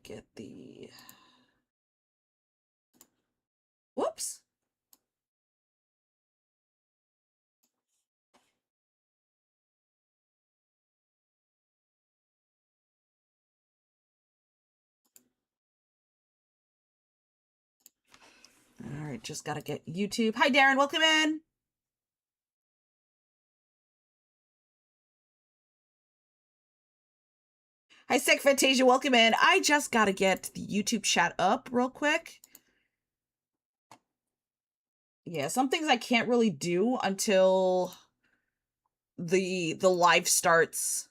get the... Whoops. All right, just gotta get YouTube. Hi, Darren. Welcome in. Hi, Sick Fantasia. Welcome in. I just gotta get the YouTube chat up real quick. Yeah, some things I can't really do until the live starts.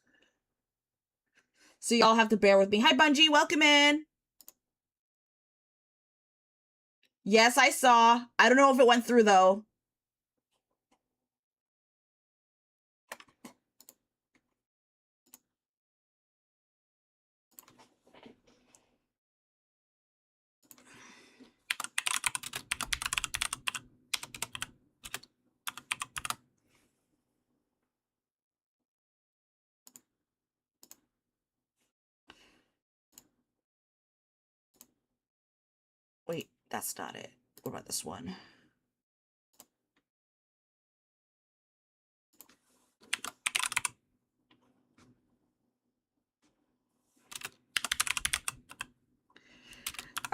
So y'all have to bear with me. Hi, Bungie. Welcome in. Yes, I saw. I don't know if it went through, though. Wait, that's not it. What about this one?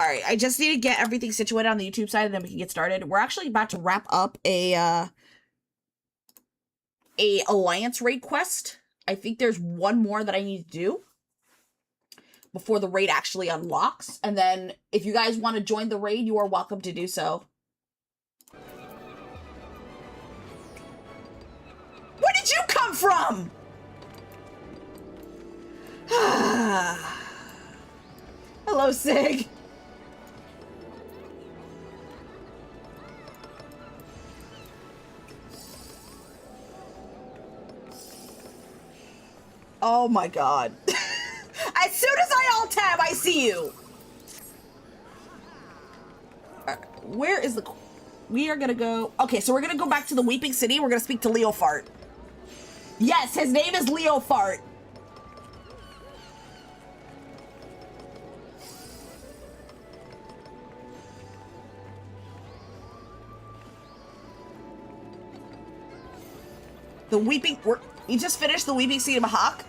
All right, I just need to get everything situated on the YouTube side, and then we can get started. We're actually about to wrap up a alliance raid quest. I think there's one more that I need to do before the raid actually unlocks. And then if you guys want to join the raid, you are welcome to do so. Where did you come from? Hello, Sig. Oh my god. As soon as I alt-tab, I see you. Where is the... We are gonna go... Okay, so we're gonna go back to the Weeping City. We're gonna speak to Leo Fart. Yes, his name is Leo Fart. The Weeping... You just finished the Weeping City of Mahawk?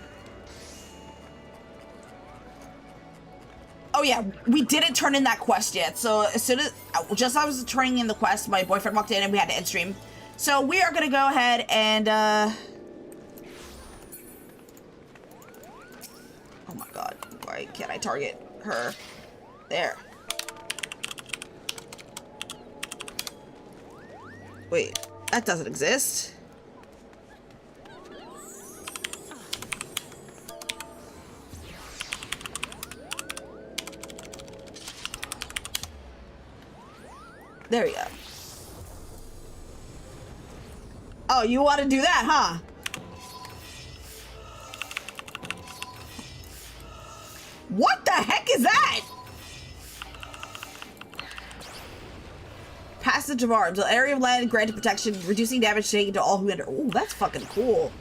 Oh yeah, we didn't turn in that quest yet. So as soon as... Just as I was turning in the quest, my boyfriend walked in and we had to end stream. So we are gonna go ahead and... Oh my god. Why can't I target her? There. Wait, that doesn't exist. There we go. Oh, you want to do that, huh? What the heck is that? Passage of Arms. The area of land granted protection, reducing damage taken to all who enter. Oh, that's fucking cool.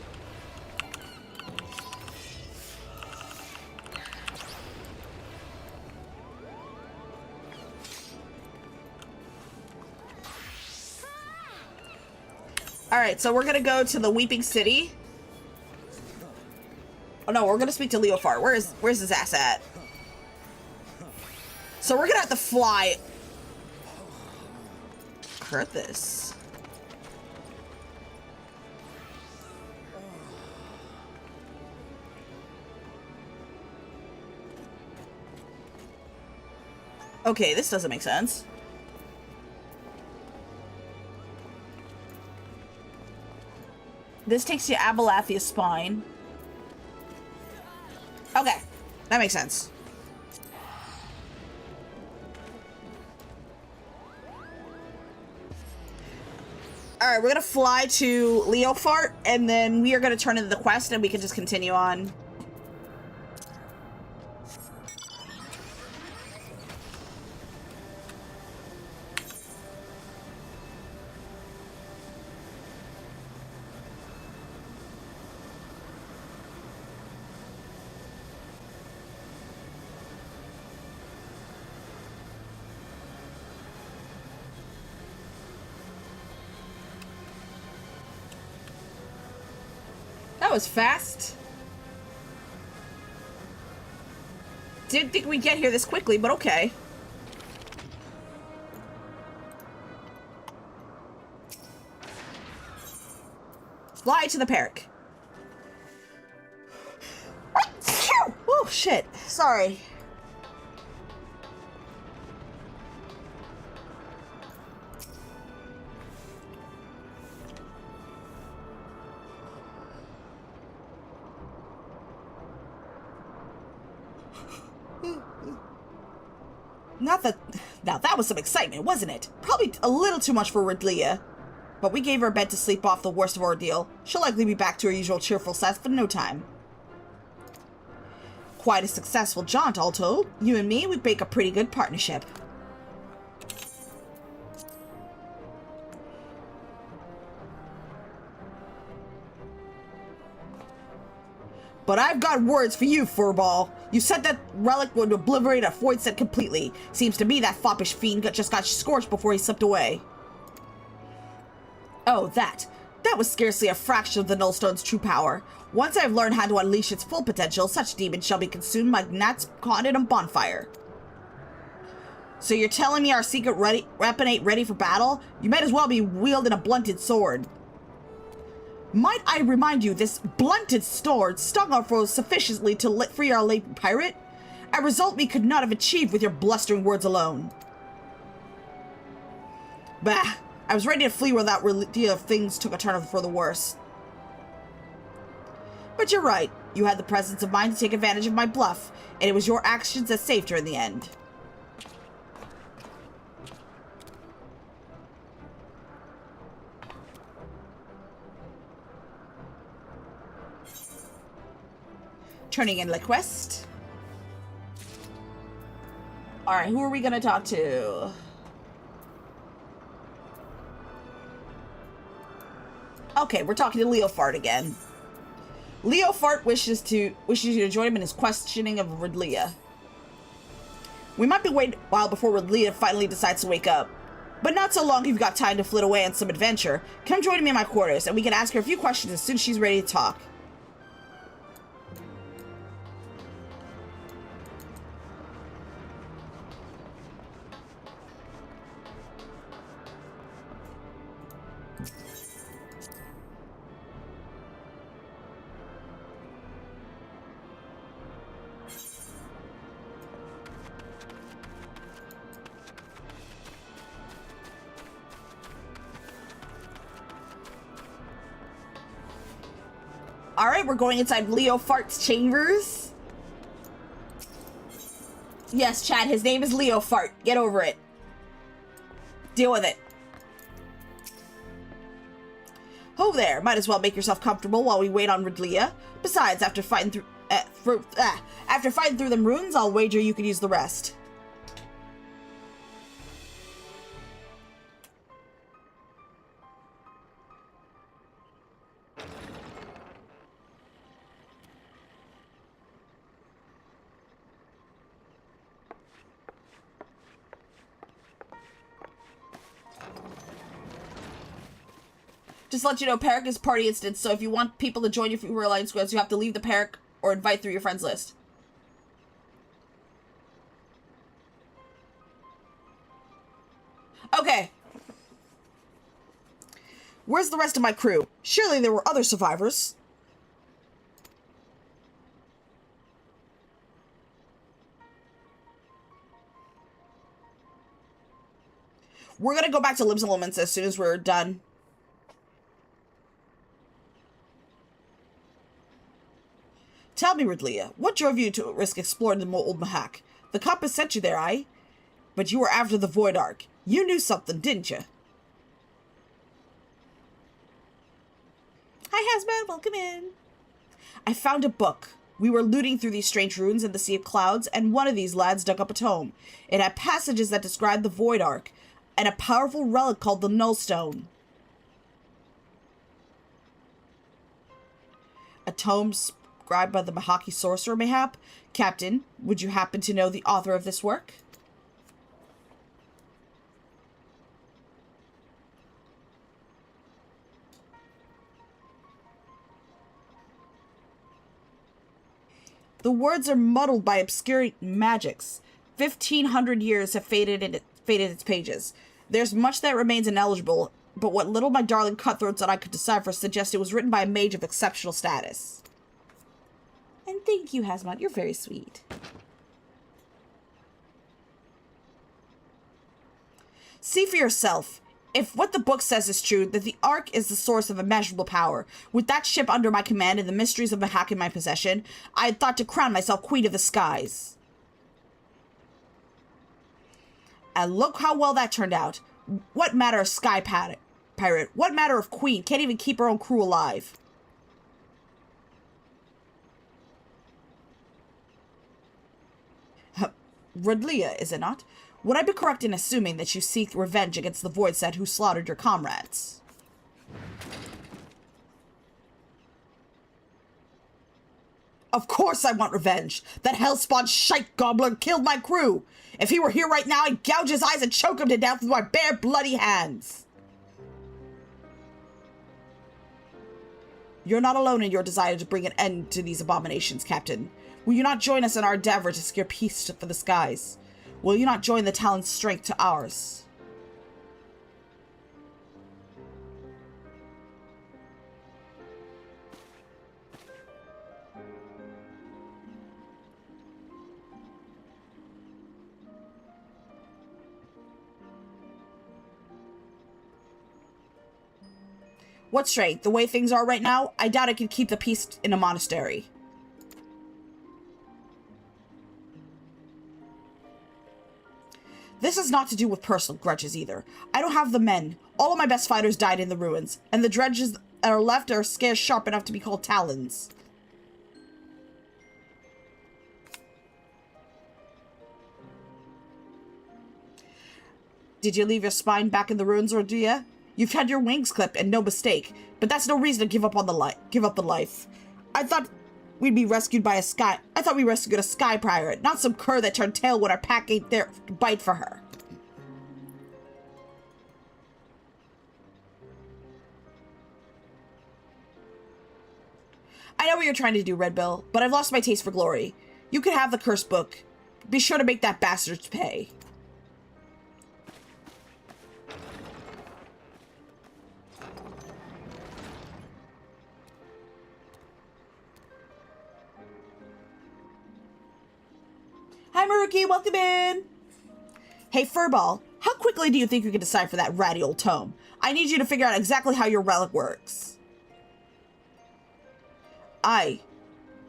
Alright, so we're gonna go to the Weeping City. Oh no, we're gonna speak to Leo Fart. Where's his ass at? So we're gonna have to fly. Hurt this. Okay, this doesn't make sense. This takes you to Abalathia Spine. Okay, that makes sense. Alright, we're gonna fly to Leo Fart, and then we are gonna turn in the quest, and we can just continue on. was fast. Didn't think we'd get here this quickly, but okay. Fly to the Parrot. Oh, shit. Sorry. Now that was some excitement, wasn't it? Probably a little too much for Ridlea. But we gave her a bed to sleep off the worst of ordeal. She'll likely be back to her usual cheerful self in no time. Quite a successful jaunt, all told. You and me, we make a pretty good partnership. But I've got words for you, Furball. You said that relic would obliterate a void set completely. Seems to me that foppish fiend just got scorched before he slipped away. Oh, that. That was scarcely a fraction of the Nullstone's true power. Once I've learned how to unleash its full potential, such demons shall be consumed like gnats caught in a bonfire. So you're telling me our secret weapon ain't ready for battle? You might as well be wielding a blunted sword. Might I remind you, this blunted sword stung our foes sufficiently to free our late pirate? A result we could not have achieved with your blustering words alone. Bah, I was ready to flee without idea if things took a turn for the worse. But you're right, you had the presence of mind to take advantage of my bluff, and it was your actions that saved her in the end. Turning in the quest. Alright, who are we gonna talk to? Okay, we're talking to Leofart again. Leofart wishes you to join him in his questioning of Ridlea. We might be waiting a while before Ridlea finally decides to wake up. But not so long if you've got time to flit away on some adventure. Come join me in my quarters, and we can ask her a few questions as soon as she's ready to talk. Alright, we're going inside Leofart's chambers. Yes, Chad, his name is Leofart. Get over it. Deal with it. Ho there, might as well make yourself comfortable while we wait on Ridlea. Besides, after fighting through them runes, I'll wager you could use the rest. Just to let you know, Parrot is party instance, so if you want people to join your alliance squads, you have to leave the Parrot or invite through your friends list. Okay. Where's the rest of my crew? Surely there were other survivors. We're gonna go back to Limbs Elements as soon as we're done. Tell me, Ridlea, what drove you to risk exploring the old Mahak? The compass sent you there, aye? But you were after the Void Ark. You knew something, didn't you? Hi, Hazmat. Welcome in. I found a book. We were looting through these strange ruins in the Sea of Clouds, and one of these lads dug up a tome. It had passages that described the Void Ark, and a powerful relic called the Nullstone. A tome scribed by the Mahaki sorcerer, mayhap? Captain, would you happen to know the author of this work? The words are muddled by obscure magics. 1,500 years have faded its pages. There's much that remains ineligible, but what little my darling cutthroats and I could decipher suggests it was written by a mage of exceptional status. And thank you, Hazmat. You're very sweet. See for yourself. If what the book says is true, that the Ark is the source of immeasurable power, with that ship under my command and the mysteries of the hack in my possession, I had thought to crown myself Queen of the Skies. And look how well that turned out. What matter of sky pirate? What matter of queen? Can't even keep her own crew alive. Rodlia, is it not? Would I be correct in assuming that you seek revenge against the Voidset who slaughtered your comrades? Of course I want revenge! That hellspawn shite gobbler killed my crew! If he were here right now, I'd gouge his eyes and choke him to death with my bare bloody hands! You're not alone in your desire to bring an end to these abominations, Captain. Will you not join us in our endeavor to secure peace for the skies? Will you not join the Talon's strength to ours? What strength? The way things are right now, I doubt I could keep the peace in a monastery. This is not to do with personal grudges either. I don't have the men. All of my best fighters died in the ruins, and the dredges that are left are scarce sharp enough to be called talons. Did you leave your spine back in the ruins, Rodria? You've had your wings clipped, and no mistake, but that's no reason to give up the life. I thought we rescued a sky pirate, not some cur that turned tail when our pack ain't there to bite for her. I know what you're trying to do, Red Bill, but I've lost my taste for glory. You can have the cursed book. Be sure to make that bastard pay. Hi, Maruki, welcome in. Hey, Furball, how quickly do you think you can decipher that ratty old tome? I need you to figure out exactly how your relic works. Aye.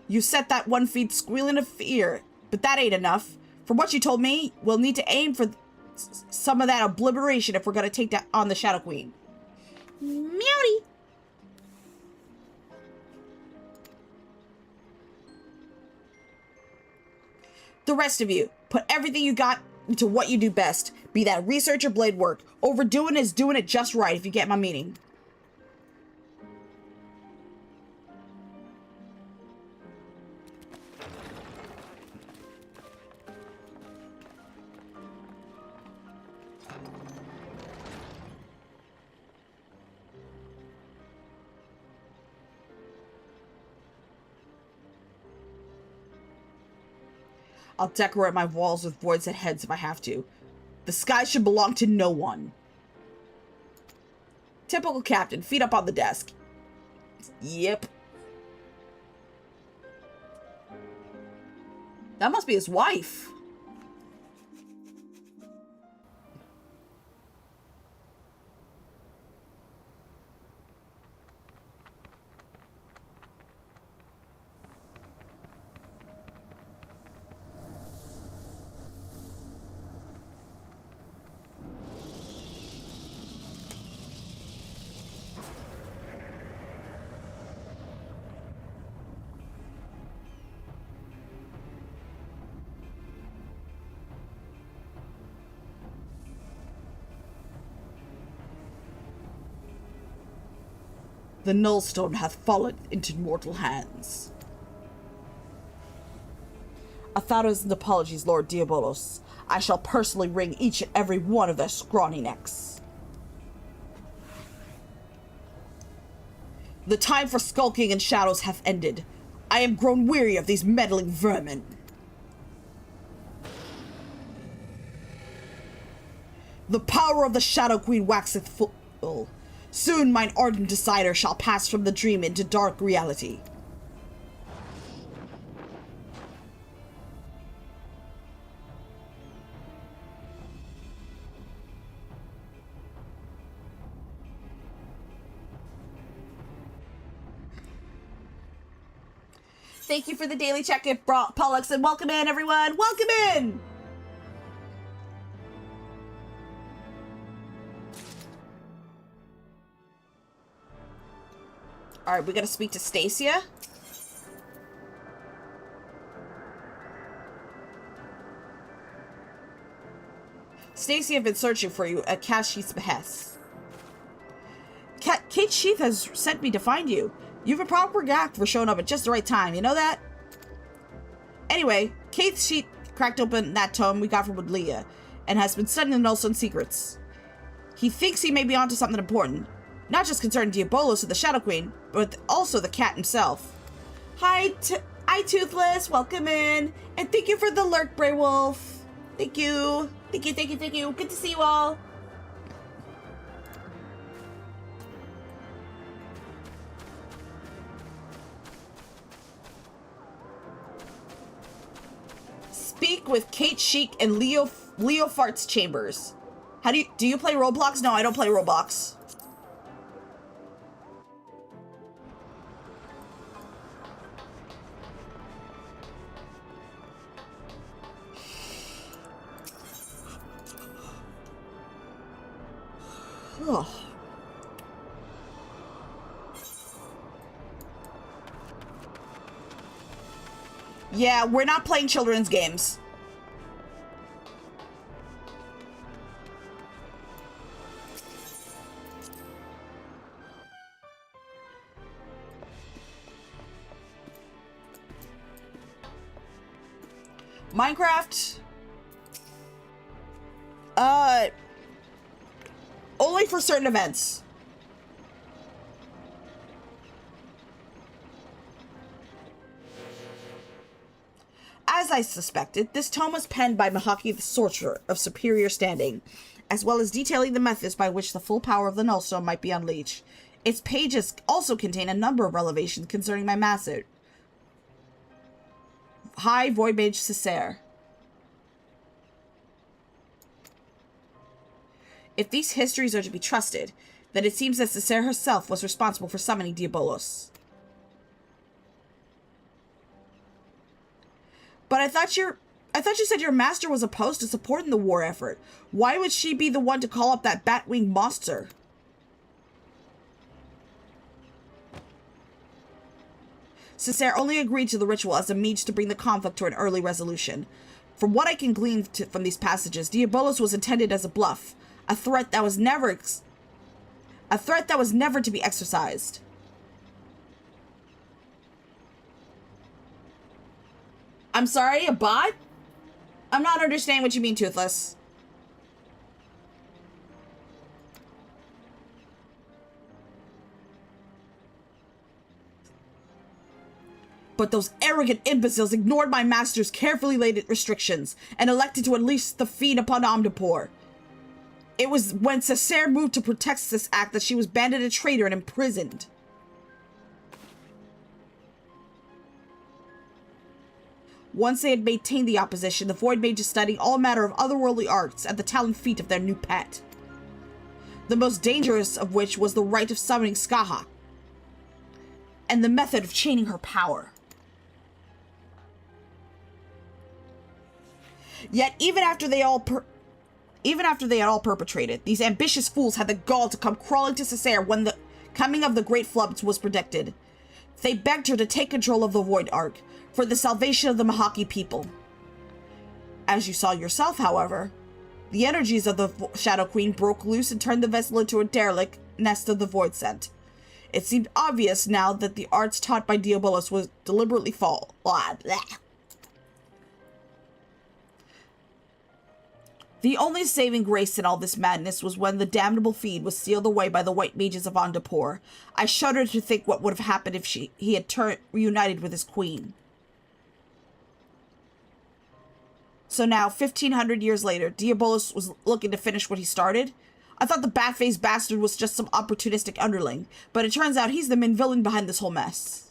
You set that one feed squealing of fear, but that ain't enough. From what you told me, we'll need to aim for some of that obliteration if we're going to take on the Shadow Queen. Meowdy. The rest of you, put everything you got into what you do best. Be that research or blade work. Overdoing is doing it just right, if you get my meaning. I'll decorate my walls with Voidset heads if I have to. The sky should belong to no one. Typical captain, feet up on the desk. Yep. That must be his wife. The Nullstone hath fallen into mortal hands. 1,000 apologies, Lord Diabolos. I shall personally wring each and every one of their scrawny necks. The time for skulking in shadows hath ended. I am grown weary of these meddling vermin. The power of the Shadow Queen waxeth full. Soon mine ardent decider shall pass from the dream into dark reality. Thank you for the daily check-in, Pollux, and welcome in, everyone. Welcome in! Alright, we gotta speak to Stacia. Stacia have been searching for you at Kashy's behest. Kate Sheath has sent me to find you. You have a proper knack for showing up at just the right time, you know that? Anyway, Kate Sheath cracked open that tome we got from Leah, and has been studying the Nullstone secrets. He thinks he may be onto something important, not just concerning Diabolos and the Shadow Queen, but also the cat himself. Hi, Toothless, welcome in, and thank you for the lurk, Bray Wolf. Thank you. Thank you. Good to see you all. Speak with Kate Sheik and Leo Farts Chambers. How do you play Roblox? No, I don't play Roblox. Oh. Yeah, we're not playing children's games. Minecraft? Only for certain events. As I suspected, this tome was penned by Mahaki the Sorcerer of superior standing, as well as detailing the methods by which the full power of the Nullstone might be unleashed. Its pages also contain a number of revelations concerning my master, High Void Mage Cessair. If these histories are to be trusted, then it seems that Cessair herself was responsible for summoning Diabolos. But I thought you said your master was opposed to supporting the war effort. Why would she be the one to call up that bat-winged monster? Cessair only agreed to the ritual as a means to bring the conflict to an early resolution. From what I can glean from these passages, Diabolos was intended as a bluff, a threat that was never to be exercised. I'm sorry, a bot? I'm not understanding what you mean, Toothless. But those arrogant imbeciles ignored my master's carefully laid restrictions and elected to unleash the fiend upon Omnipore. It was when Cessair moved to protect this act that she was banded a traitor and imprisoned. Once they had maintained the opposition, the Void Mages studied all manner of otherworldly arts at the talent feet of their new pet. The most dangerous of which was the rite of summoning Skaha, and the method of chaining her power. Yet, even after they had all perpetrated, these ambitious fools had the gall to come crawling to Cessair when the coming of the Great Floods was predicted. They begged her to take control of the Void Ark, for the salvation of the Mahaki people. As you saw yourself, however, the energies of the Shadow Queen broke loose and turned the vessel into a derelict nest of the Void Scent. It seemed obvious now that the arts taught by Diabolos was deliberately flawed. The only saving grace in all this madness was when the damnable feed was sealed away by the white mages of Ondapur. I shudder to think what would have happened if he had reunited with his queen. So now, 1,500 years later, Diabolus was looking to finish what he started. I thought the bat-faced bastard was just some opportunistic underling, but it turns out he's the main villain behind this whole mess.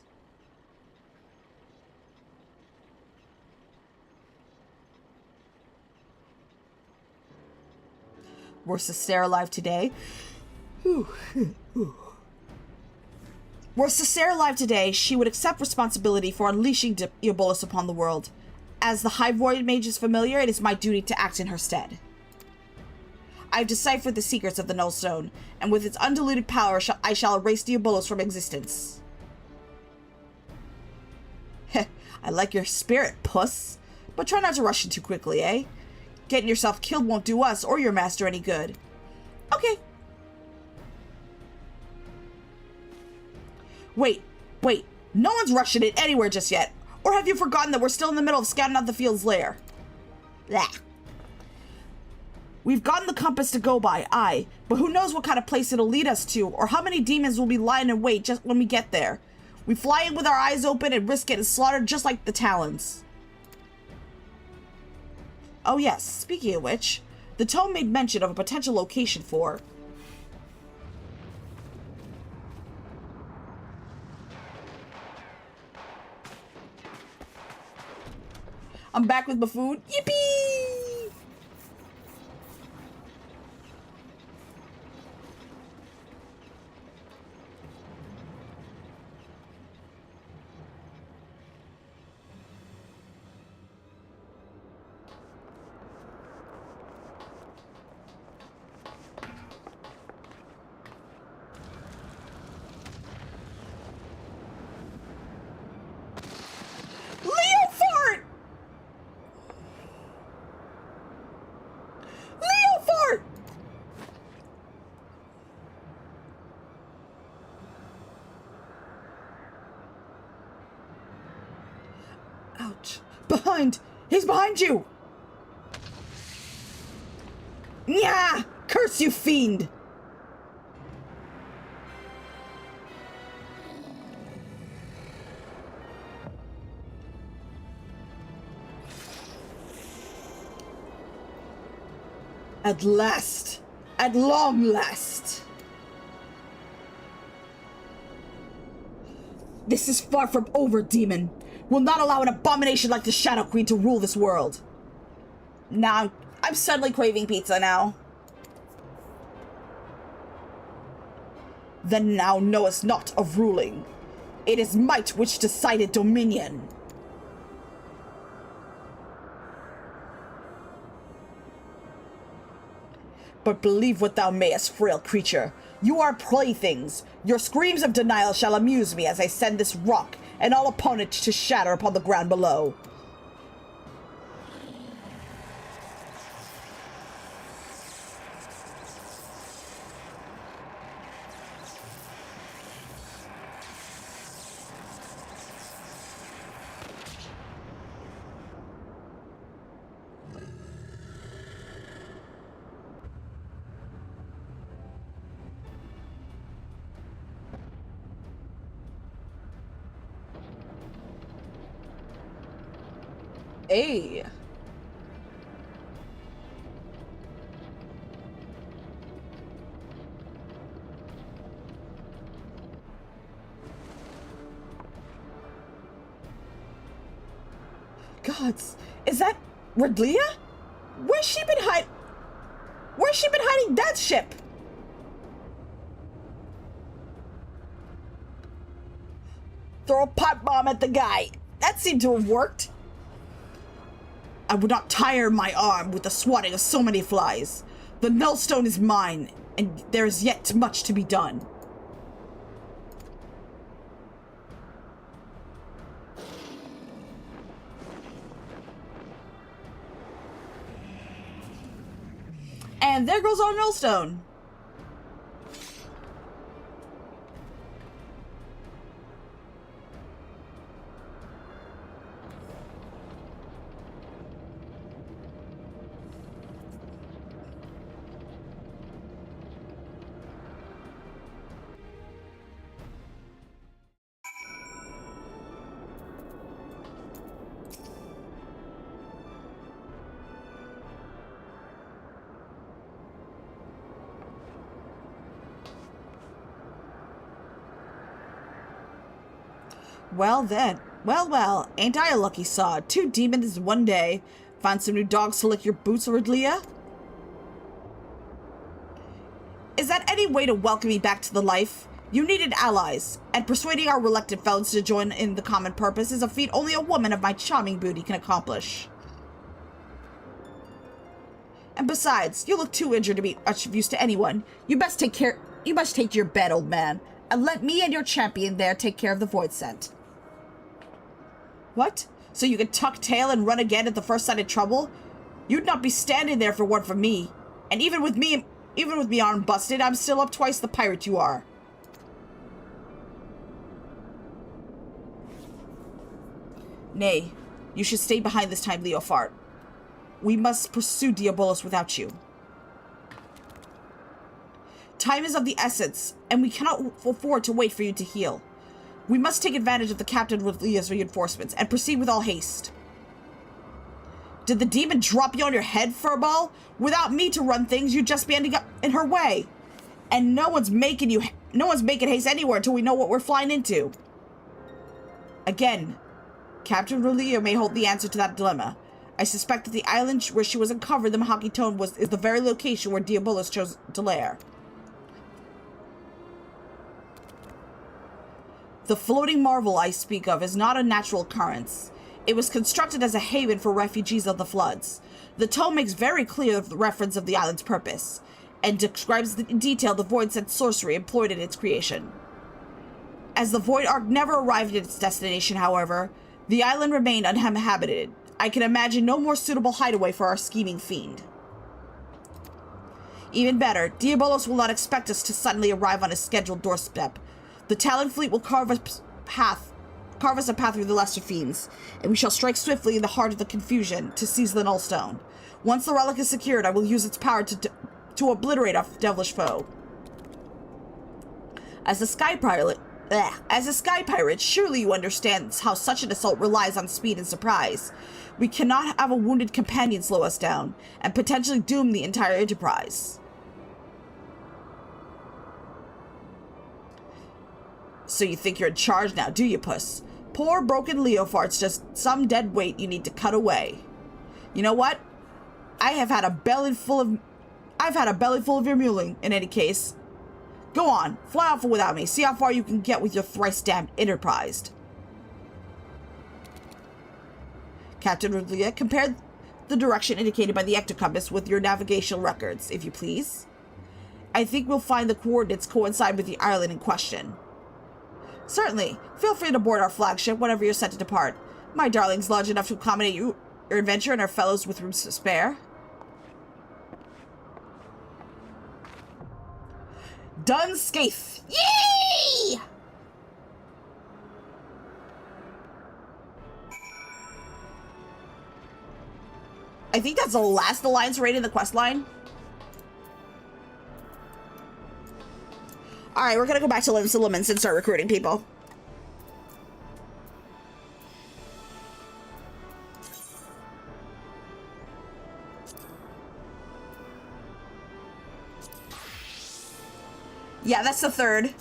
Were Cessair alive today? Were Cessair alive today, she would accept responsibility for unleashing Diabolus upon the world. As the High Void Mage's familiar, it is my duty to act in her stead. I have deciphered the secrets of the Nullstone, and with its undiluted power, I shall erase Diabolus from existence. Heh, I like your spirit, puss. But try not to rush in too quickly, eh? Getting yourself killed won't do us or your master any good. Okay. Wait. No one's rushing it anywhere just yet. Or have you forgotten that we're still in the middle of scouting out the field's lair? Blah. We've gotten the compass to go by, aye, but who knows what kind of place it'll lead us to, or how many demons will be lying in wait just when we get there. We fly in with our eyes open and risk getting slaughtered just like the Talons. Oh yes, speaking of which, the tome made mention of a potential location for... I'm back with my food. Yippee! Ouch. Behind! He's behind you! Nyah! Curse you, fiend! At last! At long last! This is far from over, demon. We'll not allow an abomination like the Shadow Queen to rule this world. Nah, I'm suddenly craving pizza now. Then thou knowest not of ruling. It is might which decided dominion. But believe what thou mayest, frail creature. You are playthings. Your screams of denial shall amuse me as I send this rock and all upon it to shatter upon the ground below. Hey. Gods, is that Redlia? Where's she been hiding that ship? Throw a pot bomb at the guy. That seemed to have worked. I would not tire my arm with the swatting of so many flies. The Nullstone is mine, and there is yet much to be done. And there goes our Nullstone. Well then. Well, ain't I a lucky sod? 2 demons in 1 day. Find some new dogs to lick your boots, Ridlea? Is that any way to welcome me back to the life? You needed allies, and persuading our reluctant fellows to join in the common purpose is a feat only a woman of my charming beauty can accomplish. And besides, you look too injured to be much of use to anyone. You must take to your bed, old man, and let me and your champion there take care of the void scent. What? So you can tuck tail and run again at the first sign of trouble? You'd not be standing there for one from me. And even with me arm busted, I'm still up twice the pirate you are. Nay, you should stay behind this time, Leofart. We must pursue Diabolus without you. Time is of the essence, and we cannot afford to wait for you to heal. We must take advantage of the Captain Ridlea's reinforcements and proceed with all haste. Did the demon drop you on your head, Furball? Without me to run things, you'd just be ending up in her way. And no one's making haste anywhere until we know what we're flying into. Again, Captain Ridlea may hold the answer to that dilemma. I suspect that the island where she was uncovered, the Mahaki Tone, is the very location where Diabolus chose to lair. The floating marvel I speak of is not a natural occurrence. It was constructed as a haven for refugees of the floods. The tome makes very clear the reference of the island's purpose, and describes in detail the void-sent sorcery employed in its creation. As the Void Ark never arrived at its destination, however, the island remained uninhabited. I can imagine no more suitable hideaway for our scheming fiend. Even better, Diabolus will not expect us to suddenly arrive on his scheduled doorstep. The Talon fleet will carve us a path through the lesser fiends, and we shall strike swiftly in the heart of the confusion to seize the Nullstone. Once the relic is secured, I will use its power to obliterate our devilish foe. As a sky pirate, surely you understand how such an assault relies on speed and surprise. We cannot have a wounded companion slow us down, and potentially doom the entire enterprise. So you think you're in charge now, do you, Puss? Poor broken Leofart's just some dead weight you need to cut away. You know what? I've had a belly full of your muling, in any case. Go on, fly off without me. See how far you can get with your thrice-damned enterprise. Captain Ridlea, compare the direction indicated by the ectocompass with your navigational records, if you please. I think we'll find the coordinates coincide with the island in question. Certainly. Feel free to board our flagship whenever you're set to depart. My darling's large enough to accommodate your adventure and our fellows with rooms to spare. Done Scathe! Yay! I think that's the last alliance raid in the quest line. Alright, we're gonna go back to Limbs to Laments and start recruiting people. Yeah, that's the third.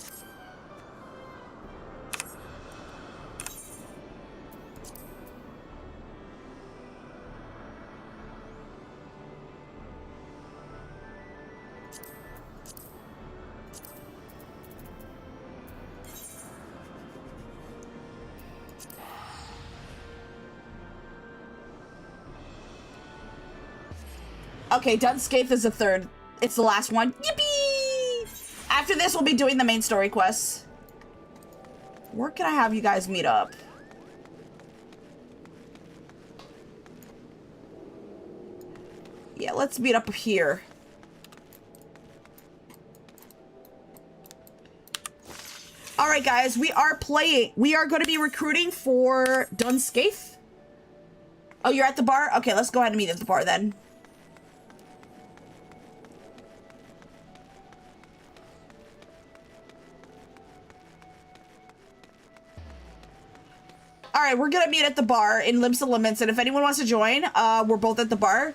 Okay, Done Scathe is the third. It's the last one. Yippee! After this, we'll be doing the main story quests. Where can I have you guys meet up? Yeah, let's meet up here. Alright, guys, we are going to be recruiting for Done Scathe. Oh, you're at the bar? Okay, let's go ahead and meet at the bar then. Alright, we're gonna meet at the bar in Limbs to Laments, and if anyone wants to join, we're both at the bar.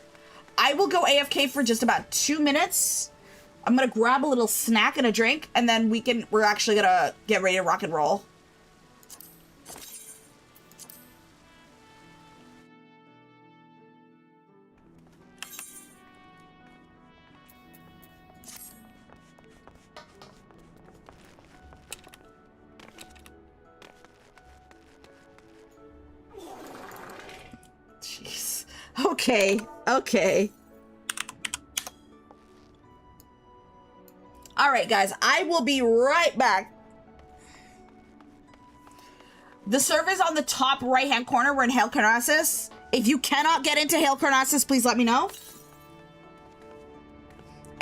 I will go AFK for just about 2 minutes. I'm gonna grab a little snack and a drink, and then we're actually gonna get ready to rock and roll. Okay. Okay. All right, guys. I will be right back. The server's on the top right-hand corner. We're in Hail Carnassus. If you cannot get into Hail Carnassus, please let me know.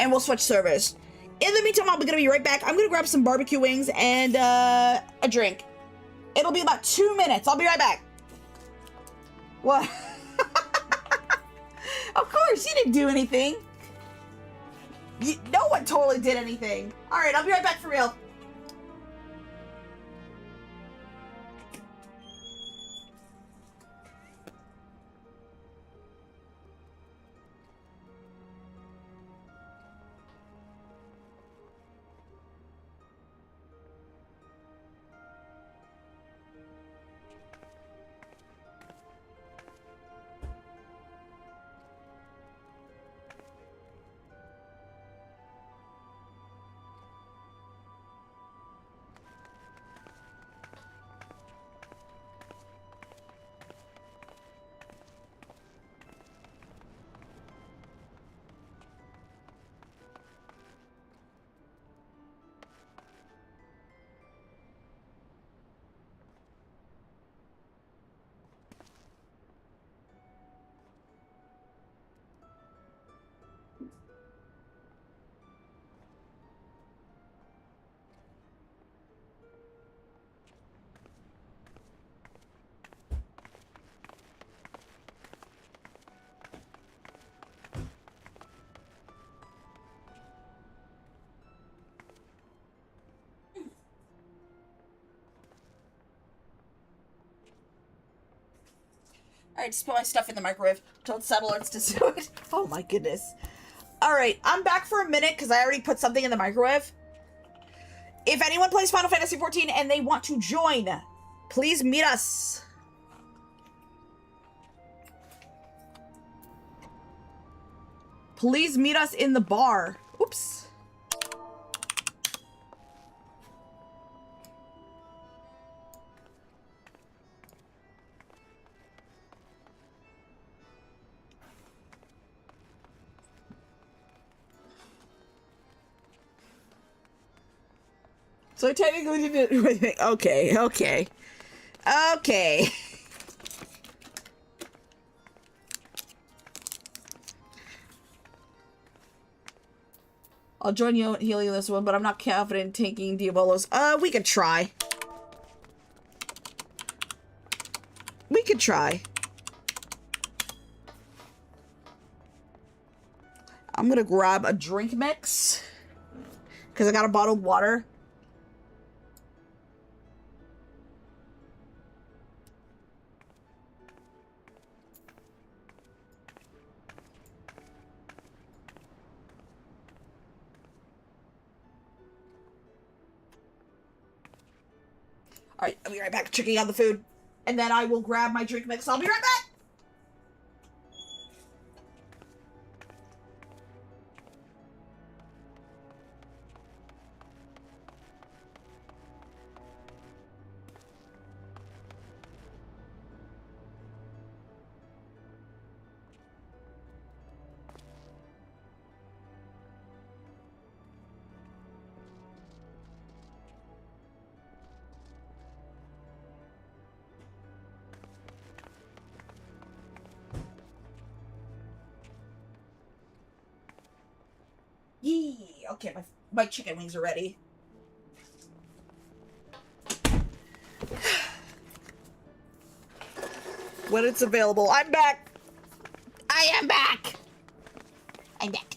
And we'll switch servers. In the meantime, I'm gonna be right back. I'm gonna grab some barbecue wings and a drink. It'll be about 2 minutes. I'll be right back. What? Of course, you didn't do anything. No one totally did anything. All right, I'll be right back for real. Alright, just put my stuff in the microwave until it's settled. Let's just do it. Oh my goodness. Alright, I'm back for a minute because I already put something in the microwave. If anyone plays Final Fantasy XIV and they want to join, please meet us. Please meet us in the bar. Oops. So technically you did. Okay, okay. Okay. I'll join you in healing this one, but I'm not confident in taking Diabolos. We could try. We could try. I'm gonna grab a drink mix because I got a bottled water. Alright, I'll be right back checking out the food. And then I will grab my drink mix. I'll be right back! Yee! Okay, my chicken wings are ready. When it's available, I'm back! I am back! I'm back.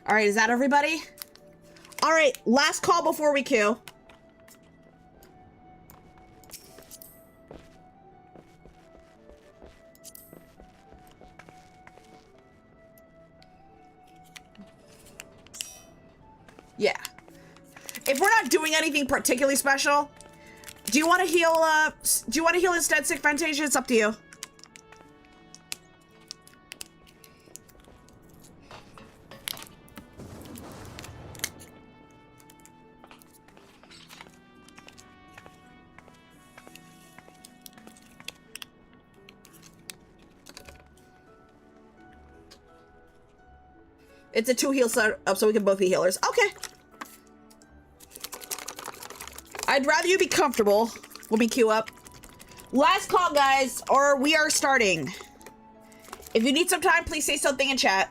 Alright, is that everybody? Alright, last call before we queue. Yeah. If we're not doing anything particularly special, do you want to heal instead, Sick Fantasia? It's up to you. It's a 2 heal setup, so we can both be healers. Okay. I'd rather you be comfortable. Let me queue up. Last call, guys, or we are starting. If you need some time, please say something in chat.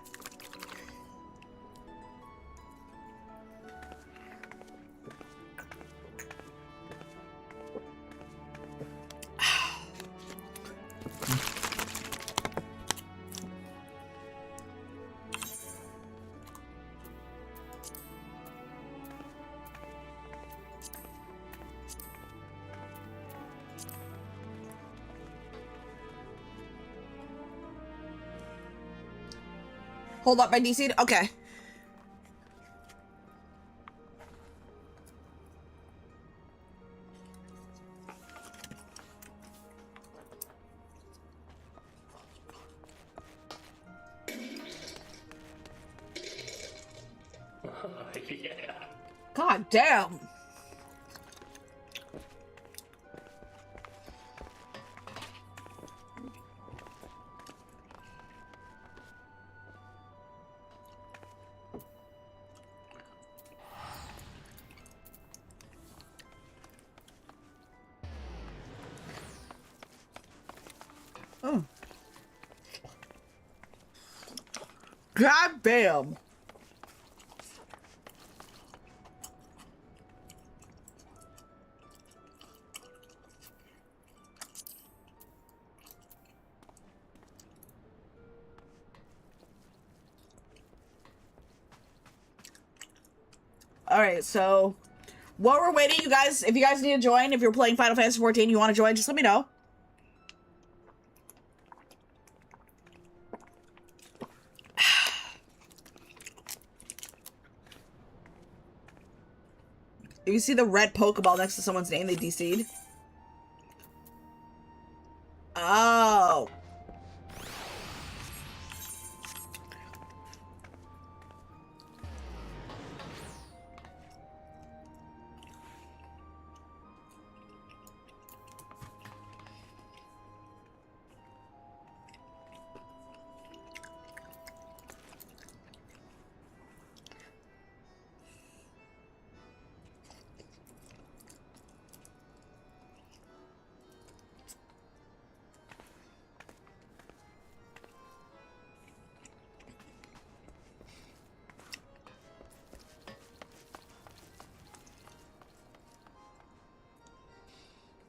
Hold up, my DC'd? Okay. Yeah. God damn. Oh. God damn. All right, so while we're waiting, you guys, if you guys need to join, if you're playing Final Fantasy XIV, you want to join, just let me know. If you see the red Pokeball next to someone's name, they DC'd. Oh.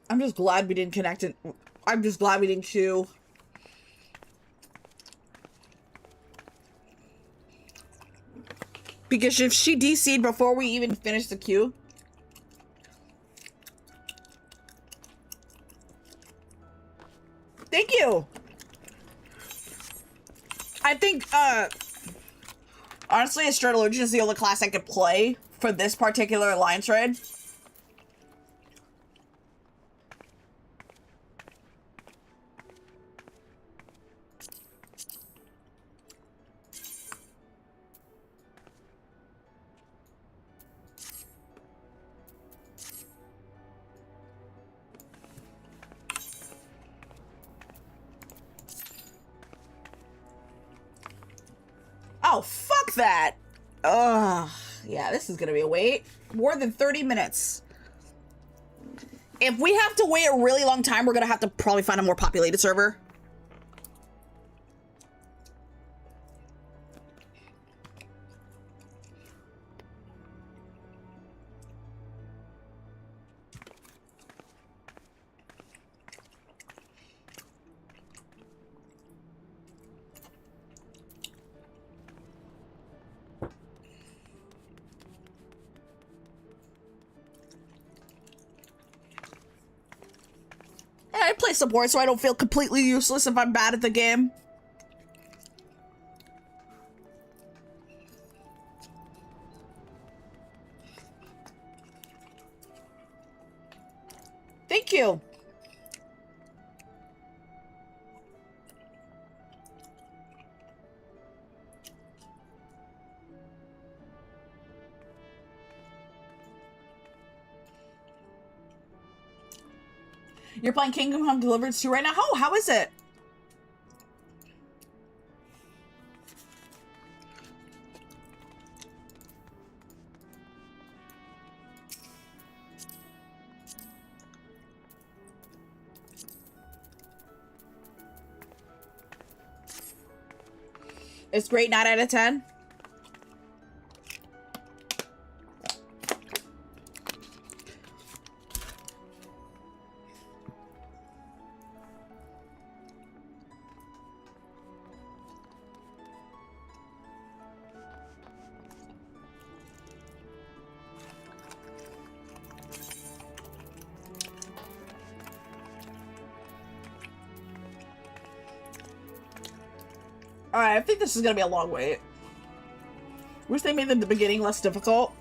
I'm just glad we didn't connect it. I'm just glad we didn't queue. Because if she DC'd before we even finished the queue. Thank you. I think, honestly, Astral Illusion is the only class I could play for this particular alliance raid. Oh, fuck that. Ugh. Yeah, this is gonna be a wait. More than 30 minutes. If we have to wait a really long time, we're gonna have to probably find a more populated server. I play support so I don't feel completely useless if I'm bad at the game. Thank you. You're playing Kingdom Come Deliverance 2 right now? Oh, how is it? It's great, 9 out of 10. Alright, I think this is gonna be a long wait. Wish they made the beginning less difficult.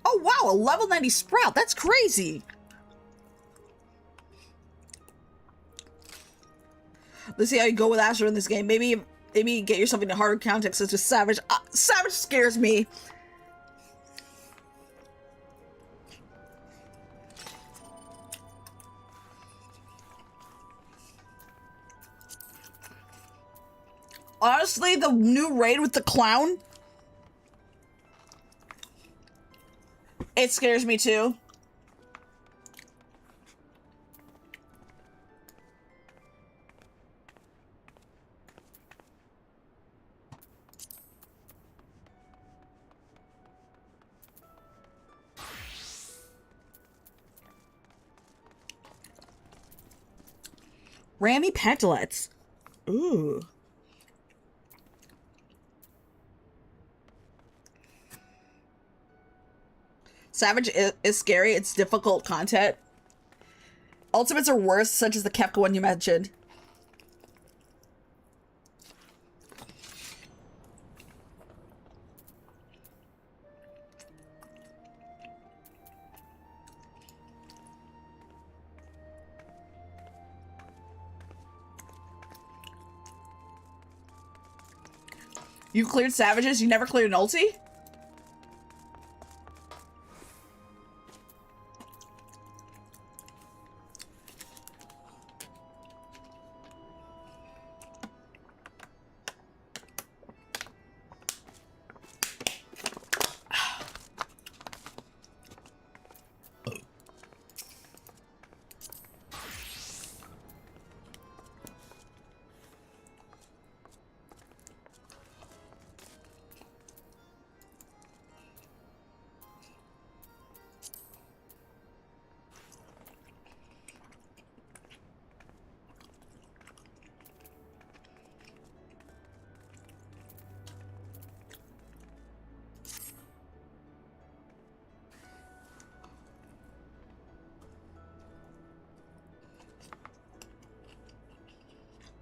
Oh wow, a level 90 sprout. That's crazy. Let's see how you go with Asher in this game. Maybe get yourself into harder contexts such as Savage. Savage scares me. Honestly, the new raid with the clown, it scares me too. Rammy Pantalettes. Ooh. Savage is scary. It's difficult content. Ultimates are worse, such as the Kefka one you mentioned. You cleared Savages? You never cleared an ulti?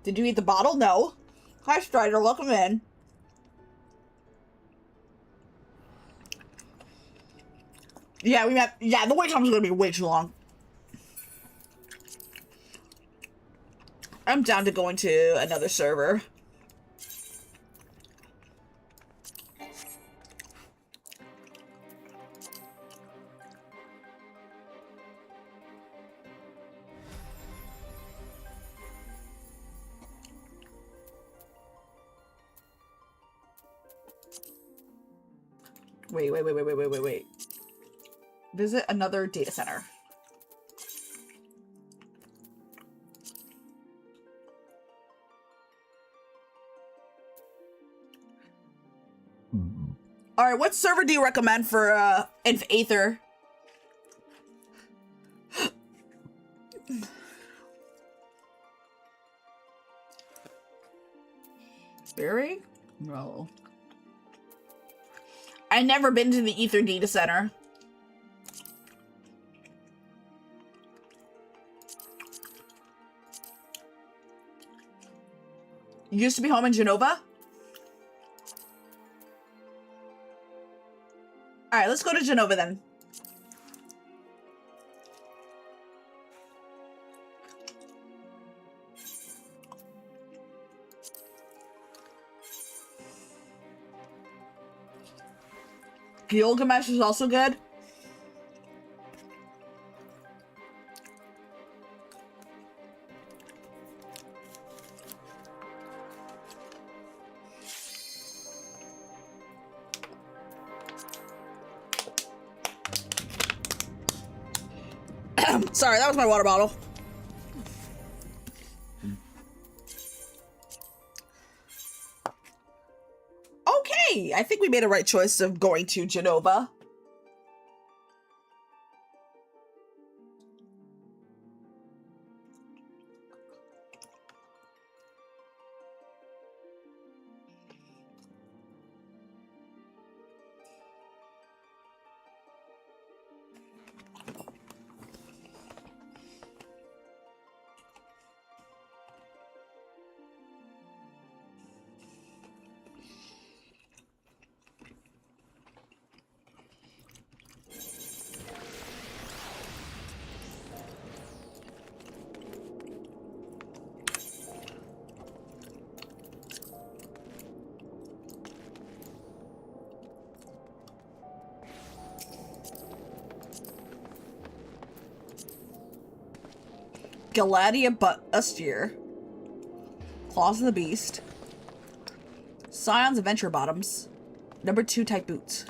Did you eat the bottle? No. Hi, Strider. Welcome in. Yeah, the wait time's gonna be way too long. I'm down to go into another server. Wait. Visit another data center. Alright, what server do you recommend for Aether? Barry? No. I've never been to the Aether data center. You used to be home in Genova? Alright, let's go to Genova then. Gilgamesh is also good. Sorry, that was my water bottle. Okay, I think we made a right choice of going to Genova. Galadia Bustier. Claws of the Beast. Scion's Adventure Bottoms. Number 2 type boots.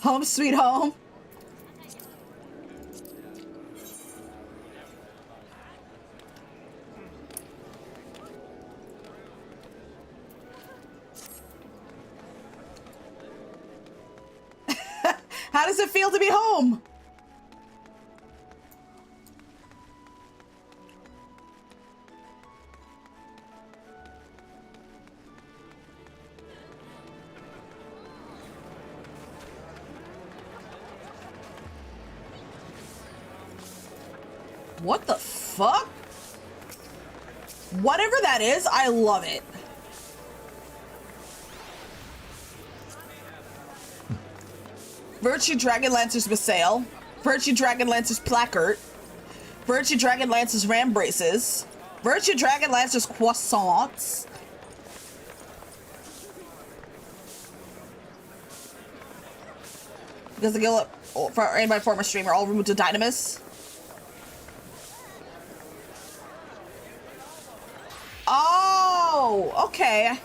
Home sweet home. How does it feel to be home? What the fuck? Whatever that is, I love it. Virtue Dragonlancer's Wassail. Virtue Dragonlancer's Placard. Virtue Dragonlancer's Ram Braces. Virtue Dragonlancer's Croissants. Because the guild for my former streamer, all removed to Dynamis. Oh, okay.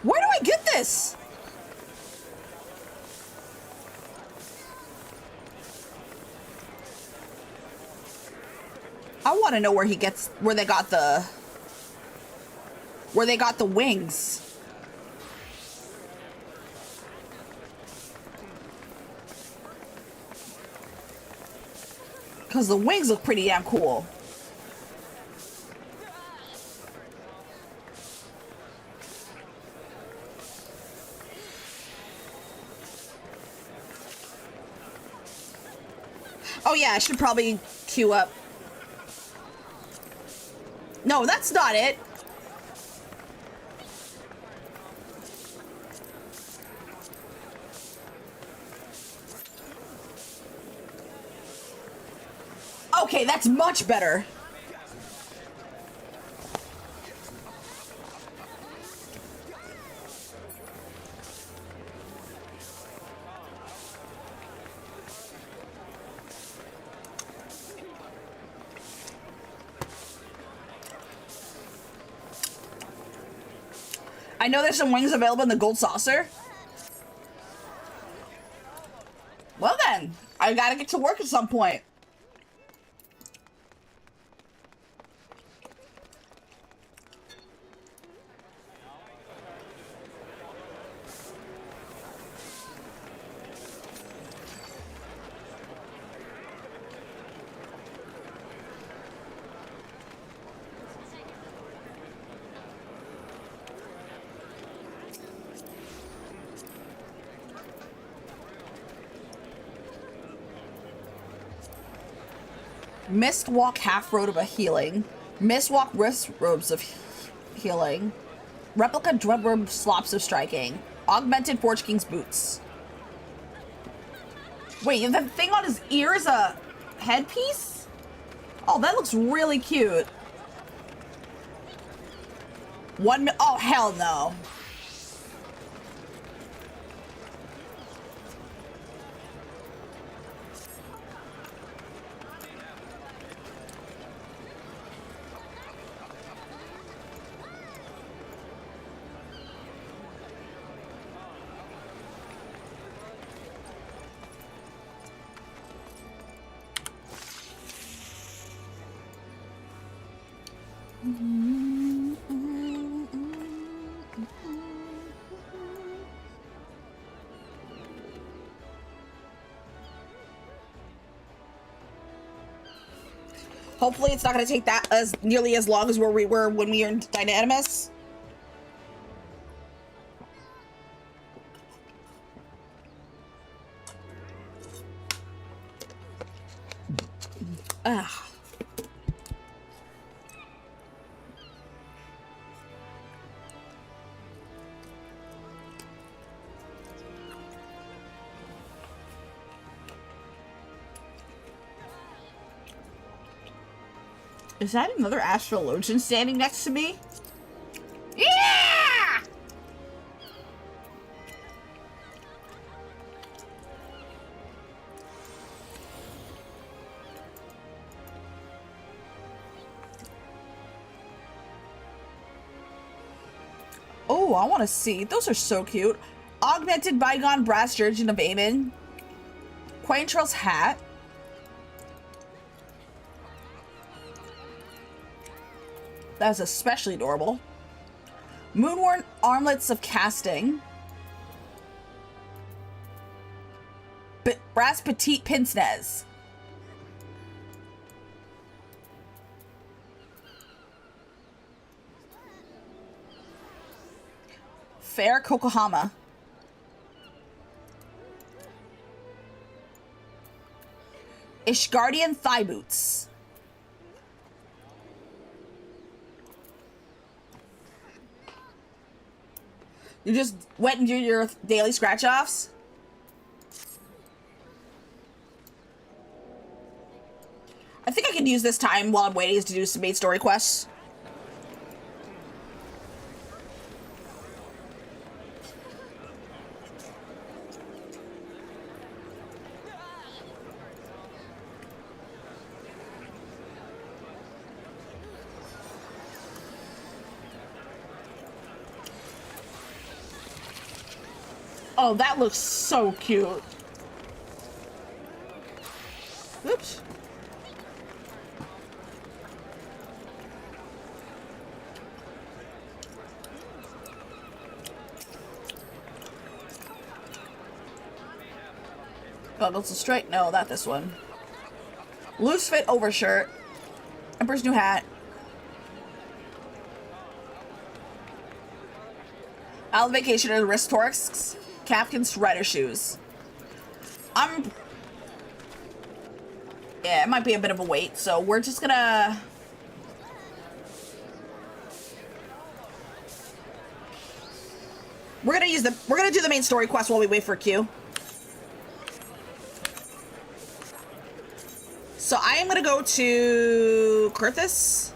Where do I get this? I want to know where they got the wings. Because the wings look pretty damn cool. Oh yeah, I should probably queue up. No, that's not it. Okay, that's much better. I know there's some wings available in the gold saucer. Well then, I gotta get to work at some point. Mist walk half robe of a healing. Mist walk wrist robes of healing. Replica dread robe slops of striking. Augmented Forge King's boots. Wait, the thing on his ear is a headpiece? Oh, that looks really cute. Oh, hell no. Hopefully it's not going to take that as nearly as long as where we were when we were in Dynamis. Ah. Is that another astrologian standing next to me? Yeah! Oh, I want to see. Those are so cute. Augmented Bygone Brass Sturgeon of Aemon. Quaintrell's hat. That is especially adorable. Moonworn Armlets of Casting. Brass Petite Pince-Nez. Fair Kokohama. Ishgardian Thigh Boots. You just went and did your daily scratch-offs? I think I can use this time while I'm waiting to do some main story quests. Oh, that looks so cute. Oops. Goggles of Strike? No, not this one. Loose fit overshirt. Emperor's new hat. Out of vacation and wrist torques. Captain's rider shoes. Yeah, it might be a bit of a wait, so we're just gonna... We're gonna do the main story quest while we wait for Q. So I am gonna go go to Kurthus.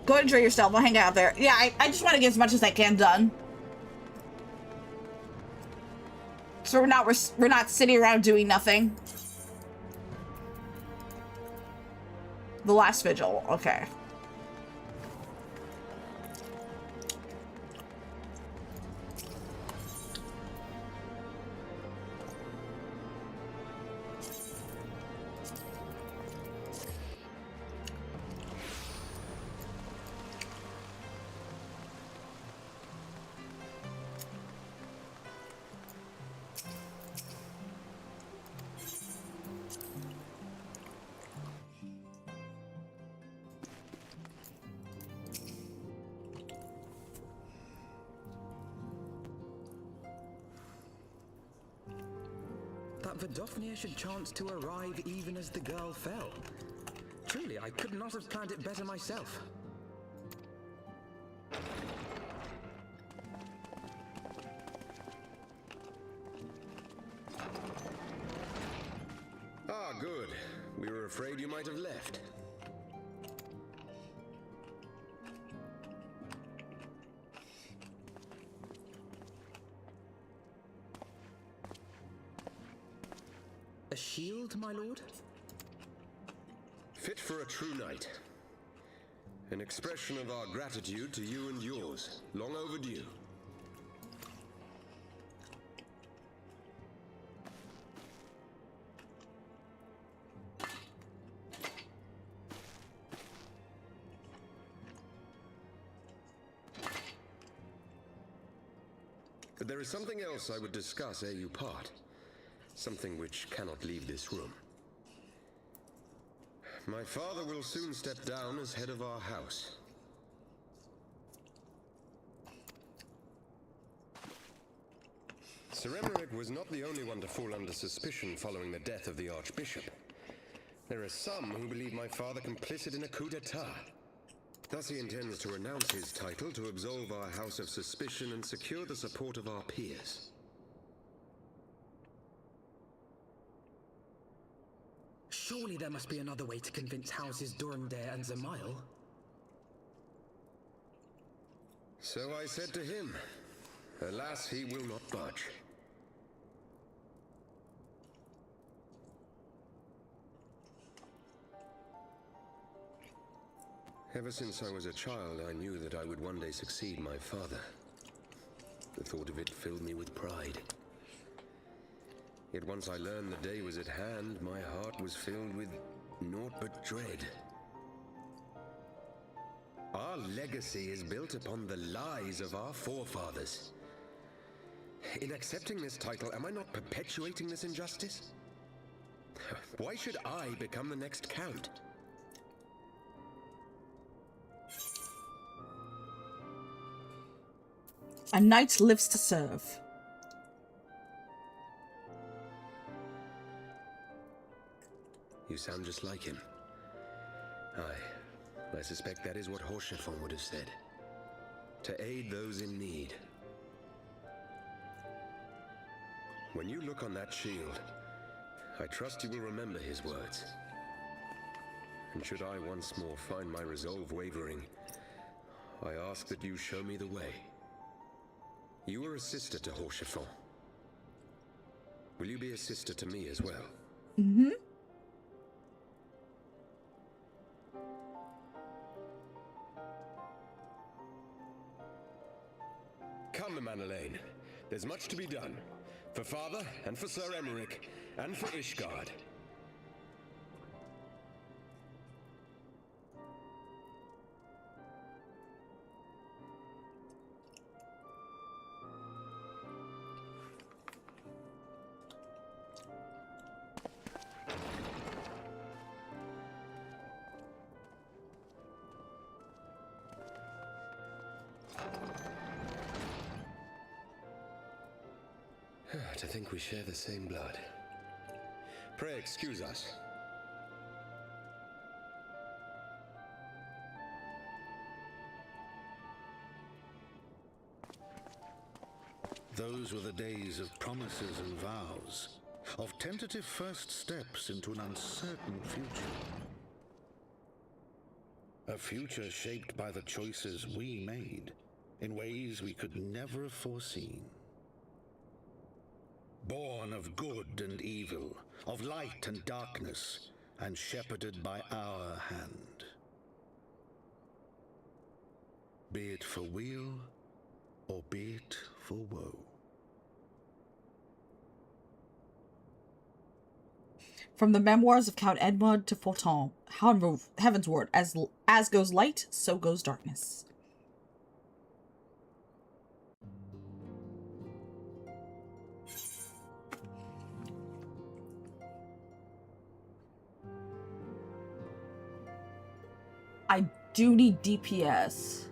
Go ahead and enjoy yourself. We'll hang out there. Yeah, I just want to get as much as I can done. So we're not sitting around doing nothing. The last vigil. Okay. That Vidofnir should chance to arrive even as the girl fell. Truly, I could not have planned it better myself. Ah, good. We were afraid you might have left. A shield, my lord? Fit for a true knight. An expression of our gratitude to you and yours. Long overdue. But there is something else I would discuss ere you part. Something which cannot leave this room. My father will soon step down as head of our house. Sir Emmerich was not the only one to fall under suspicion following the death of the Archbishop. There are some who believe my father complicit in a coup d'etat. Thus he intends to renounce his title to absolve our house of suspicion and secure the support of our peers. Surely there must be another way to convince Houses Durandare and Zemail. So I said to him. Alas, he will not budge. Ever since I was a child, I knew that I would one day succeed my father. The thought of it filled me with pride. Yet once I learned the day was at hand, my heart was filled with naught but dread. Our legacy is built upon the lies of our forefathers. In accepting this title, am I not perpetuating this injustice? Why should I become the next count? A knight lives to serve. You sound just like him. Aye, I suspect that is what Horschiffon would have said. To aid those in need. When you look on that shield, I trust you will remember his words. And should I once more find my resolve wavering, I ask that you show me the way. You were a sister to Horschiffon. Will you be a sister to me as well? Mm-hmm. Come, Manelaine. There's much to be done. For father, and for Sir Emmerich, and for Ishgard. To think we share the same blood. Pray excuse us. Those were the days of promises and vows, of tentative first steps into an uncertain future. A future shaped by the choices we made, in ways we could never have foreseen. Born of good and evil, of light and darkness, and shepherded by our hand. Be it for weal, or be it for woe. From the memoirs of Count Edmond de Forton, Heavensward, as goes light, so goes darkness. I do need DPS.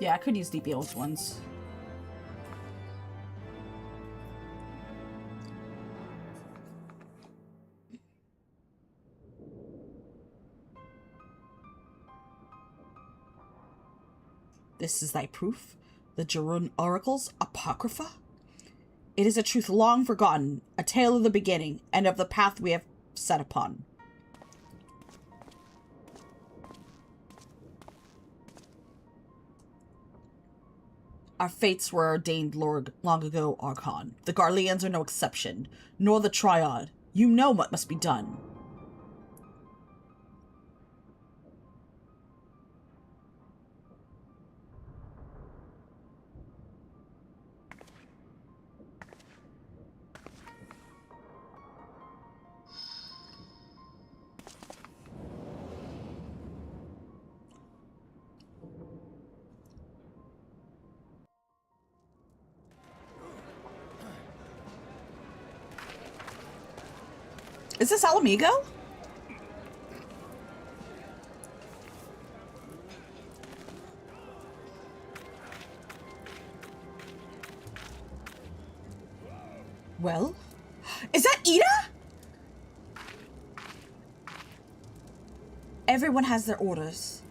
Yeah, I could use DPS ones. This is thy proof, the Jarun Oracle's Apocrypha? It is a truth long forgotten, a tale of the beginning, and of the path we have set upon. Our fates were ordained long ago, Archon. The Garleans are no exception, nor the Triad. You know what must be done. Is this Alamigo? Well, is that Ida? Everyone has their orders.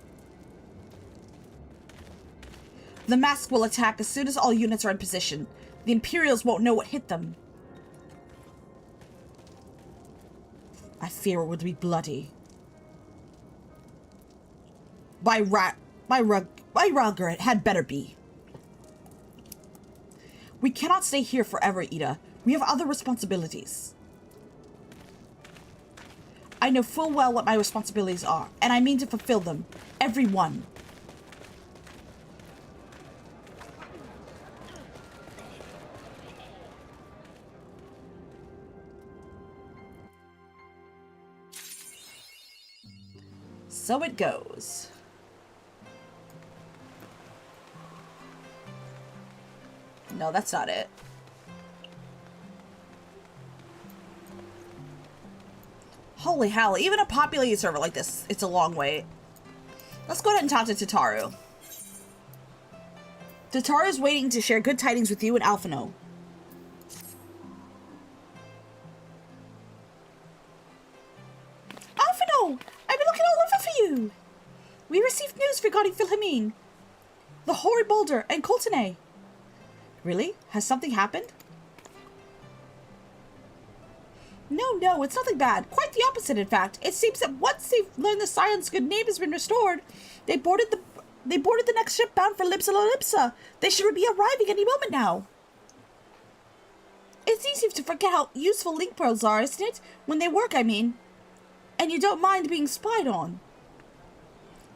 The mask will attack as soon as all units are in position. The Imperials won't know what hit them. I fear it would be bloody. By Rugger, it had better be. We cannot stay here forever, Ida. We have other responsibilities. I know full well what my responsibilities are, and I mean to fulfill them. Every one. So it goes. No, that's not it. Holy hell, even a populated server like this, it's a long wait. Let's go ahead and talk to Tataru. Tataru is waiting to share good tidings with you and Alphino. Alphino! I've been looking all over for you! We received news regarding Philhamine, the Hoary Boulder, and Coltonay. Really? Has something happened? No, it's nothing bad. Quite the opposite, in fact. It seems that once they've learned the Scion's good name has been restored, they boarded the next ship bound for Lipsa. They should be arriving any moment now. It's easy to forget how useful link pearls are, isn't it? When they work, I mean. And you don't mind being spied on.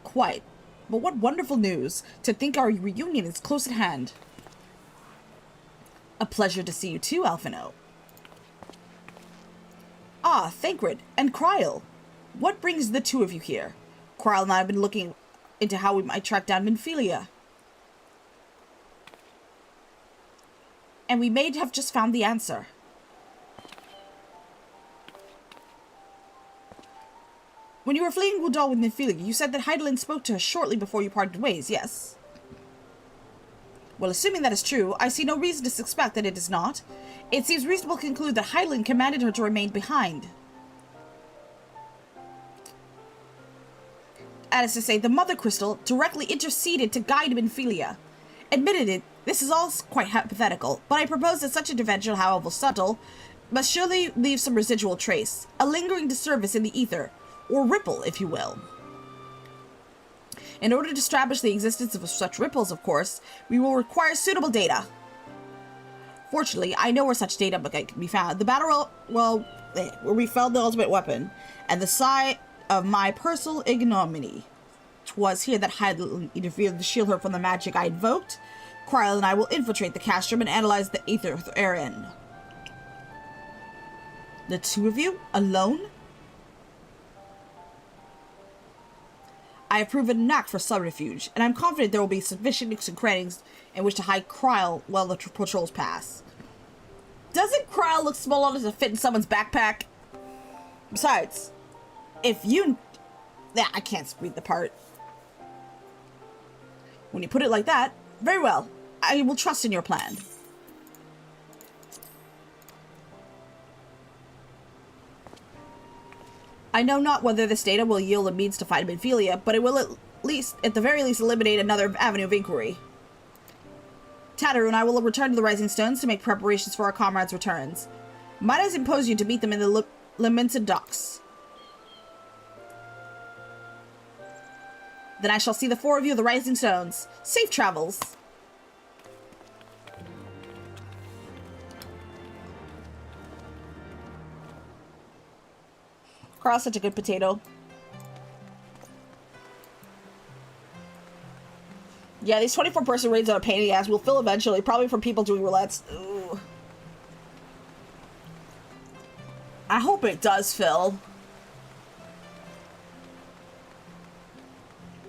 Quite. But what wonderful news. To think our reunion is close at hand. A pleasure to see you too, Alphino. Ah, Thancred and Kryl. What brings the two of you here? Kryl and I have been looking into how we might track down Minfilia. And we may have just found the answer. When you were fleeing Woodall with Nephilia, you said that Heidelin spoke to her shortly before you parted ways, yes? Well, assuming that is true, I see no reason to suspect that it is not. It seems reasonable to conclude that Heidelin commanded her to remain behind. That is to say, the Mother Crystal directly interceded to guide Nephilia. Admitted this is all quite hypothetical, but I propose that such intervention, however subtle, must surely leave some residual trace, a lingering disturbance in the ether, or ripple, if you will. In order to establish the existence of such ripples, of course, we will require suitable data. Fortunately, I know where such data can be found. The battle, where we found the ultimate weapon, and the site of my personal ignominy. 'Twas here that Heidelin interfered to shield her from the magic I invoked. Kryl and I will infiltrate the castrum and analyze the ether therein. The two of you? Alone? I have proven a knack for subterfuge, and I'm confident there will be sufficient nooks and crannies in which to hide Kryl while the patrols pass. Doesn't Kryl look small enough to fit in someone's backpack? Besides, if you... Yeah, I can't read the part. When you put it like that, very well. I will trust in your plan. I know not whether this data will yield a means to find Nephilia, but it will at the very least, eliminate another avenue of inquiry. Tataru and I will return to the Rising Stones to make preparations for our comrades' returns. Might I impose you to meet them in the Lamented Docks? Then I shall see the four of you at the Rising Stones. Safe travels! Kryl's such a good potato. Yeah, these 24-person raids are a pain in the ass. We'll fill eventually, probably from people doing roulettes. Ooh. I hope it does fill.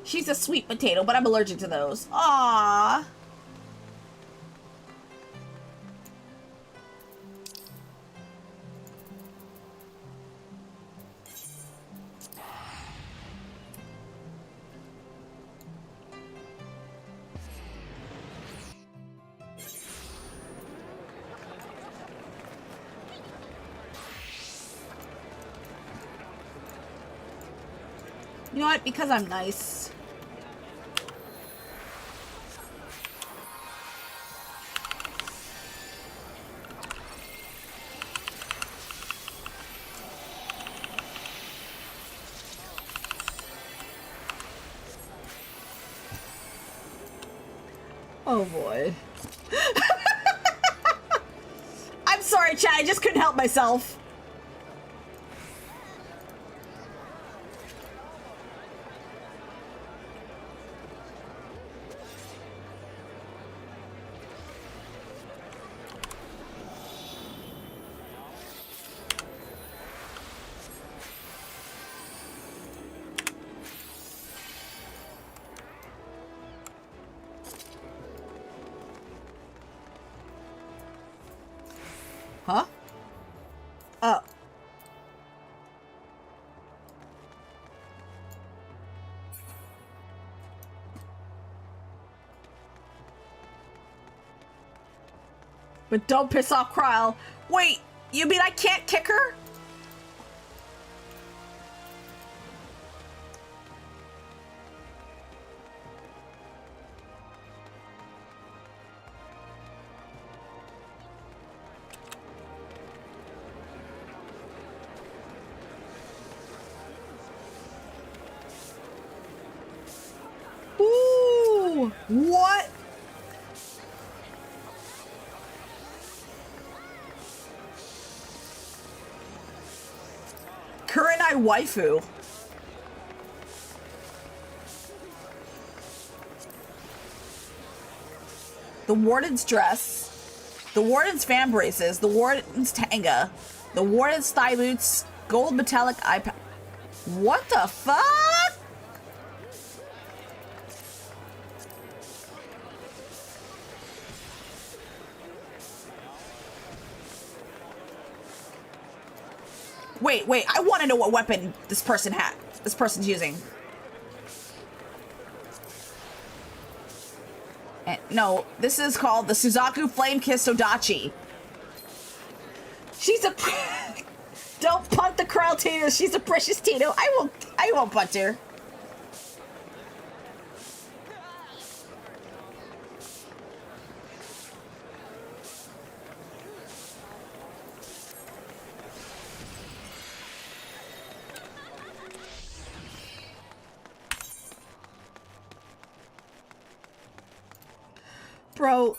She's a sweet potato, but I'm allergic to those. Aww. You know what? Because I'm nice. Oh boy. I'm sorry, chat. I just couldn't help myself. Huh? Oh. But don't piss off Kryl. Wait, you mean I can't kick her? Ooh, what? Kurenai waifu. The warden's dress. The warden's fan braces. The warden's tanga. The warden's thigh boots. Gold metallic eye patch. What the fuck? Wait, I want to know what weapon this person had. this person's using. And, no, this is called the Suzaku Flame Kiss Odachi. She's a... Don't punt the Krell Tito. She's a precious Tito. I won't punt her. Bro,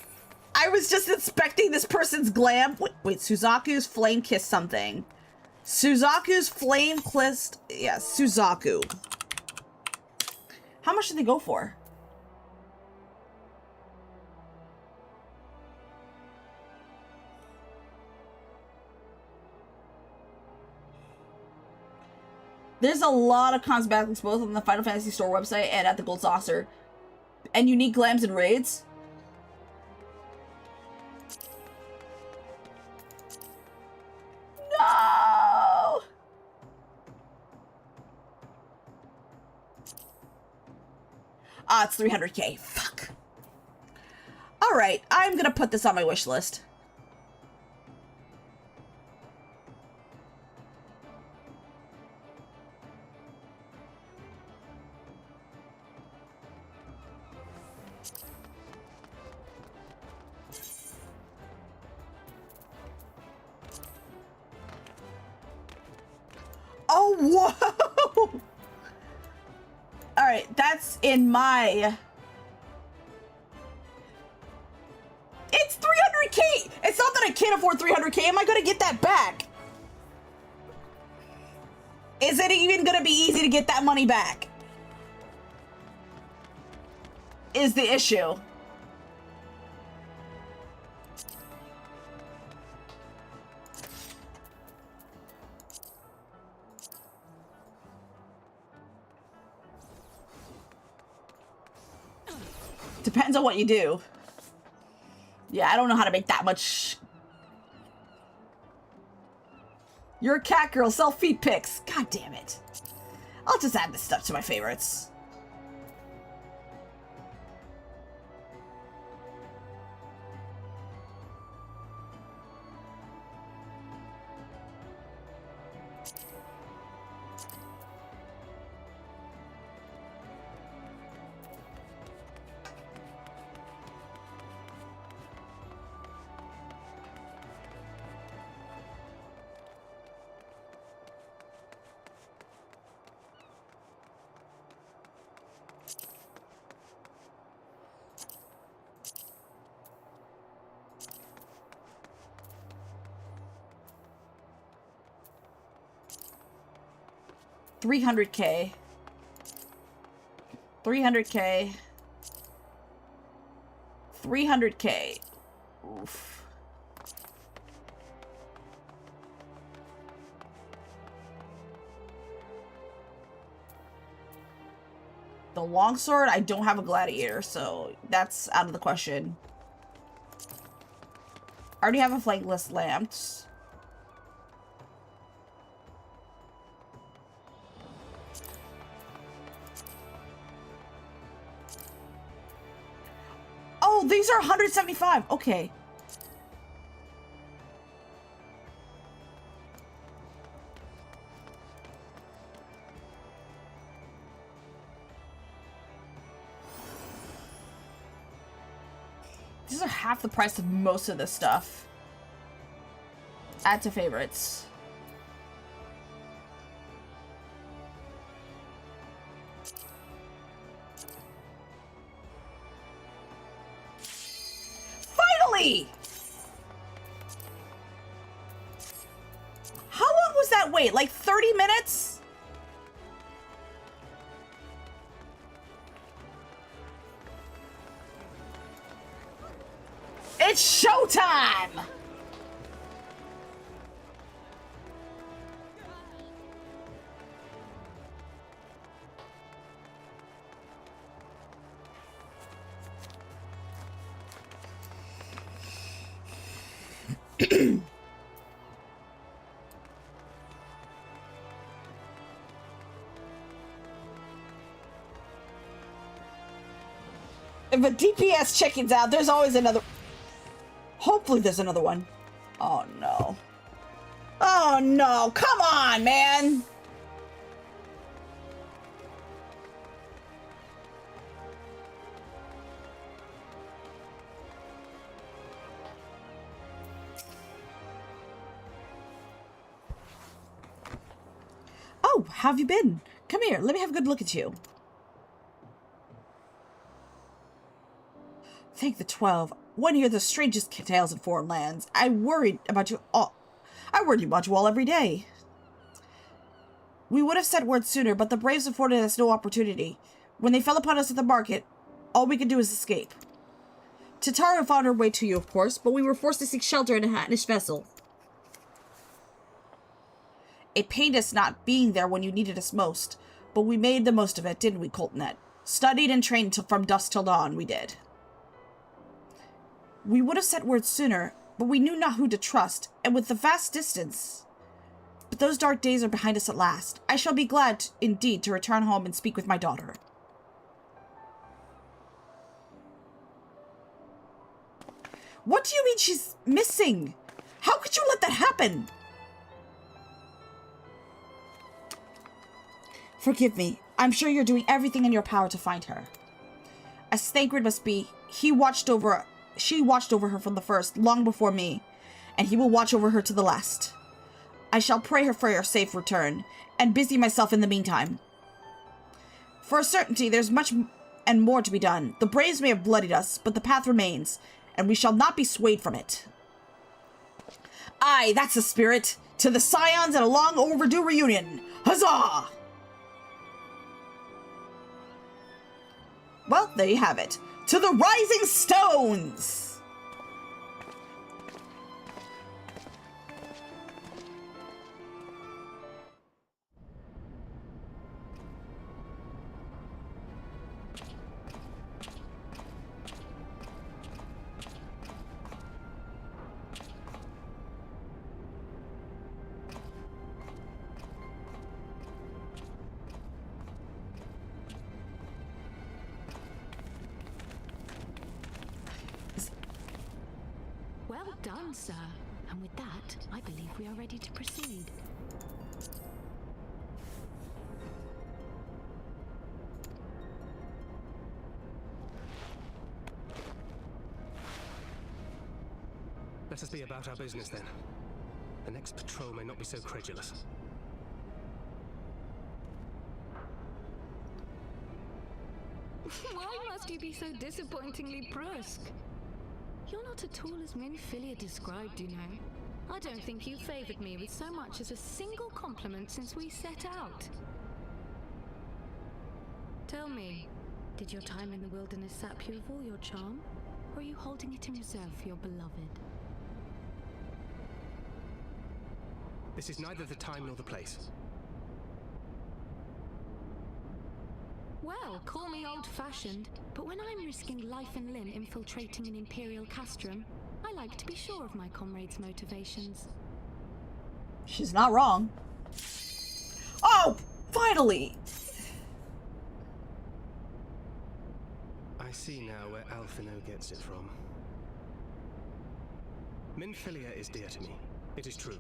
I was just inspecting this person's glam. Wait, Suzaku's Flame Kiss something. Suzaku's Flame Kiss... Yeah, Suzaku. How much did they go for? There's a lot of cosmetics both on the Final Fantasy Store website and at the Gold Saucer. And unique glams and raids. No! Ah, it's 300k. Fuck. Alright, I'm gonna put this on my wish list. Oh, whoa! Alright, that's in my... It's 300k! It's not that I can't afford 300k. Am I gonna get that back? Is it even gonna be easy to get that money back? Is the issue. Depends on what you do. Yeah, I don't know how to make that much. You're a cat girl, sell feet pics. God damn it. I'll just add this stuff to my favorites. $300k. 300k. 300k. Oof. The longsword, I don't have a gladiator, so that's out of the question. I already have a flankless lamps. Oh, these are 175. Okay. These are half the price of most of this stuff. Add to favorites. Finally! How long was that wait? Like 30 minutes? It's showtime! If a DPS chickens out, there's always another. Hopefully there's another one. Oh no. Oh no, come on, man. Oh, how have you been? Come here, let me have a good look at you. Thank the 12. One hear the strangest tales in foreign lands. I worried about you all every day. We would have sent word sooner, but the Braves afforded us no opportunity. When they fell upon us at the market, all we could do is escape. Tatara found her way to you, of course, but we were forced to seek shelter in a Hattonish vessel. It pained us not being there when you needed us most, but we made the most of it, didn't we, Coltonet? Studied and trained from dusk till dawn, we did. We would have sent word sooner, but we knew not who to trust, and with the vast distance. But those dark days are behind us at last. I shall be glad, indeed, to return home and speak with my daughter. What do you mean she's missing? How could you let that happen? Forgive me. I'm sure you're doing everything in your power to find her. As Thancred must be, she watched over her from the first, long before me, and he will watch over her to the last. I shall pray her for your safe return, and busy myself in the meantime. For a certainty, there's much and more to be done. The Braves may have bloodied us, but the path remains, and we shall not be swayed from it. Aye, that's the spirit. To the Scions and a long overdue reunion. Huzzah! Well, there you have it. To the Rising Stones! Well done, sir. And with that, I believe we are ready to proceed. Let us be about our business then. The next patrol may not be so credulous. Why must you be so disappointingly brusque? You're not at all as Minfilia described, you know. I don't think you favored me with so much as a single compliment since we set out. Tell me, did your time in the wilderness sap you of all your charm? Or are you holding it in reserve for your beloved? This is neither the time nor the place. Well, call me old-fashioned, but when I'm risking life and limb infiltrating an Imperial castrum, I like to be sure of my comrades' motivations. She's not wrong. Oh, finally! I see now where Alphino gets it from. Minfilia is dear to me. It is true.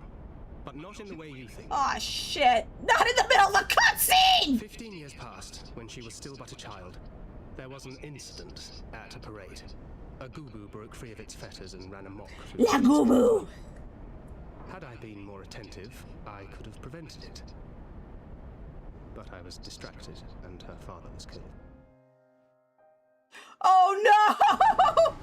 But not in the way you think. Aw, shit! Not in the middle of a cutscene! 15 years passed, when she was still but a child. There was an incident at a parade. A Gubu broke free of its fetters and ran amok. La Gubu! Had I been more attentive, I could have prevented it. But I was distracted, and her father was killed. Oh no!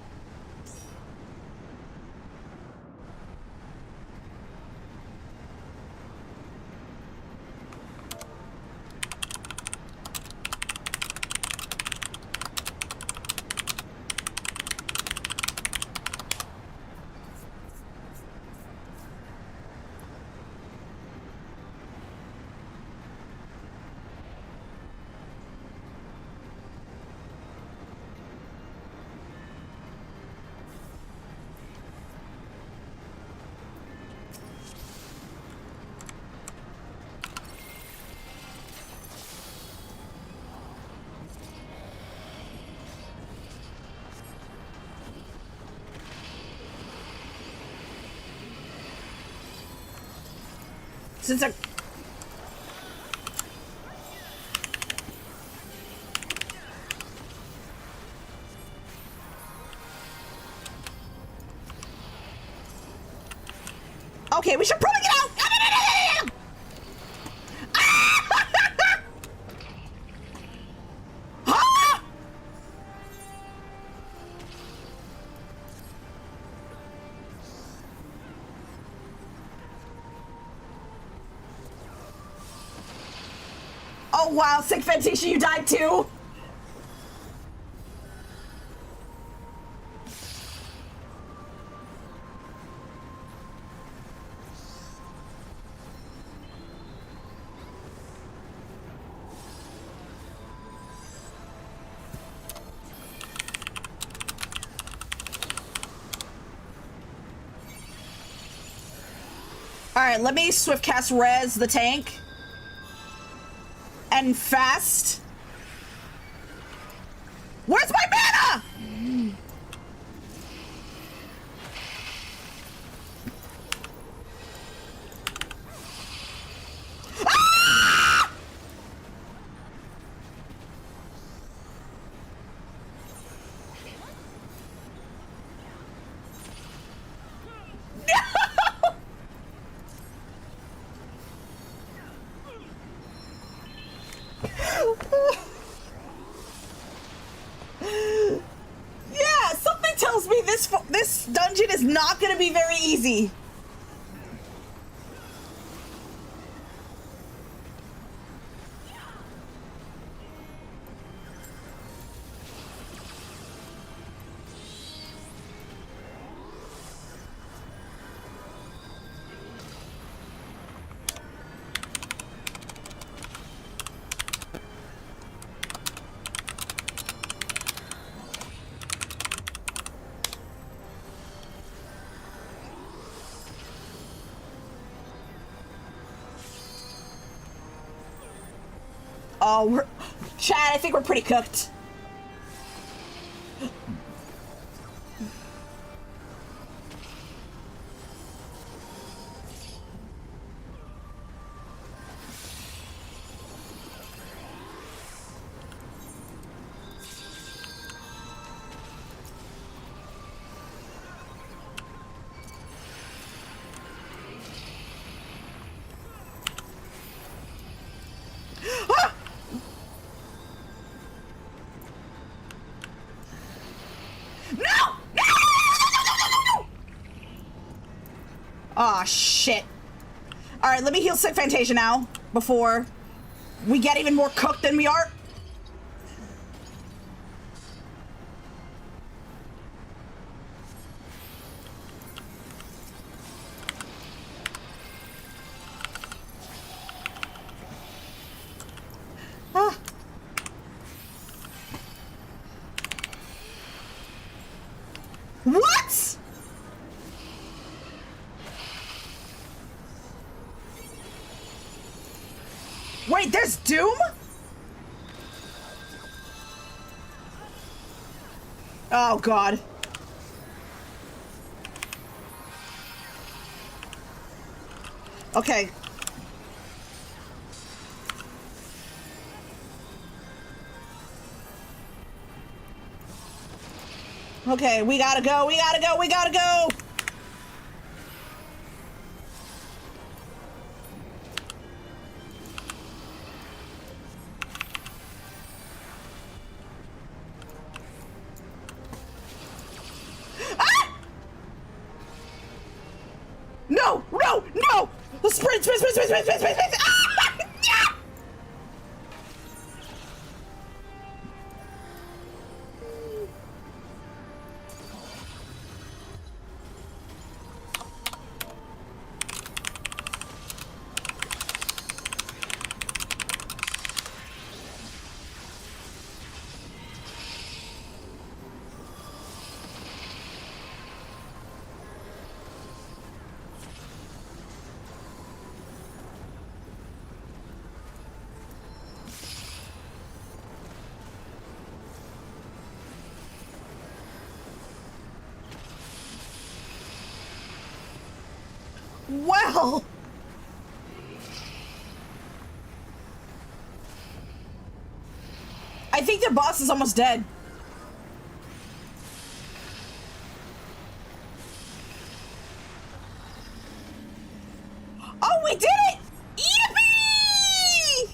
Since I... Okay, we should probably get out! Ah! Oh wow, sick Fantasia, you died too? Alright, let me swift cast Res the tank. And fast. Where's my mana? Ah! Yeah, something tells me this dungeon is not going to be very easy. Oh, Chad, I think we're pretty cooked. Aw, shit. Alright, let me heal sick Fantasia now, before we get even more cooked than we are. Ah. What? Wait, there's Doom? Oh, God. Okay. Okay, we gotta go, we gotta go, we gotta go! No! No! No! Sprint! Sprint! Sprint! Sprint! Sprint! Sprint! Sprint! Sprint! Ah! Yeah! Well, I think their boss is almost dead. Oh, we did it! Yippee!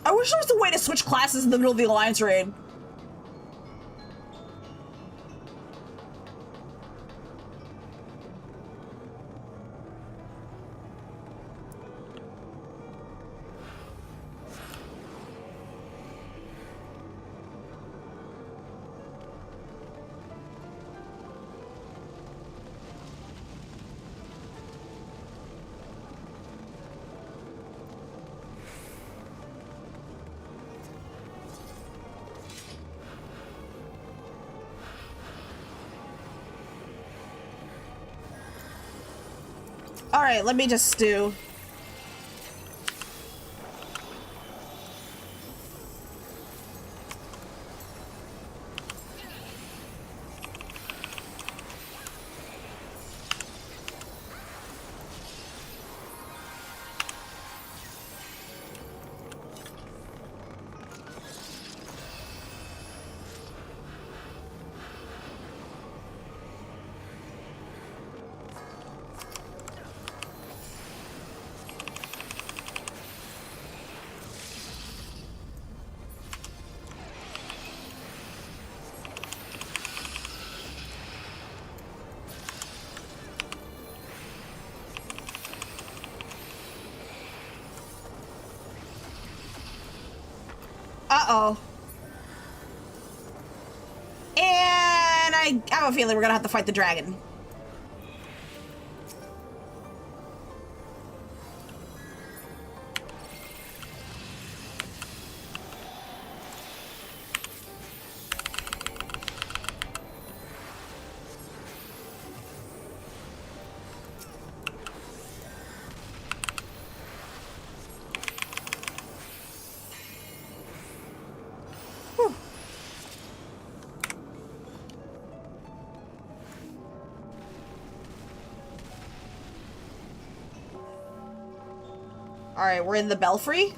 I wish there was a way to switch classes in the middle of the Alliance raid. Alright, let me just stew. Uh-oh. And I have a feeling we're gonna have to fight the dragon. Alright, we're in the belfry.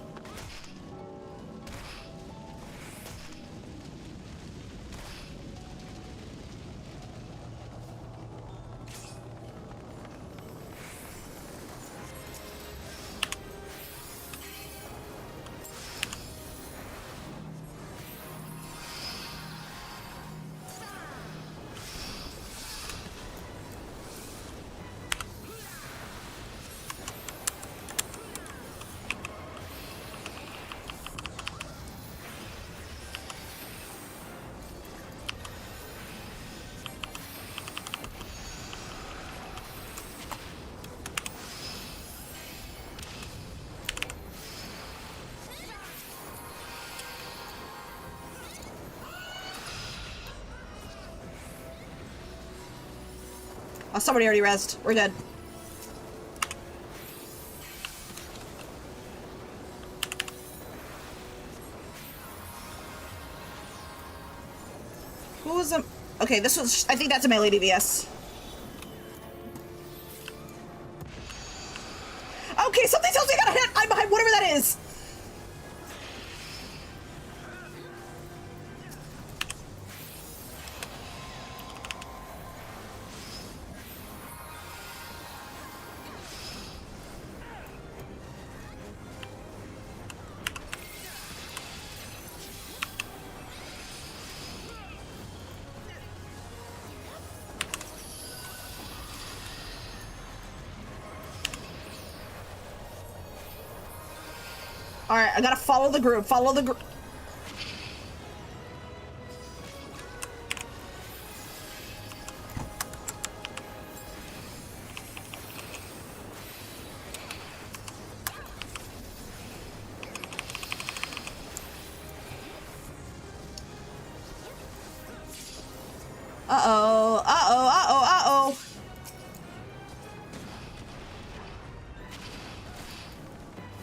Oh, somebody already rezzed. We're dead. Who was a... Okay, this was... I think that's a melee DVS. Okay, something tells me I gotta hit! I'm behind whatever that is! Alright, I gotta follow the group. Follow the group. Uh-oh, uh-oh, uh-oh, uh-oh.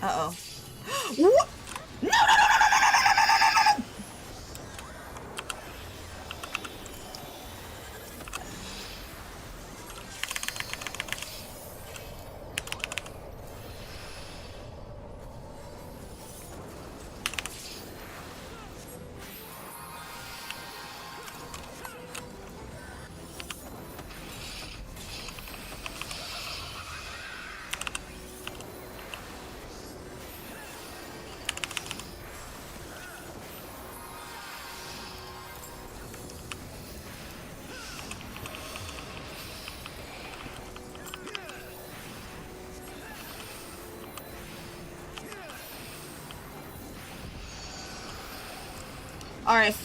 Uh-oh. What? No, no, no, no, no, no, no, no, no! Alright,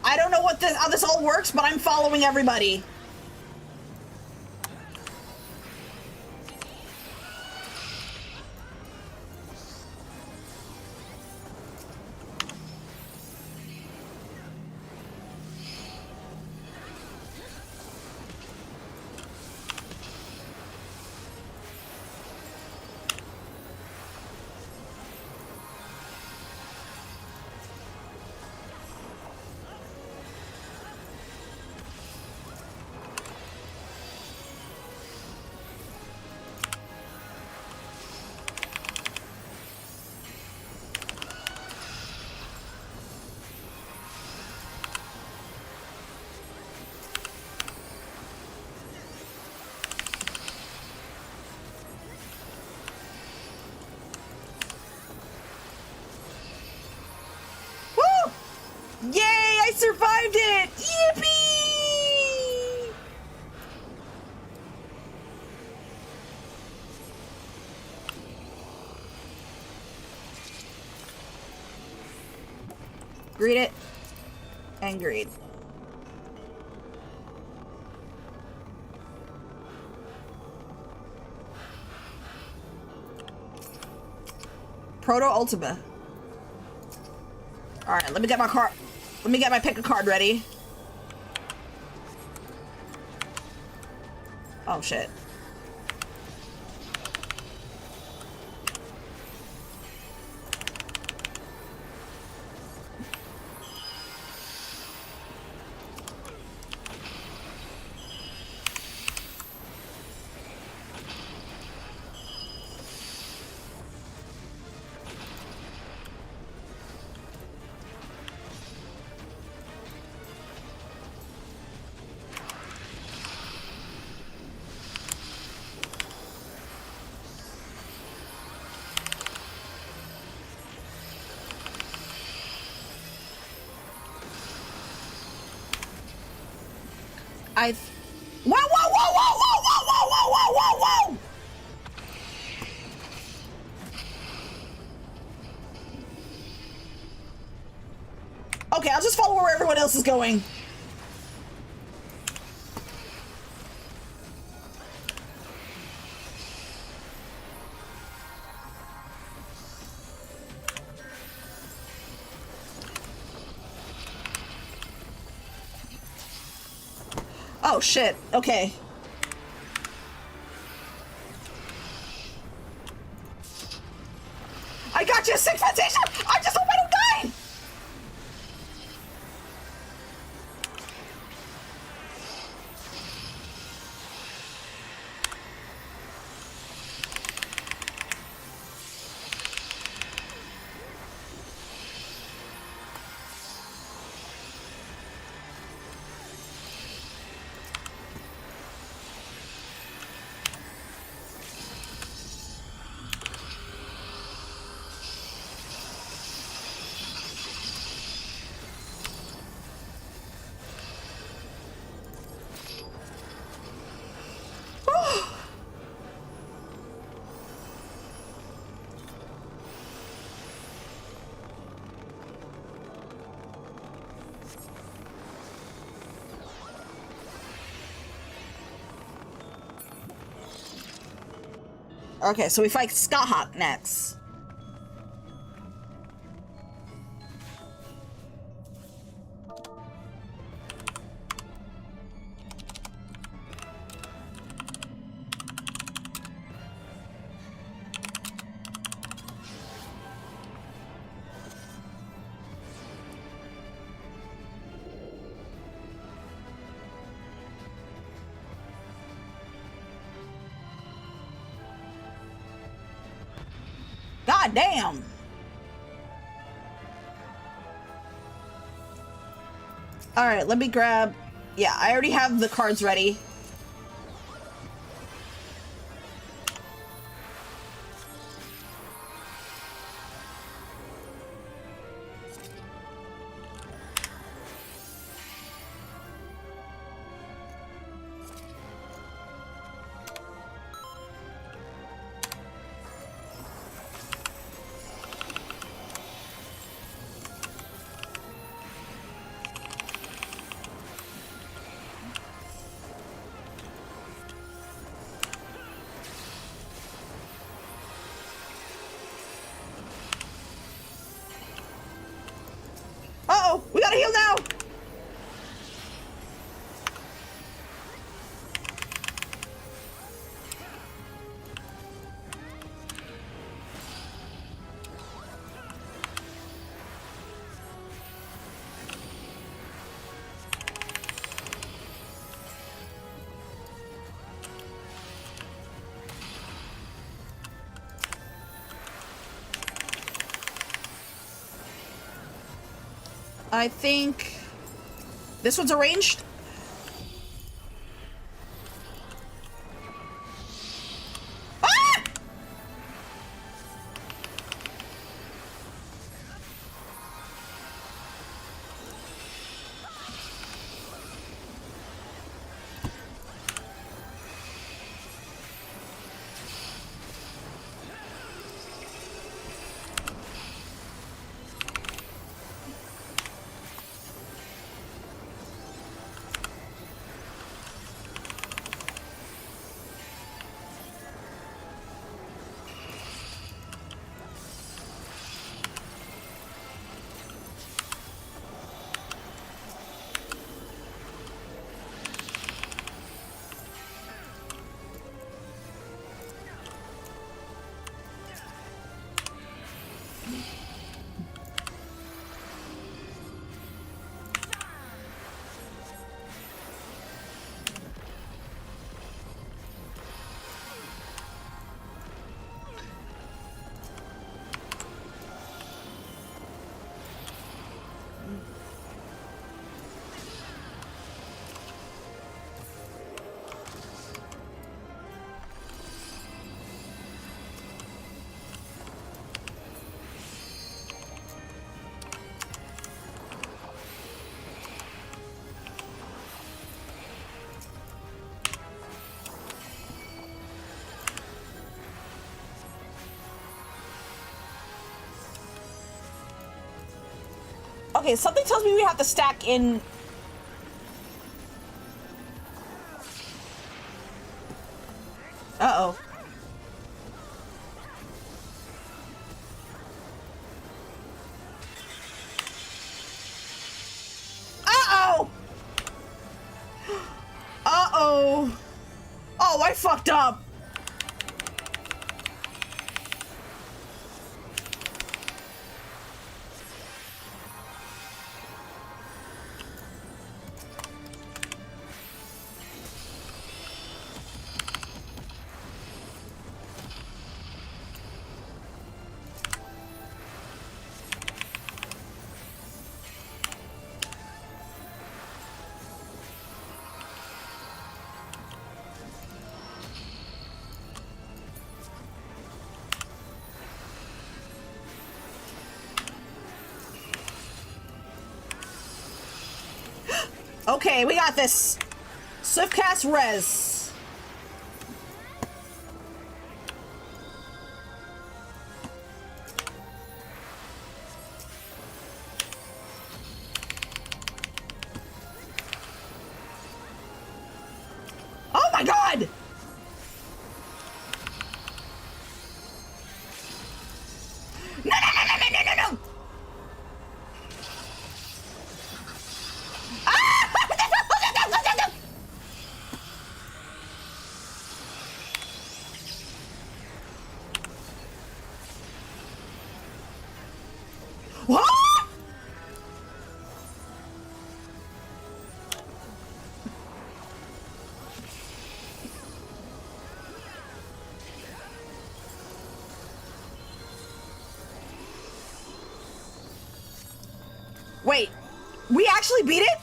I don't know how this all works, but I'm following everybody. Yay! I survived it! Yippee! Greet it. And greet. Proto Ultima. Alright, let me get my card. Let me get my pick a card ready. Oh shit. Whoa, whoa, whoa, whoa, whoa, whoa, whoa, whoa, whoa, whoa! Okay, I'll just follow where everyone else is going. Oh shit, okay. I got you, segmentation! I just hope I don't die! Okay, so we fight Skahawk next. God damn. All right, let me grab. Yeah, I already have the cards ready. Uh-oh, we gotta heal now. I think this one's arranged. Ah! Okay, something tells me we have to stack in. Uh-oh. Uh-oh! Uh-oh! Oh, I fucked up! Okay, we got this. Swift cast res. Oh my god! No, no, no, no, no, no, no, no! What? Wait, we actually beat it?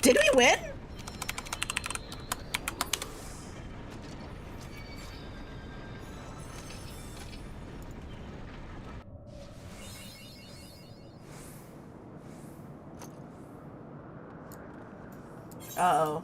Did we win? Uh-oh.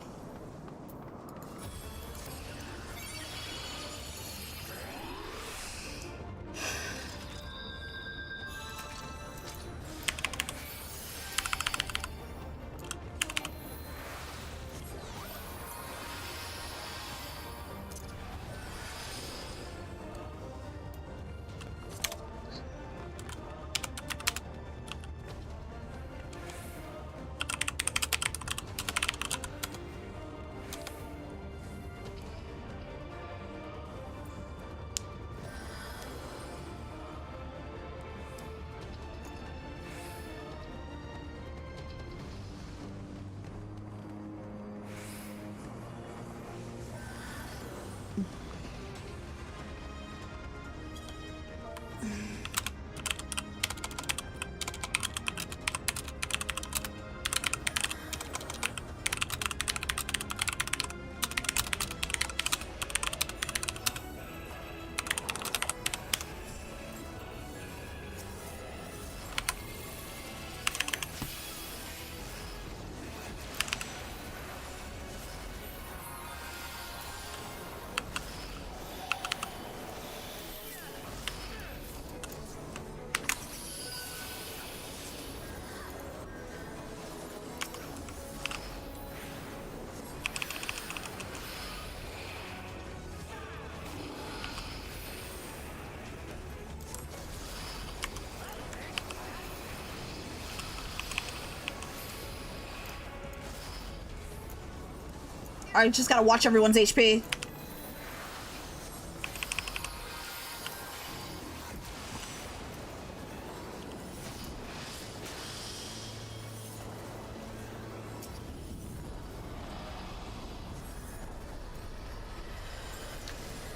I just gotta watch everyone's HP.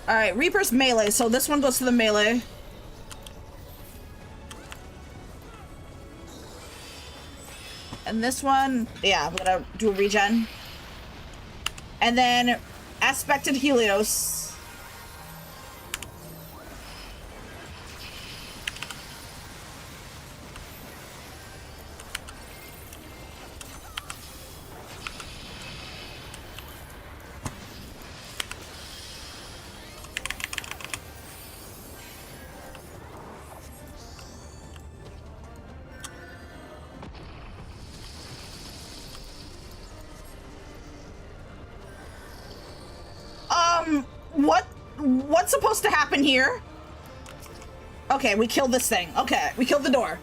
Alright, Reaper's melee, so this one goes to the melee. And this one, yeah, I'm gonna do a regen. And then Aspected Helios. What's supposed to happen here? Okay, we killed this thing. Okay, we killed the door.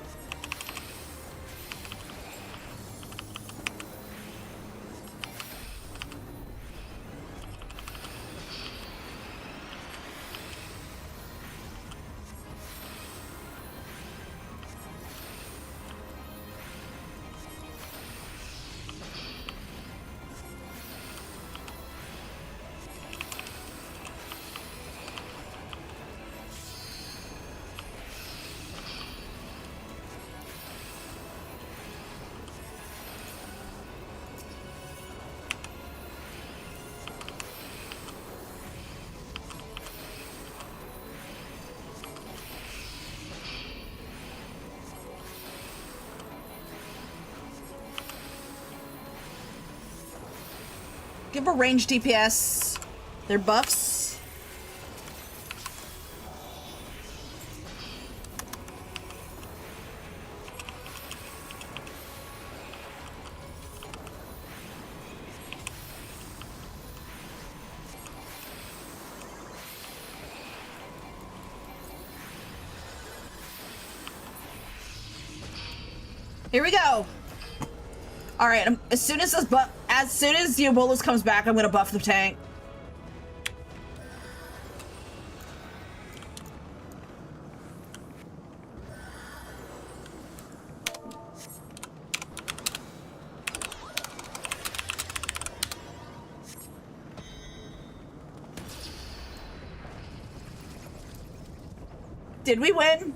Give a range DPS their buffs. Here we go. All right, as soon as Diabolus comes back, I'm gonna buff the tank. Did we win?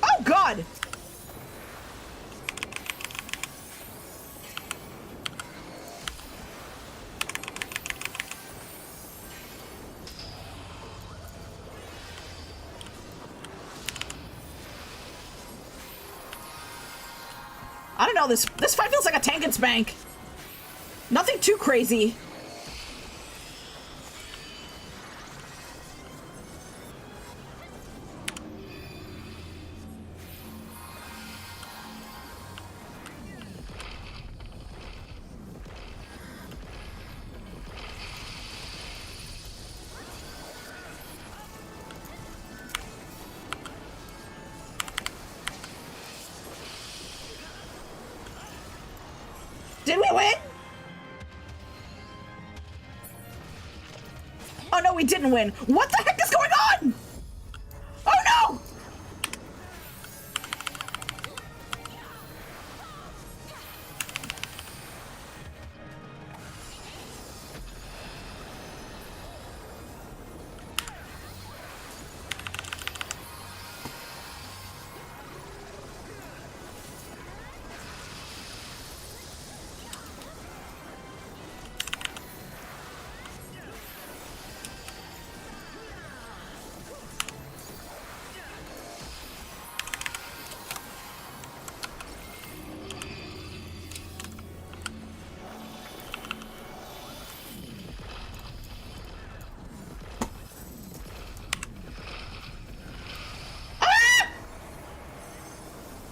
Oh, God! I don't know, this fight feels like a tank and spank. Nothing too crazy. Did we win? Oh no, we didn't win. What the heck is going on? Oh no!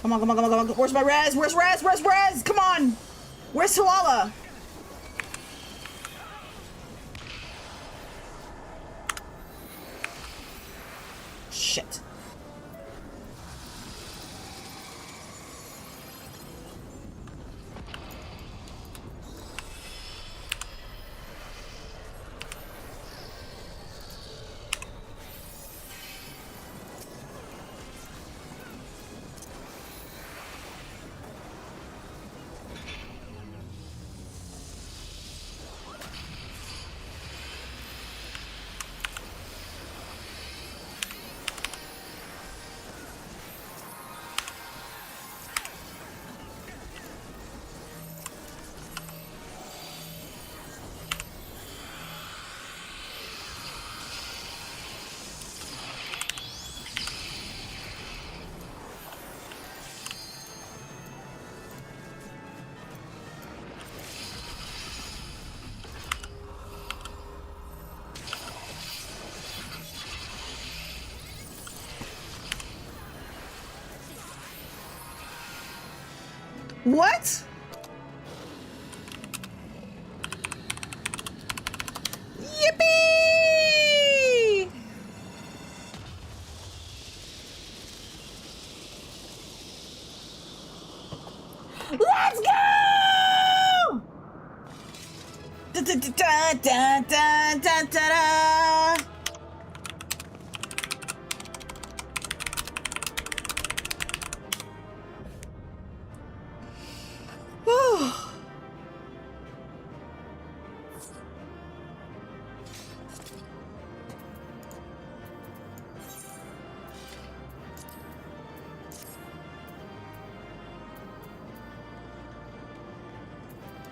Come on, come on, come on, come on. Where's my res? Where's res? Where's res? Come on. Where's Talala? Shit. What? Yippee! Let's go! Da da da da da da da da.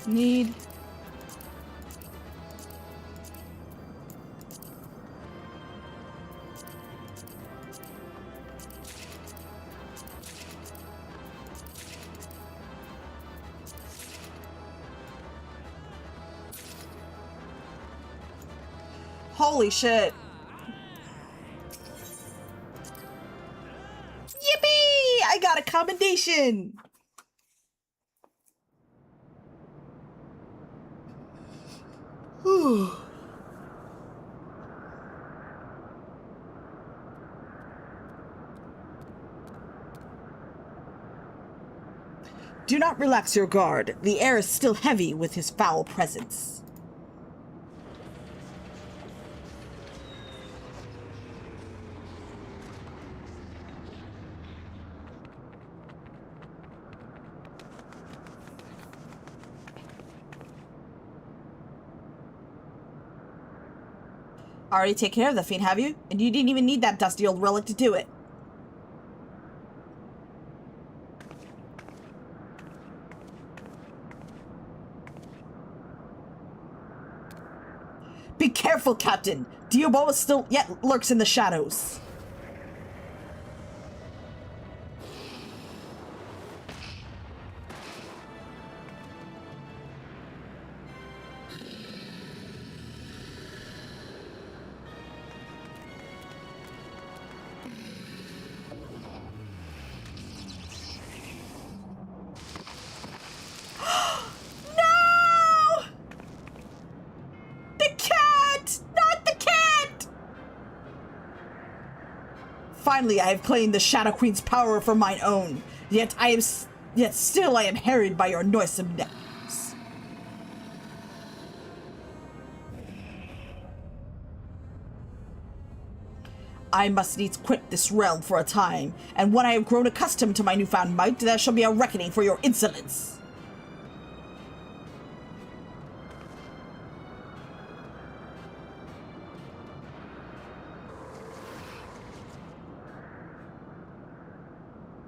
Need. Holy shit. Yippee! I got a commendation. Whew. Do not relax your guard. The air is still heavy with his foul presence. Already take care of the fiend, have you? And you didn't even need that dusty old relic to do it. Be careful, Captain! Diabolus still yet lurks in the shadows. Finally, I have claimed the Shadow Queen's power for mine own. Yet still I am harried by your noisome names. I must needs quit this realm for a time, and when I have grown accustomed to my newfound might, there shall be a reckoning for your insolence.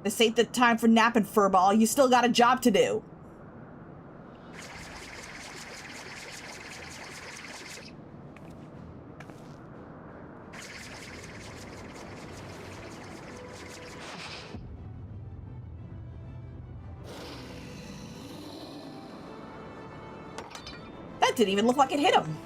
This ain't the time for napping, furball. You still got a job to do. That didn't even look like it hit him.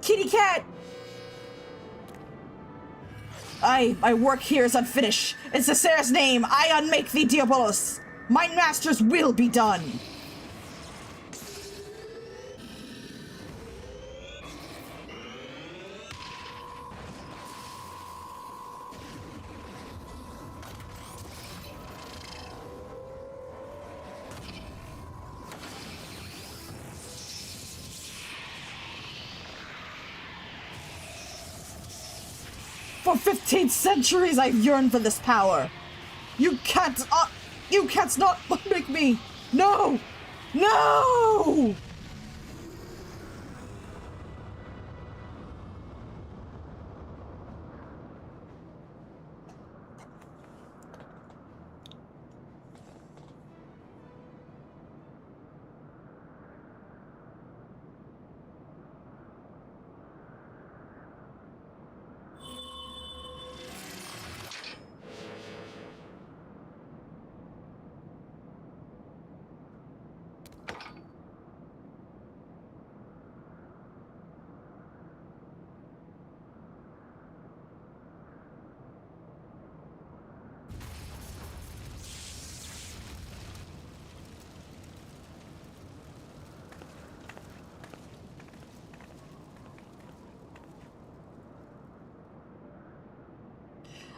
Kitty cat! My work here is unfinished. In Cesar's name, I unmake thee, Diabolus. My master's will be done. For 15 centuries I've yearned for this power. You can't not make me. No! No!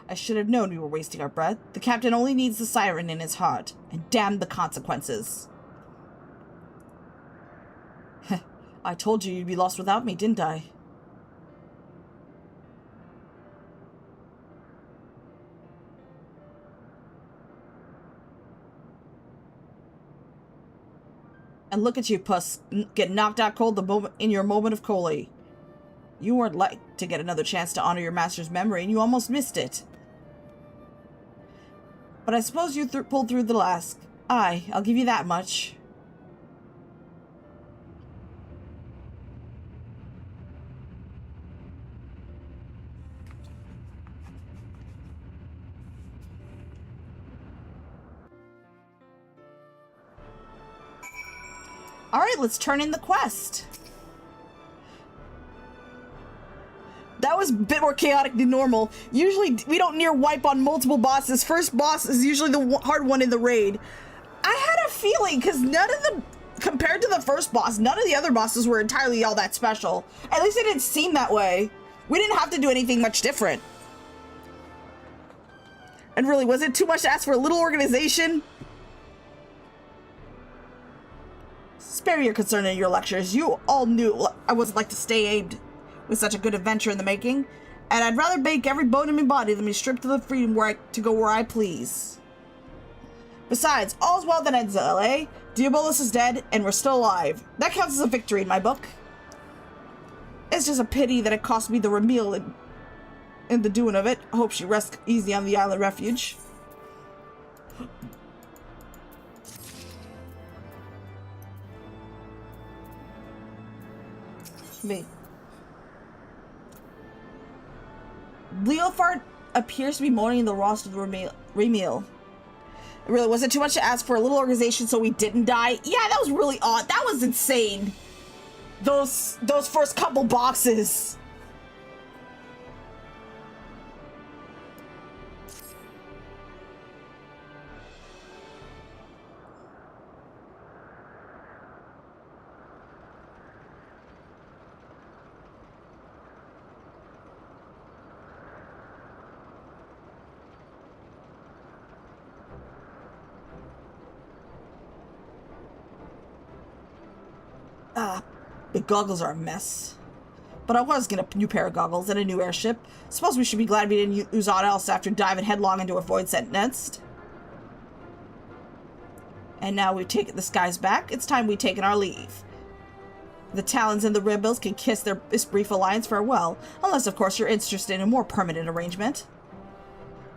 I should have known we were wasting our breath. The captain only needs the siren in his heart, and damn the consequences. I told you you'd be lost without me, didn't I? And look at you, Puss, get knocked out cold in your moment of Coley. You weren't like to get another chance to honor your master's memory, and you almost missed it. But I suppose you pulled through the last. Aye, I'll give you that much. Alright, let's turn in the quest. That was a bit more chaotic than normal. Usually, we don't near wipe on multiple bosses. First boss is usually the hard one in the raid. I had a feeling, because compared to the first boss, none of the other bosses were entirely all that special. At least it didn't seem that way. We didn't have to do anything much different. And really, was it too much to ask for a little organization? Spare your concern in your lectures. You all knew I wasn't like to stay aimed with such a good adventure in the making, and I'd rather bake every bone in my body than be stripped of the freedom to go where I please. Besides, all's well that ends well, eh? Diabolus is dead, and we're still alive. That counts as a victory in my book. It's just a pity that it cost me the Ramil in the doing of it. I hope she rests easy on the island refuge. Me. Leofard appears to be mourning the loss of the Ramil. It really wasn't too much to ask for a little organization so we didn't die. Yeah, that was really odd. That was insane. Those first couple boxes. The goggles are a mess. But I was getting a new pair of goggles and a new airship. Suppose we should be glad we didn't use aught else after diving headlong into a void sent nest. And now we've taken the skies back. It's time we've taken our leave. The Talons and the Rebels can kiss this brief alliance farewell. Unless, of course, you're interested in a more permanent arrangement.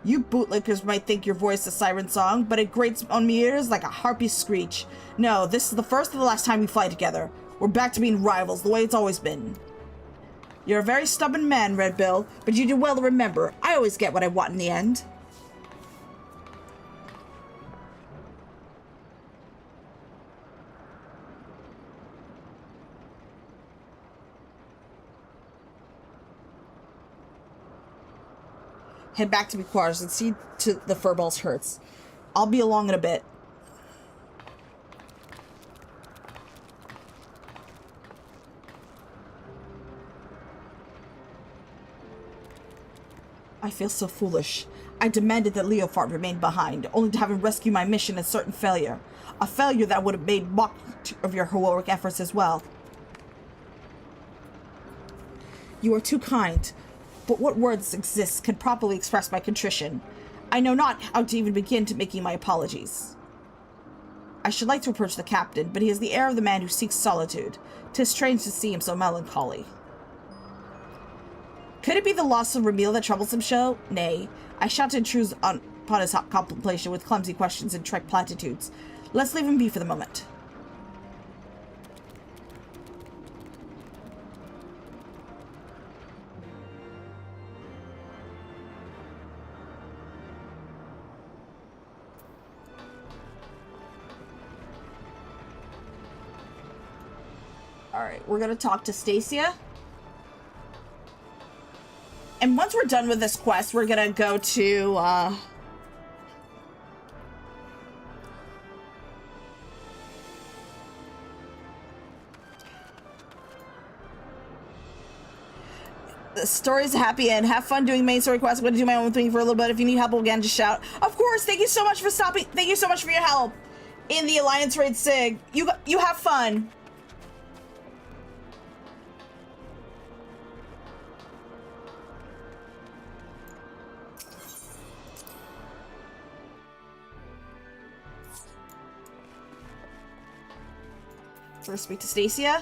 You bootlickers might think your voice a siren song, but it grates on me ears like a harpy's screech. No, this is the first and the last time we fly together. We're back to being rivals, the way it's always been. You're a very stubborn man, Red Bill, but you do well to remember, I always get what I want in the end. Head back to my quarters and see to the Furballs' hurts. I'll be along in a bit. I feel so foolish. I demanded that Leofard remain behind, only to have him rescue my mission and certain failure. A failure that would have made mock of your heroic efforts as well. You are too kind, but what words exist can properly express my contrition. I know not how to even begin to making my apologies. I should like to approach the captain, but he has the air of the man who seeks solitude. 'Tis strange to see him so melancholy. Could it be the loss of Ramil that troubles him so? Nay, I shan't intrude upon his contemplation with clumsy questions and trite platitudes. Let's leave him be for the moment. Alright, we're gonna talk to Stacia. And once we're done with this quest, we're gonna go to, the story's a happy end. Have fun doing main story quests. I'm gonna do my own thing for a little bit. If you need help again, just shout. Of course, thank you so much for stopping. Thank you so much for your help in the Alliance Raid Sig. You have fun. First, speak to Stacia.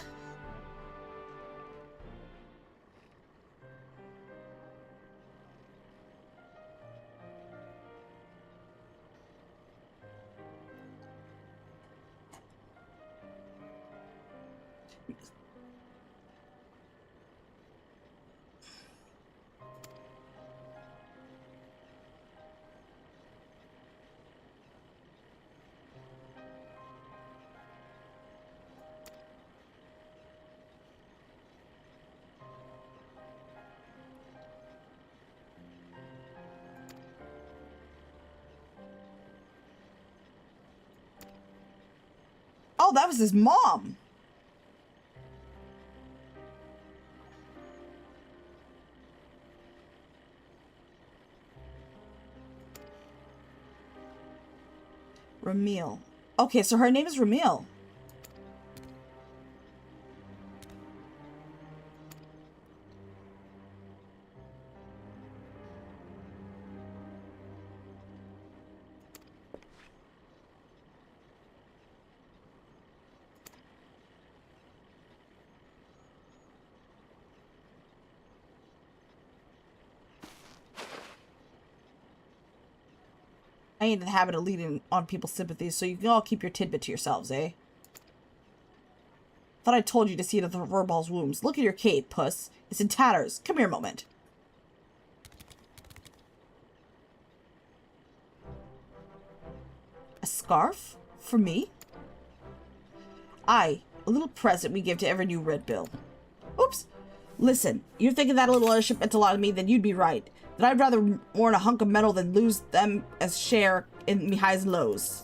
Oh, that was his mom. Ramil. Okay, so her name is Ramil. I ain't in the habit of leading on people's sympathies, so you can all keep your tidbit to yourselves, eh? Thought I told you to see to the Verbal's wombs. Look at your cape, puss. It's in tatters. Come here a moment. A scarf? For me? Aye, a little present we give to every new Red Bill. Oops. Listen, you're thinking that a little ownership meant a lot to me, then you'd be right. That I'd rather mourn a hunk of metal than lose them as share in me highs and lows.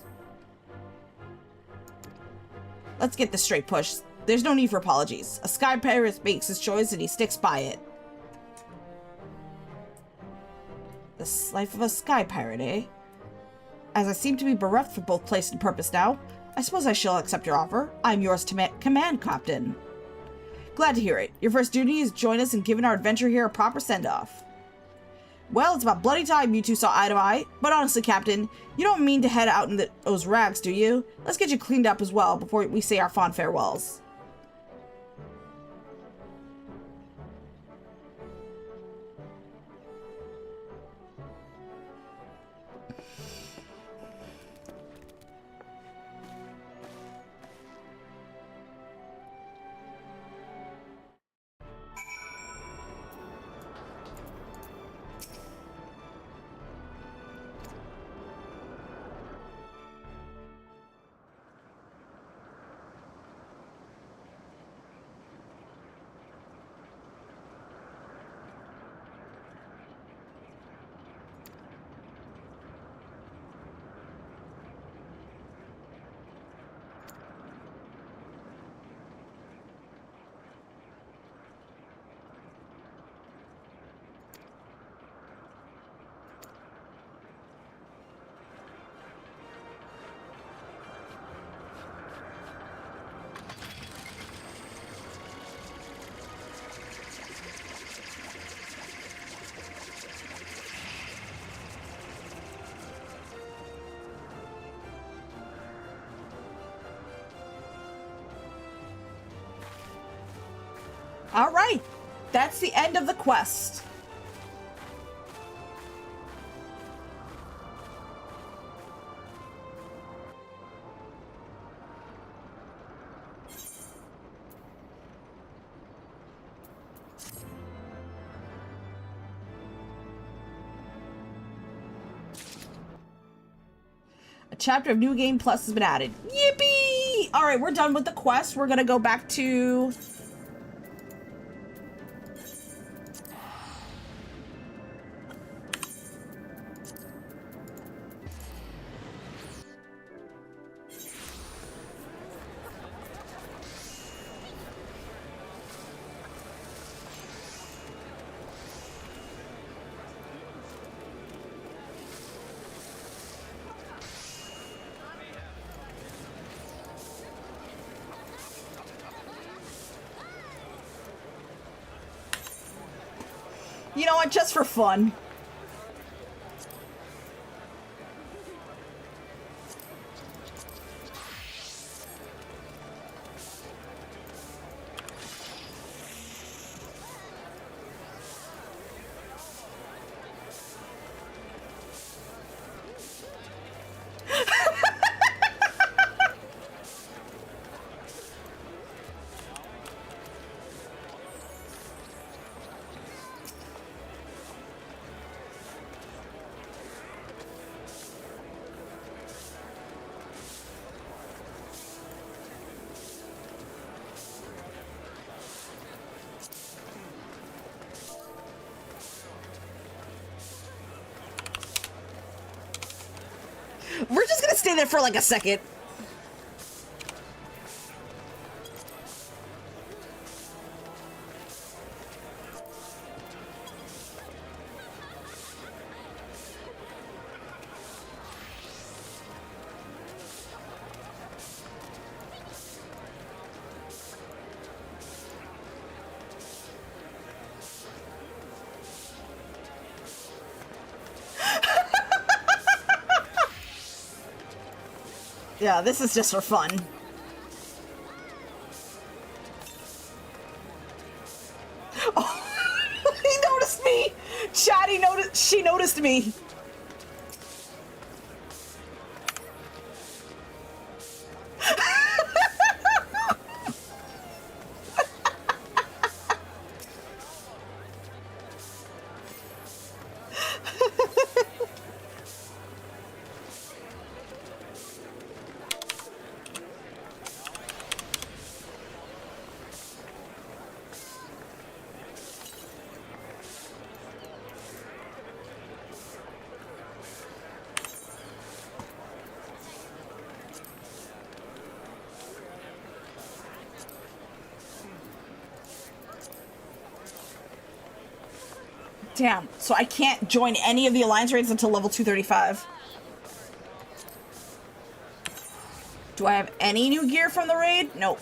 Let's get this straight, Push. There's no need for apologies. A sky pirate makes his choice and he sticks by it. The life of a sky pirate, eh? As I seem to be bereft for both place and purpose now, I suppose I shall accept your offer. I'm yours to command, Captain. Glad to hear it. Your first duty is join us in giving our adventure here a proper send-off. Well, it's about bloody time you two saw eye to eye. But honestly, Captain, you don't mean to head out in those rags, do you? Let's get you cleaned up as well before we say our fond farewells. All right, that's the end of the quest. A chapter of New Game Plus has been added. Yippee! All right, we're done with the quest. We're gonna go back to... You know what? Just for fun. We're just gonna stay there for like a second. Yeah, this is just for fun. Oh, he noticed me! Chad, she noticed me! Damn, so I can't join any of the Alliance raids until level 235. Do I have any new gear from the raid? Nope.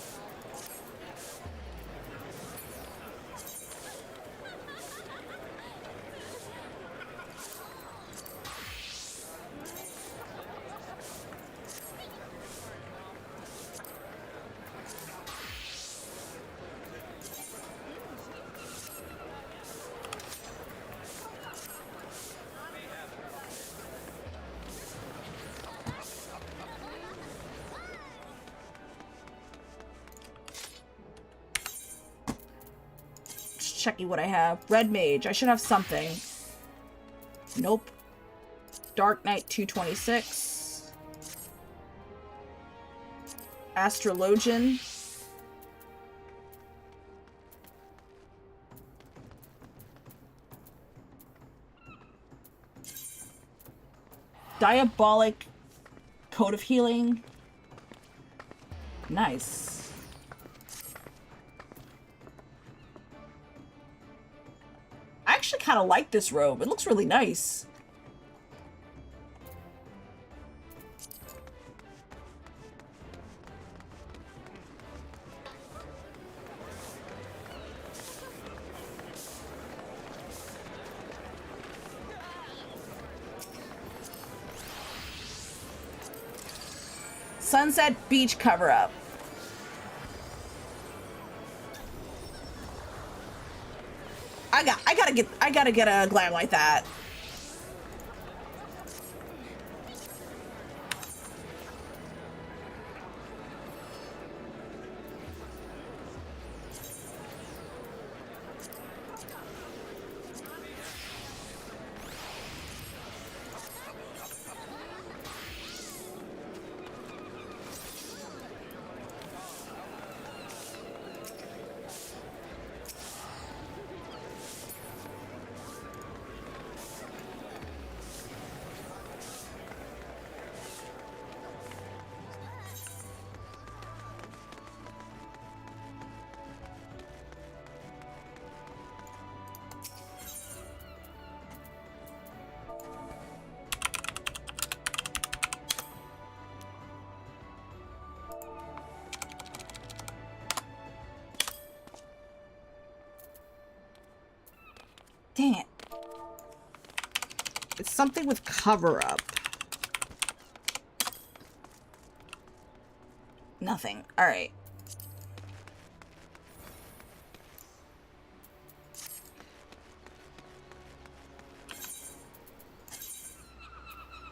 Checking what I have. Red Mage. I should have something. Nope. Dark Knight 226. Astrologian. Diabolic Code of Healing. Nice. I actually kind of like this robe. It looks really nice. Sunset Beach cover-up. I gotta get a glam like that. Dang it. It's something with cover-up. Nothing. Alright.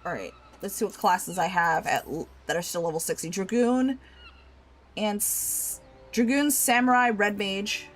Alright. Let's see what classes I have that are still level 60. Dragoon. And Dragoon, Samurai, Red Mage.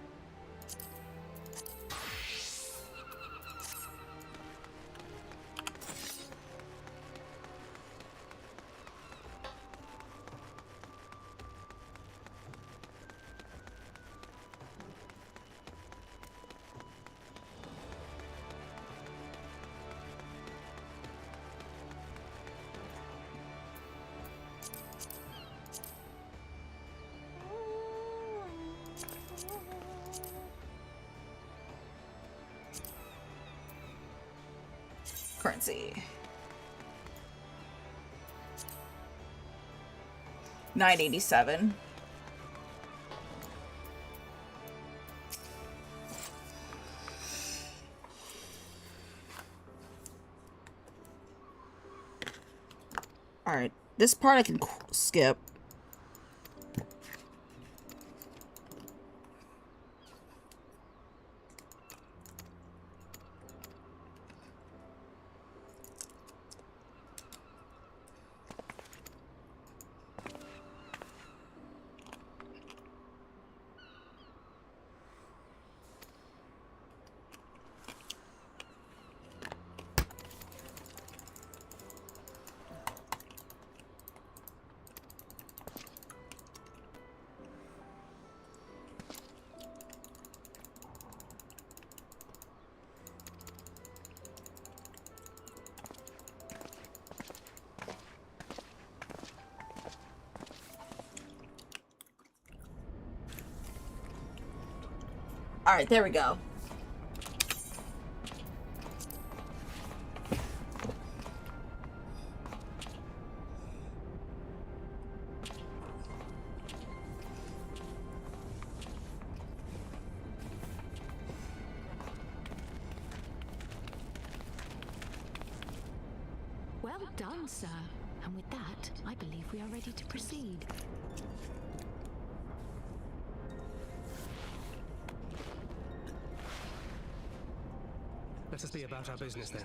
Currency. 987. All right. This part I can skip. All right, there we go. Well done, sir. And with that, I believe we are ready to proceed. Let us be about our business then.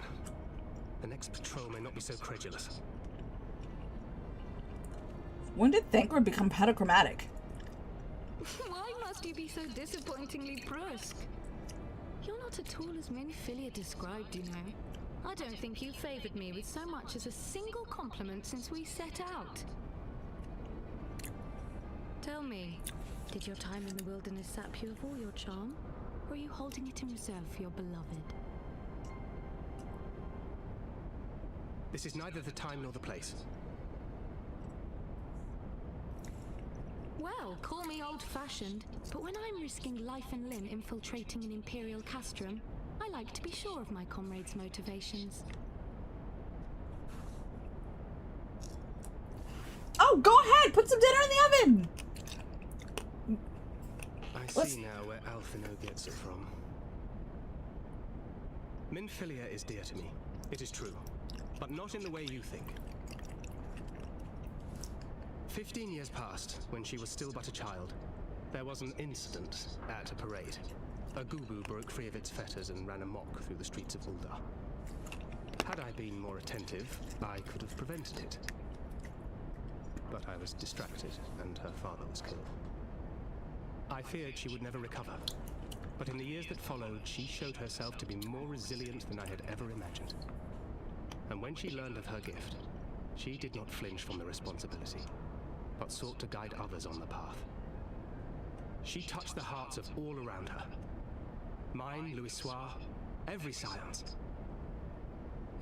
The next patrol may not be so credulous. When did Thancred become pentachromatic? Why must you be so disappointingly brusque? You're not at all as Minfilia described, you know. I don't think you favored me with so much as a single compliment since we set out. Tell me, did your time in the wilderness sap you of all your charm? Or are you holding it in reserve for your beloved? This is neither the time nor the place. Well, call me old-fashioned, but when I'm risking life and limb infiltrating an Imperial castrum, I like to be sure of my comrades' motivations. Oh, go ahead! Put some dinner in the oven! I see now where Alphino gets it from. Minfilia is dear to me. It is true. But not in the way you think. 15 years passed when she was still but a child. There was an incident at a parade. A gubu broke free of its fetters and ran amok through the streets of Ul'dah. Had I been more attentive, I could have prevented it. But I was distracted, and her father was killed. I feared she would never recover. But in the years that followed, she showed herself to be more resilient than I had ever imagined. And when she learned of her gift, she did not flinch from the responsibility, but sought to guide others on the path. She touched the hearts of all around her. Mine, Louisoire, every science.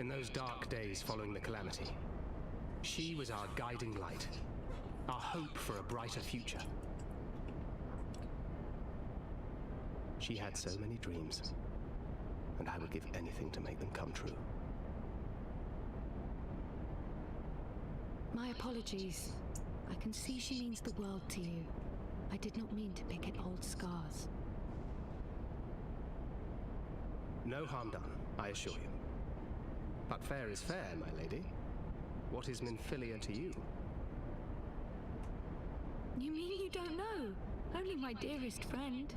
In those dark days following the calamity, she was our guiding light, our hope for a brighter future. She had so many dreams, and I would give anything to make them come true. My apologies. I can see she means the world to you. I did not mean to pick at old scars. No harm done, I assure you. But fair is fair, my lady. What is Minfilia to you? You mean you don't know? Only my dearest friend.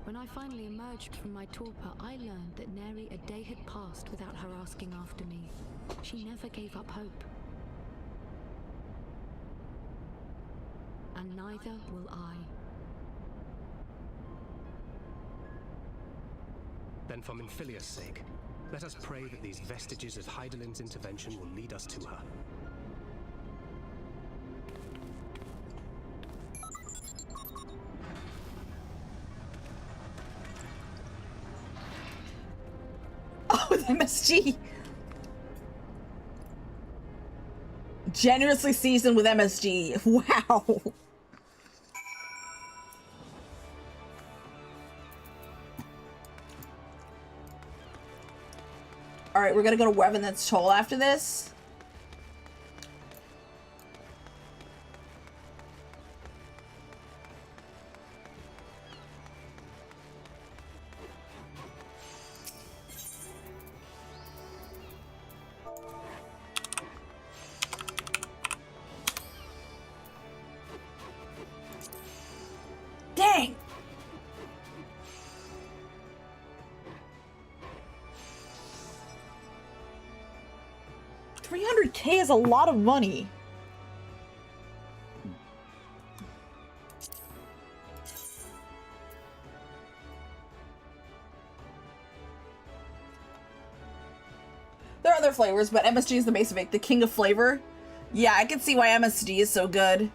When I finally emerged from my torpor, I learned that nary a day had passed without her asking after me. She never gave up hope. And neither will I. Then for Minfilia's sake, let us pray that these vestiges of Hydaelyn's intervention will lead us to her. Oh, with MSG! Generously seasoned with MSG. Wow! Alright, we're gonna go to Weavenant's Toll after this. 100K is a lot of money. There are other flavors, but MSG is the base of it, the king of flavor. Yeah, I can see why MSG is so good.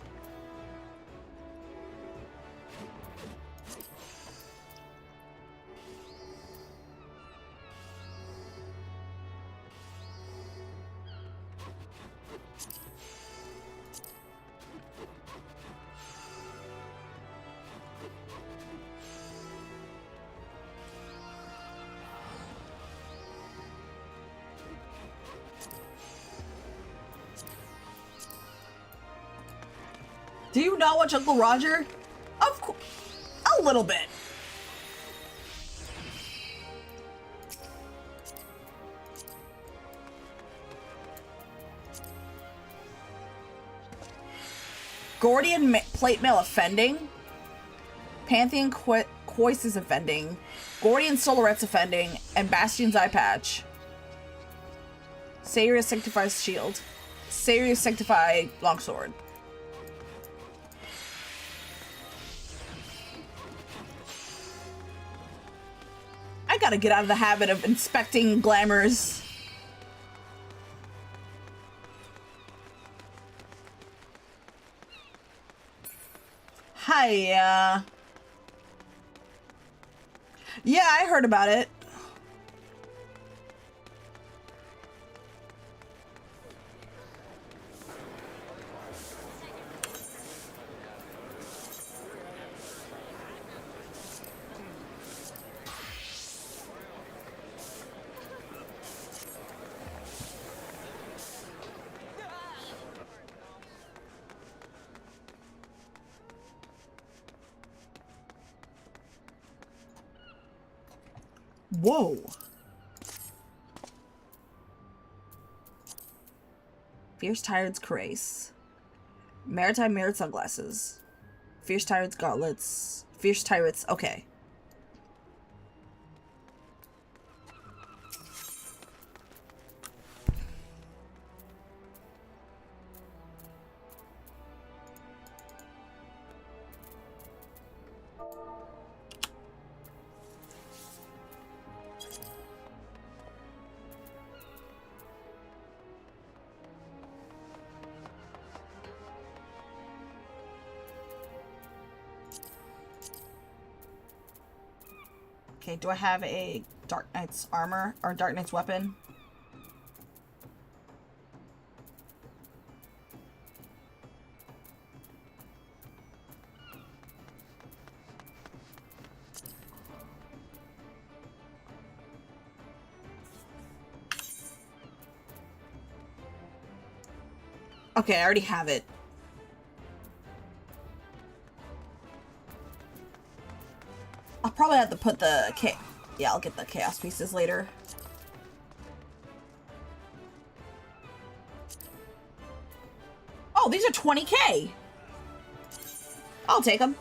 Do you not watch Uncle Roger? Of course, a little bit. Gordian plate mail offending. Pantheon Quois is offending. Gordian Solaret's offending. And Bastion's eye patch. Saria sanctifies shield. Saria sanctify longsword. I gotta get out of the habit of inspecting glamours. Hiya. Yeah, I heard about it. Whoa. Fierce Tyrant's Crace. Maritime Mirrored Sunglasses. Fierce Tyrant's Gauntlets. Fierce Tyrants. Okay. Okay, do I have a Dark Knight's armor or Dark Knight's weapon? Okay, I already have it. I'll probably have to put the yeah, I'll get the chaos pieces later. Oh, these are 20K. I'll take them.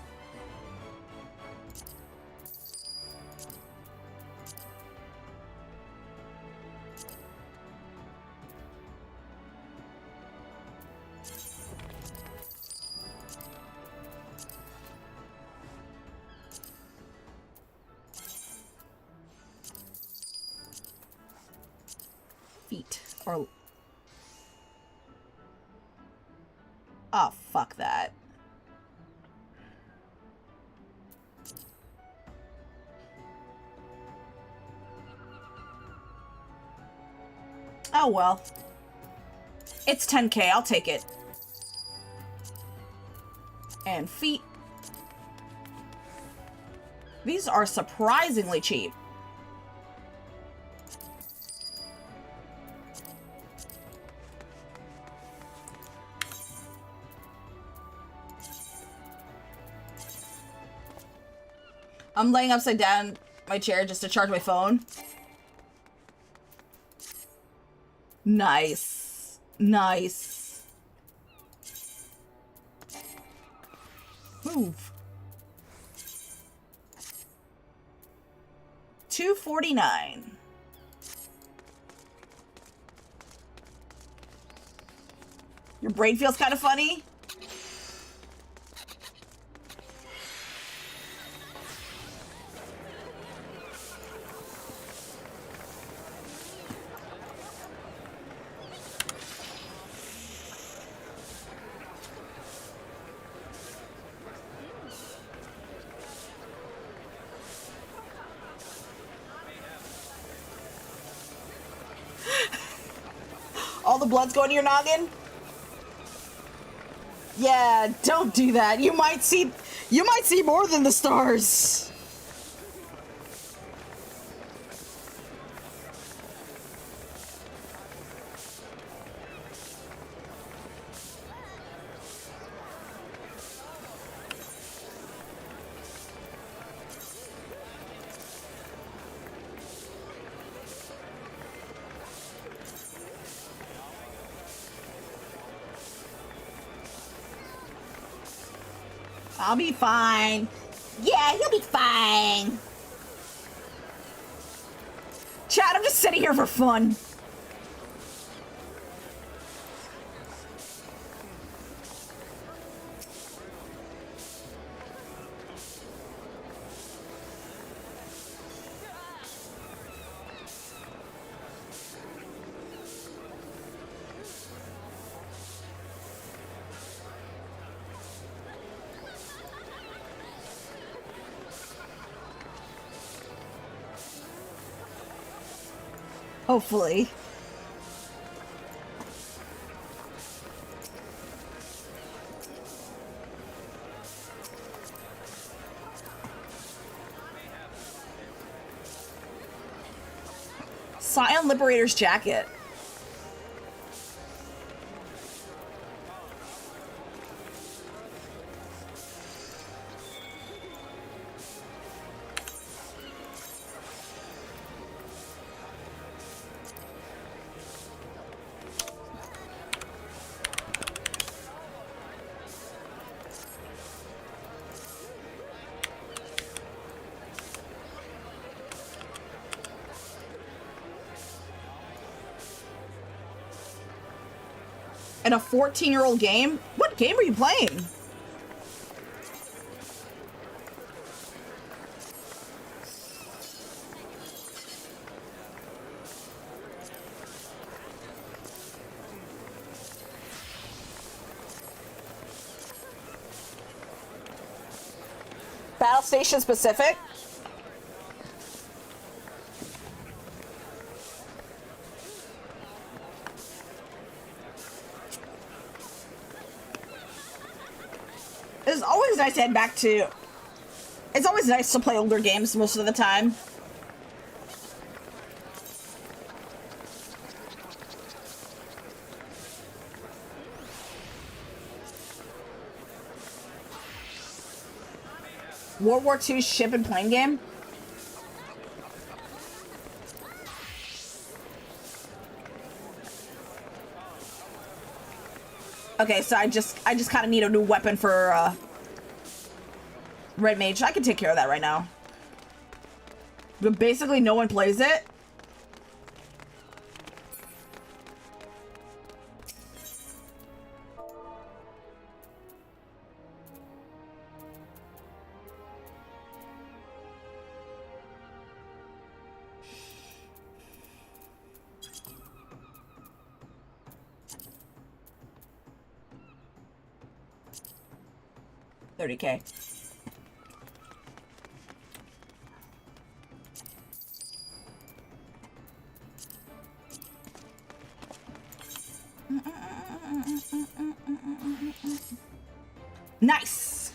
Feet or oh, fuck that. Oh well. It's 10K, I'll take it. And feet. These are surprisingly cheap. I'm laying upside down in my chair just to charge my phone. Nice. Nice. Move. 249. Your brain feels kind of funny? All the blood's going to your noggin? Yeah, don't do that. You might see more than the stars. I'll be fine. Yeah, you'll be fine. Chad, I'm just sitting here for fun. Hopefully. Scion Liberator's jacket. In a 14-year-old game? What game are you playing? Battle station specific? It's always nice to head back to... It's always nice to play older games most of the time. World War II ship and plane game? Okay, so I just kind of need a new weapon for Red Mage. I can take care of that right now. But basically no one plays it. $30K. Nice.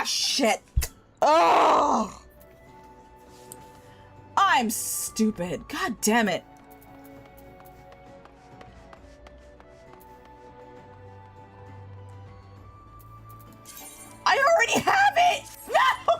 shit. Oh, I'm stupid. God damn it. I already have it. No.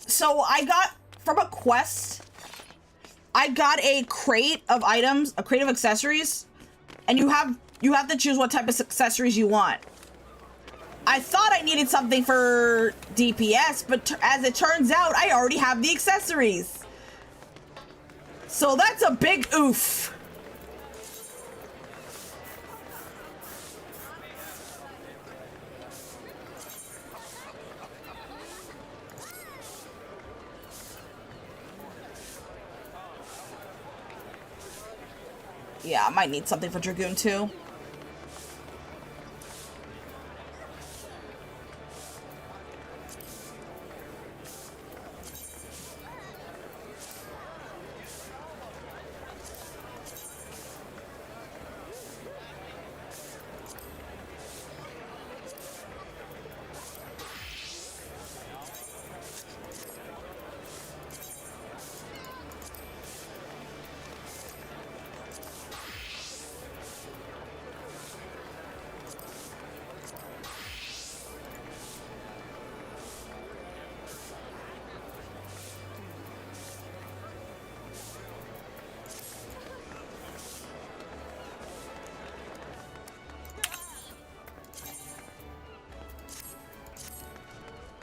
So I got from a quest, I got a crate of items, a crate of accessories, and you have to choose what type of accessories you want. I thought I needed something for DPS, but as it turns out, I already have the accessories. So that's a big oof. Yeah, I might need something for Dragoon too.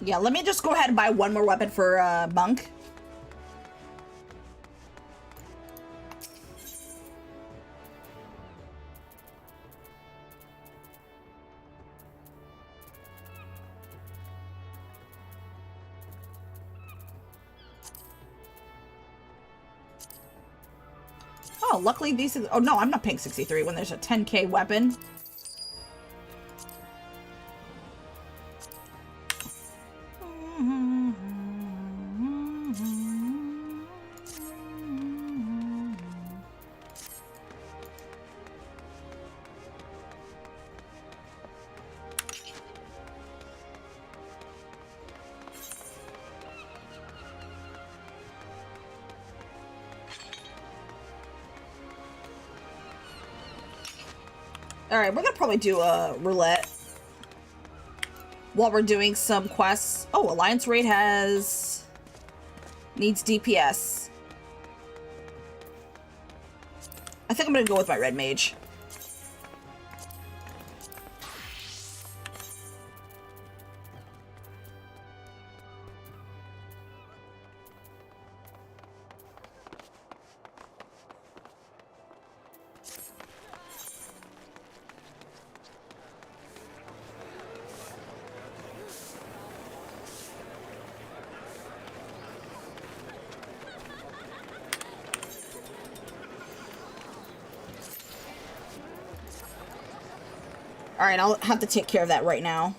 Yeah, let me just go ahead and buy one more weapon for Monk. Oh, luckily these... Oh, no, I'm not paying 63 when there's a 10k weapon. Alright, we're gonna probably do a roulette while we're doing some quests. Oh, Alliance Raid needs DPS. I think I'm gonna go with my Red Mage. Alright, I'll have to take care of that right now.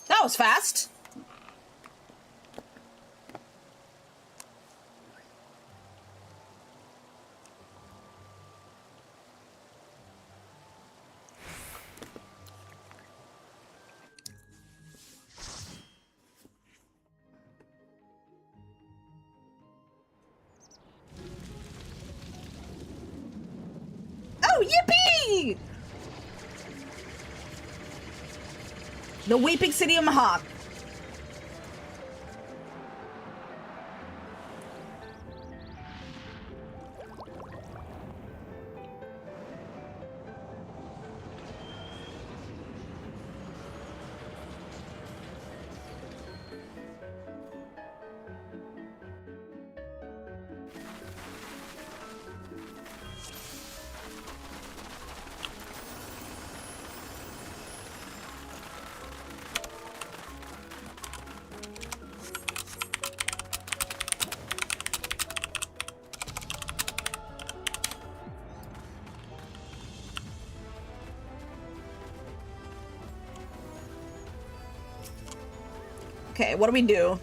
That was fast. Oh, yippee! The Weeping City of Mahawk. Okay, what do we do?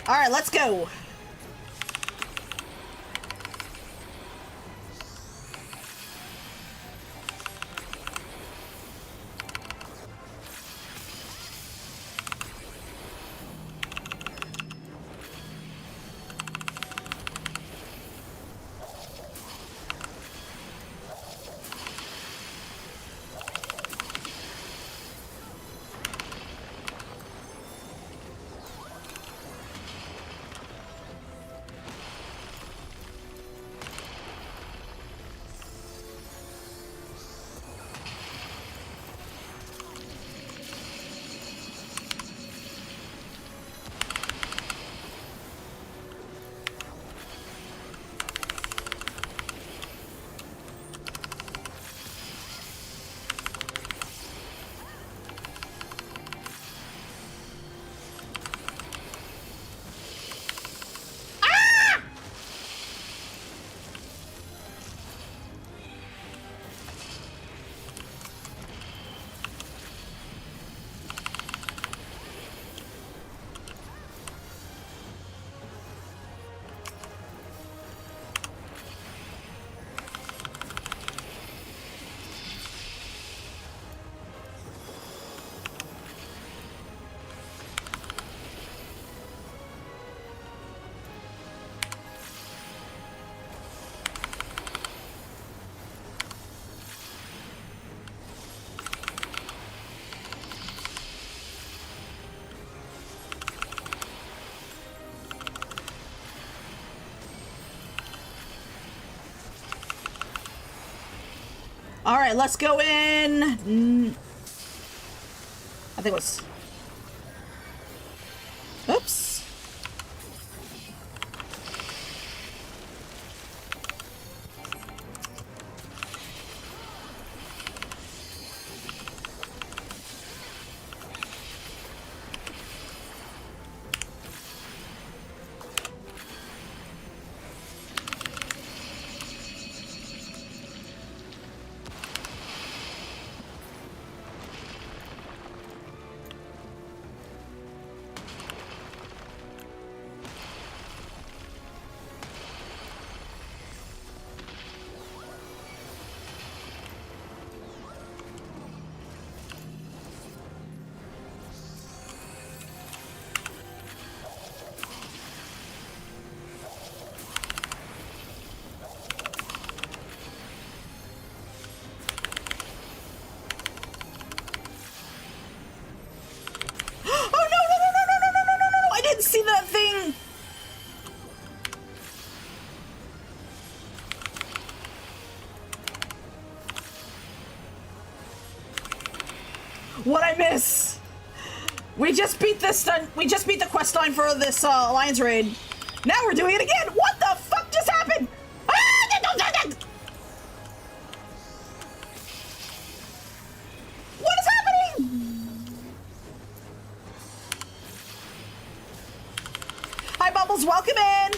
All right, let's go. All right, let's go in. I think it was... Oops. See that thing? What I miss? We just beat this. We just beat the quest line for this Alliance raid. Now we're doing it again. What the fuck just happened? What is happening? Bubbles, welcome in.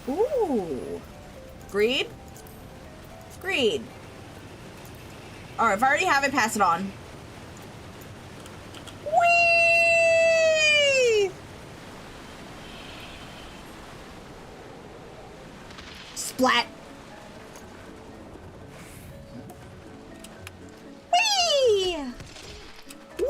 Ooh. Greed? Greed. Alright, if I already have it, pass it on. Whee! Splat. Whee! Whee!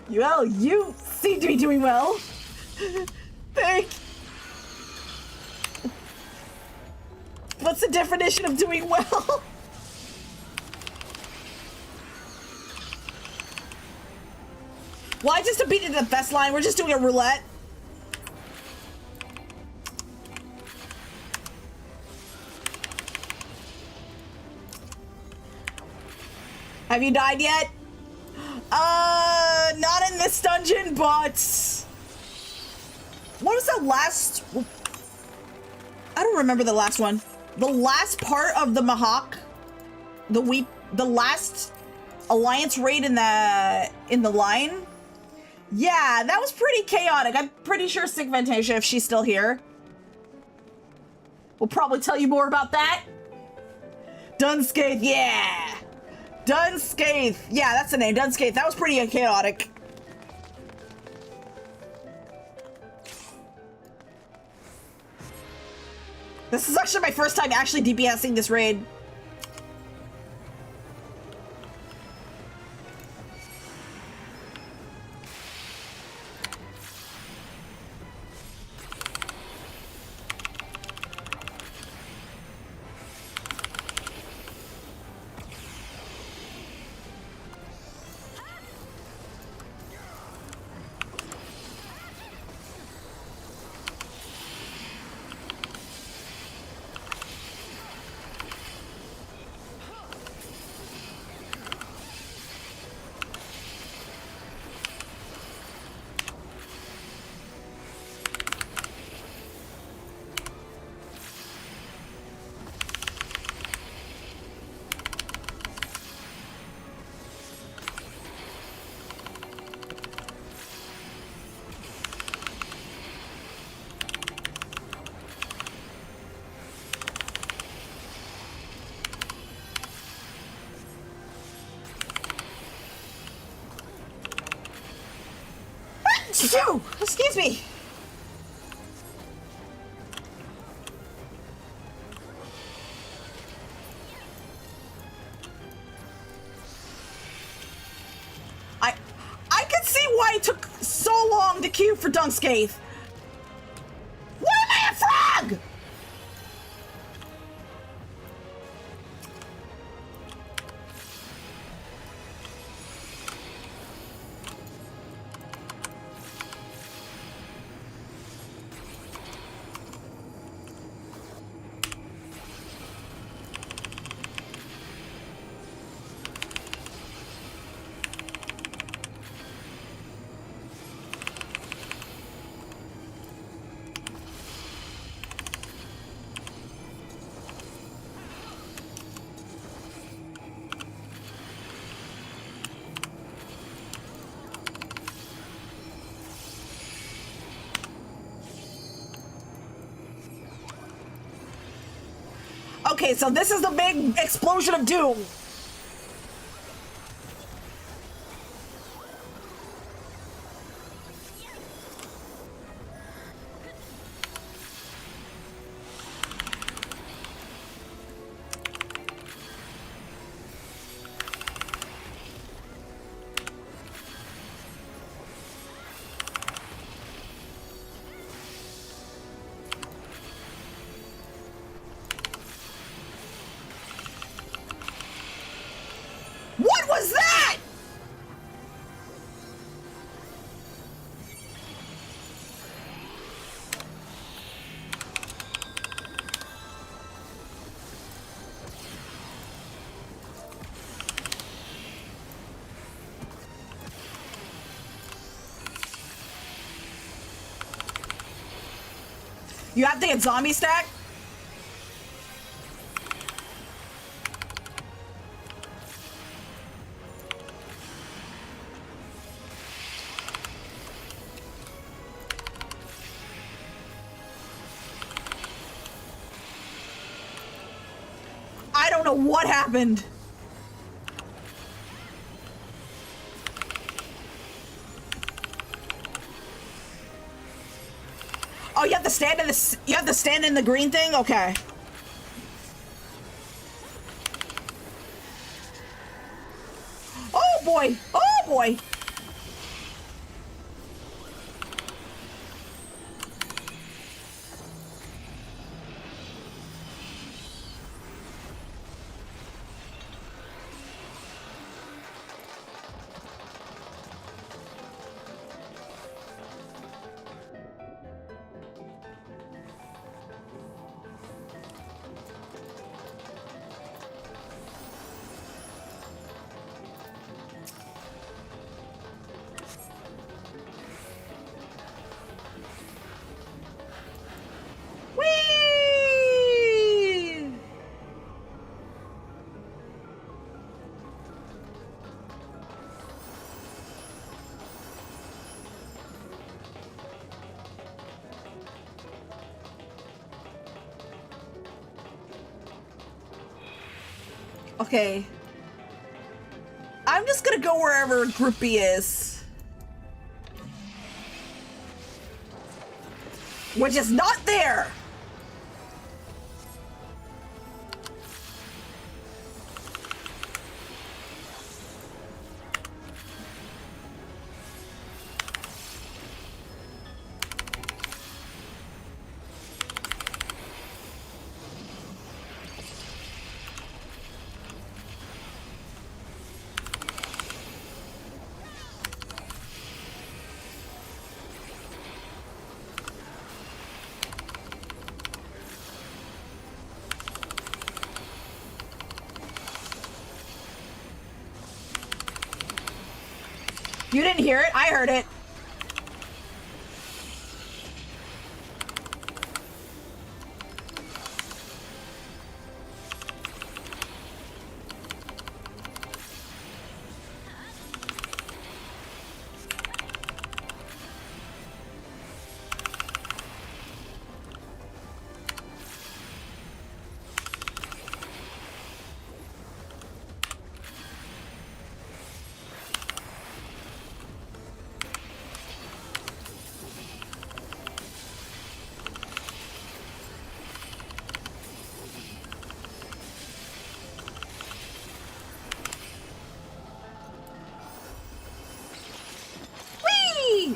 Well, you seem to be doing well. What's the definition of doing well? Why just to beat it the best line? We're just doing a roulette. Have you died yet? Not in this dungeon, but... What was the last... I don't remember the last one. The last part of the Mahawk, the last Alliance raid in the line. Yeah, that was pretty chaotic. I'm pretty sure Sick Fantasia, if she's still here, will probably tell you more about that. Dunscaith, yeah. Dunscaith. Yeah, that's the name, Dunscaith. That was pretty chaotic. This is actually my first time actually DPSing this raid. Excuse me. I can see why it took so long to queue for Dunscaith. Why am I a frog? Okay, so this is the big explosion of doom. You have to get zombie stack? I don't know what happened. Oh, you have to stand in the green thing? Okay. Oh boy. Oh boy. Okay. I'm just gonna go wherever Group B is. Which is not there! You didn't hear it? I heard it.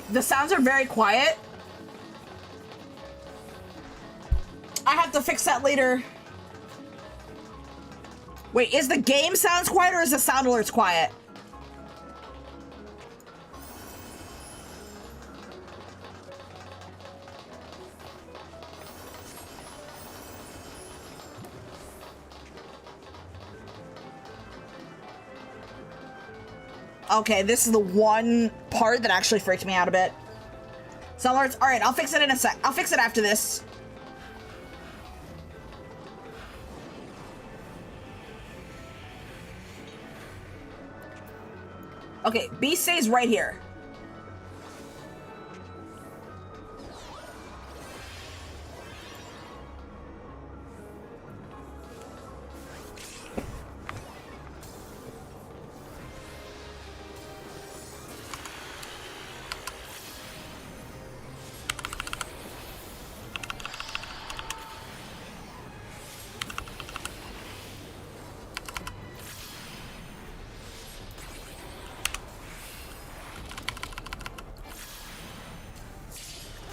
The sounds are very quiet. I have to fix that later. Wait, is the game sounds quiet or is the sound alerts quiet? Okay, this is the one part that actually freaked me out a bit. Sound alerts. All right, I'll fix it in a sec. I'll fix it after this. Okay, B stays right here.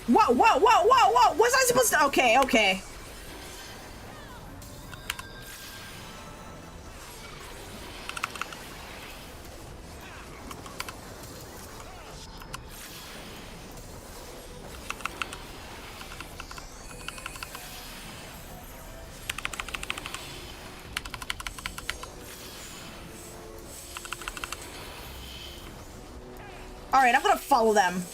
Whoa, whoa, whoa, whoa, whoa! Was I supposed to? Okay, okay. All right, I'm gonna follow them.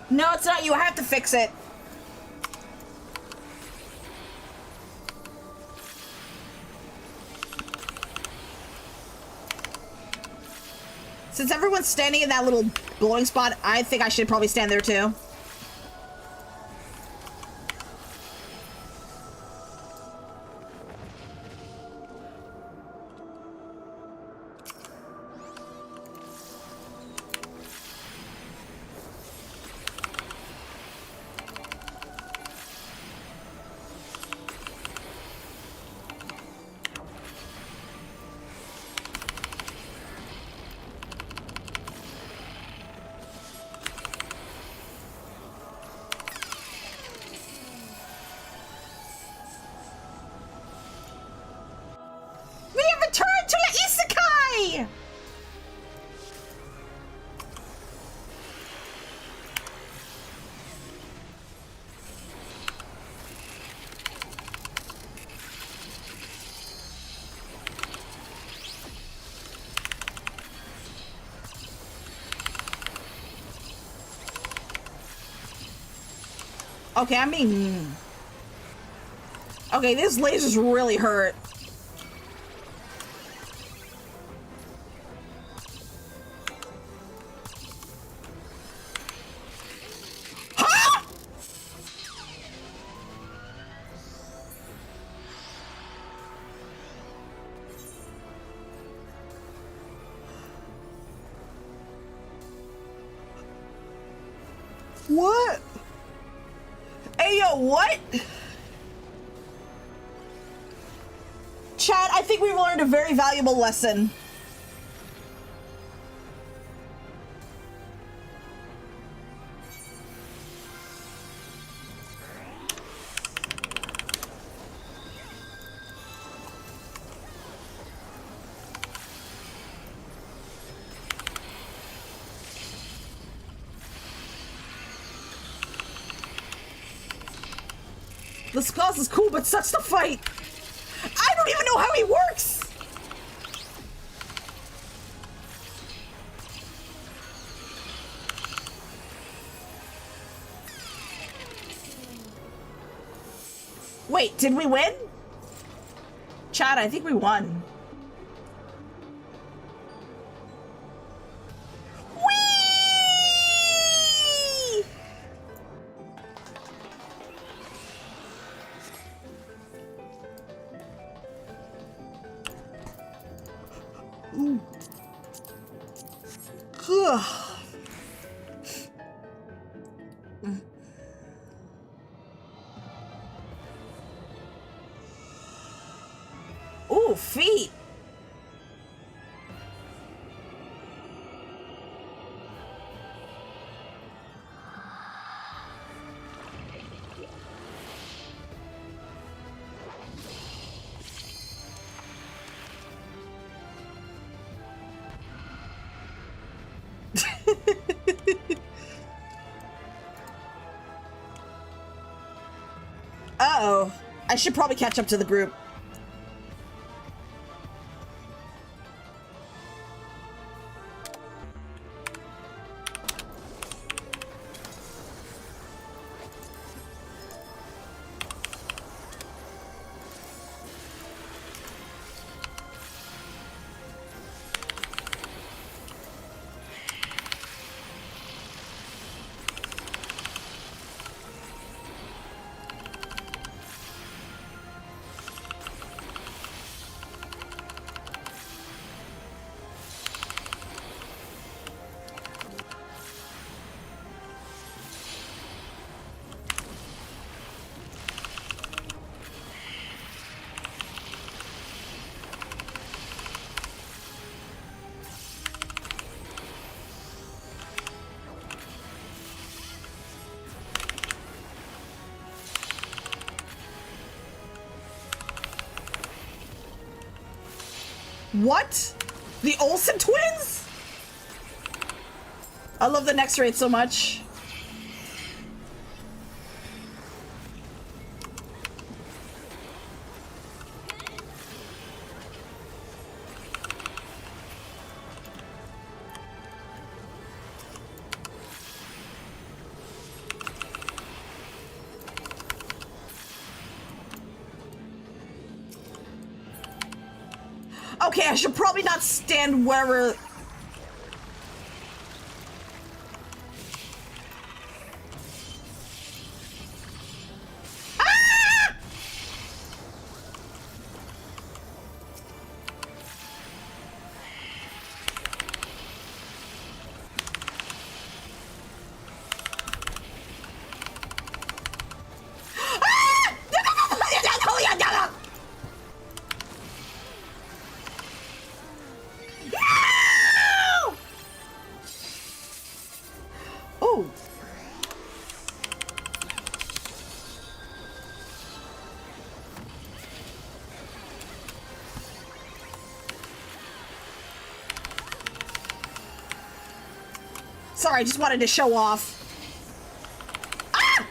No, it's not you. I have to fix it. Since everyone's standing in that little glowing spot, I think I should probably stand there too. Okay, I mean... Okay, these lasers really hurt. Huh?! What? Hey, yo, what? Chat, I think we've learned a very valuable lesson. This class is cool, but such to fight. I don't even know how he works. Wait, did we win? Chat, I think we won. Ooh, feet. Uh-oh. I should probably catch up to the group. What? The Olsen twins? I love the next raid so much. Okay, I should probably not stand wherever... Oh! Sorry, I just wanted to show off. Ah!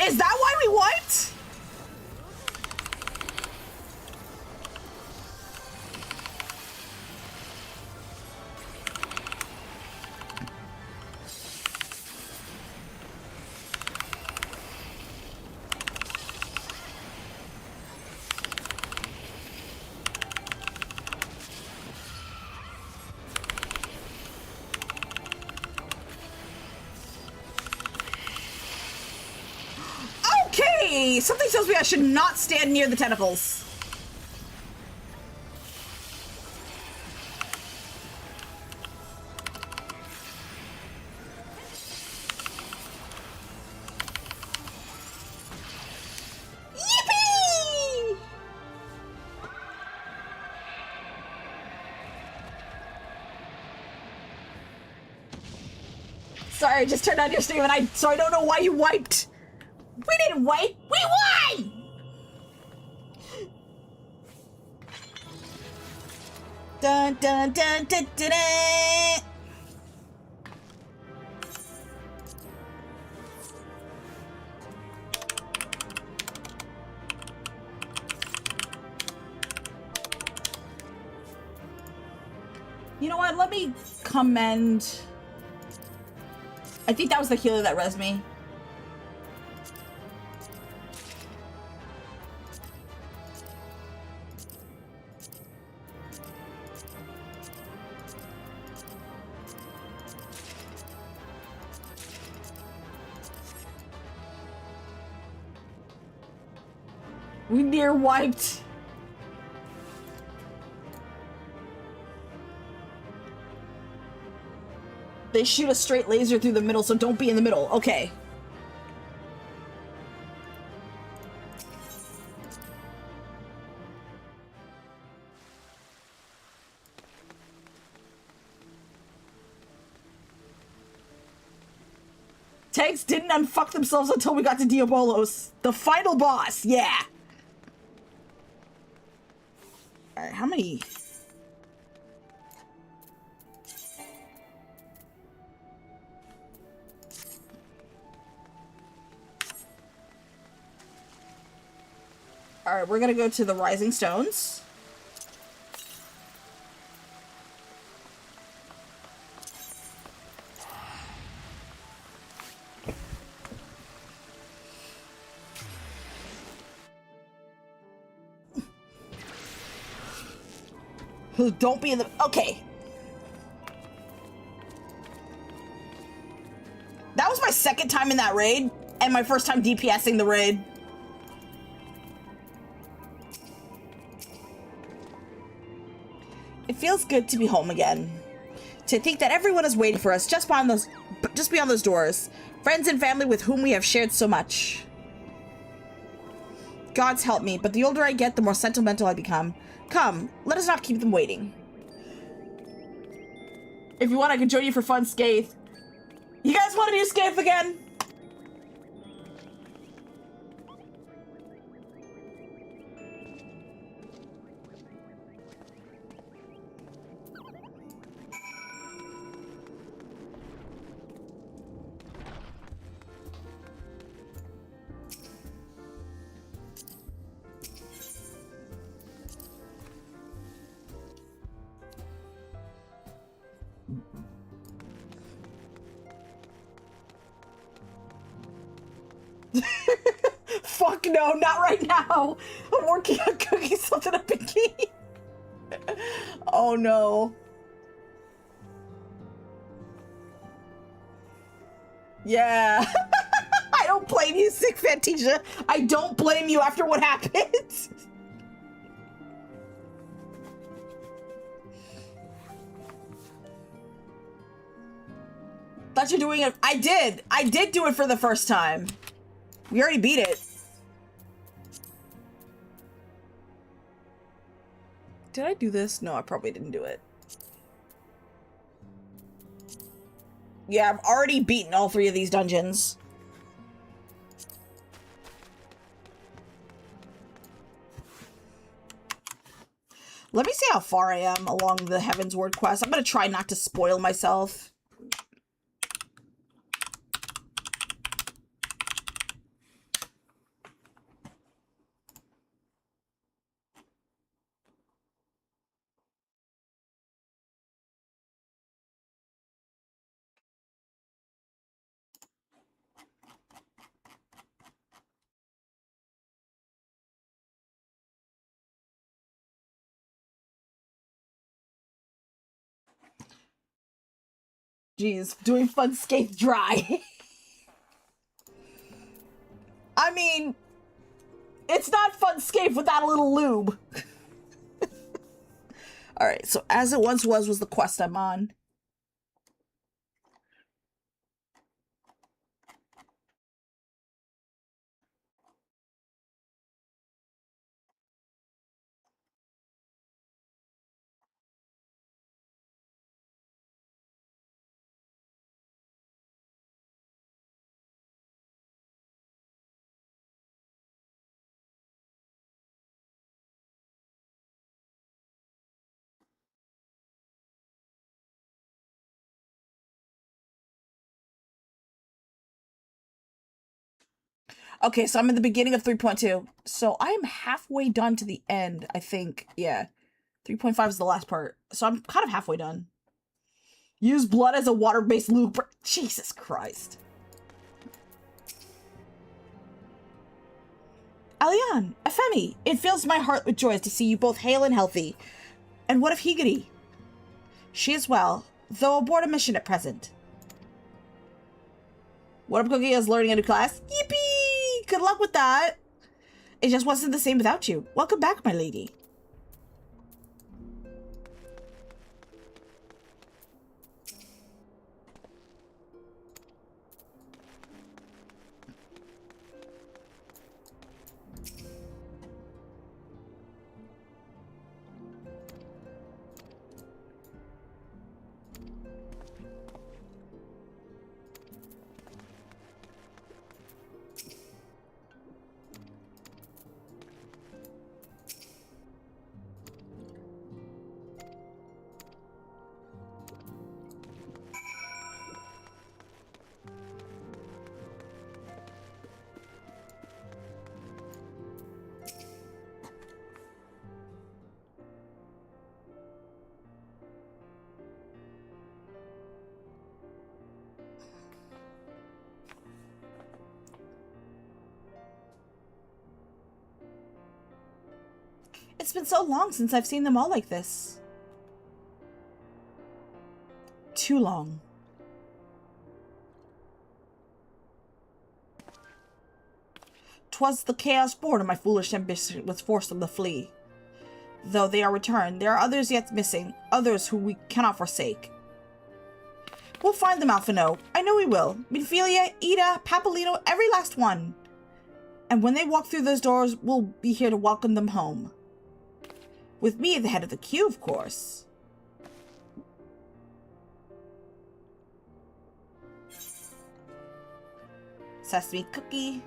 Is that why we wiped? Okay, something tells me I should not stand near the tentacles. Yippee! Sorry, I just turned on your stream and so I don't know why you wiped. We didn't wipe, we won! Dun dun dun dun dun dun! You know what, let me commend... I think that was the healer that res me. We near wiped. They shoot a straight laser through the middle, so don't be in the middle. Okay. Tanks didn't unfuck themselves until we got to Diabolos. The final boss, yeah. Alright, how many? Alright, we're gonna go to the Rising Stones. Don't be in the... Okay. That was my second time in that raid, and my first time DPSing the raid. It feels good to be home again. To think that everyone is waiting for us just beyond those doors. Friends and family with whom we have shared so much. Gods help me, but the older I get, the more sentimental I become. Come, let us not keep them waiting. If you want, I can join you for fun, Scathe. You guys want to escape again? Fuck no, not right now. I'm working on cooking something up in key. Oh no. Yeah. I don't blame you, Sick Fantasia. I don't blame you after what happened. Thought you're doing it. I did do it for the first time. We already beat it. Did I do this? No, I probably didn't do it. Yeah, I've already beaten all 3 of these dungeons. Let me see how far I am along the Heavensward quest. I'm gonna try not to spoil myself. Jeez, doing Funscape dry. I mean, it's not Funscape without a little lube. Alright, so As It Once was the quest I'm on. Okay, so I'm in the beginning of 3.2. So I am halfway done to the end, I think. Yeah. 3.5 is the last part. So I'm kind of halfway done. Use blood as a water-based lube. Jesus Christ. Alian, Efemi, it fills my heart with joy to see you both hale and healthy. And what of Higiri? She is well, though aboard a mission at present. What up, Cookie is learning a new class? Yippee! Good luck with that. It just wasn't the same without you. Welcome back, my lady. It's been so long since I've seen them all like this. Too long. "'Twas the chaos born of my foolish ambition was forced them to flee. Though they are returned, there are others yet missing, others who we cannot forsake. We'll find them, Alphino. I know we will. Minfilia, Ida, Papolino, every last one. And when they walk through those doors, we'll be here to welcome them home. With me at the head of the queue, of course." Sesame cookie.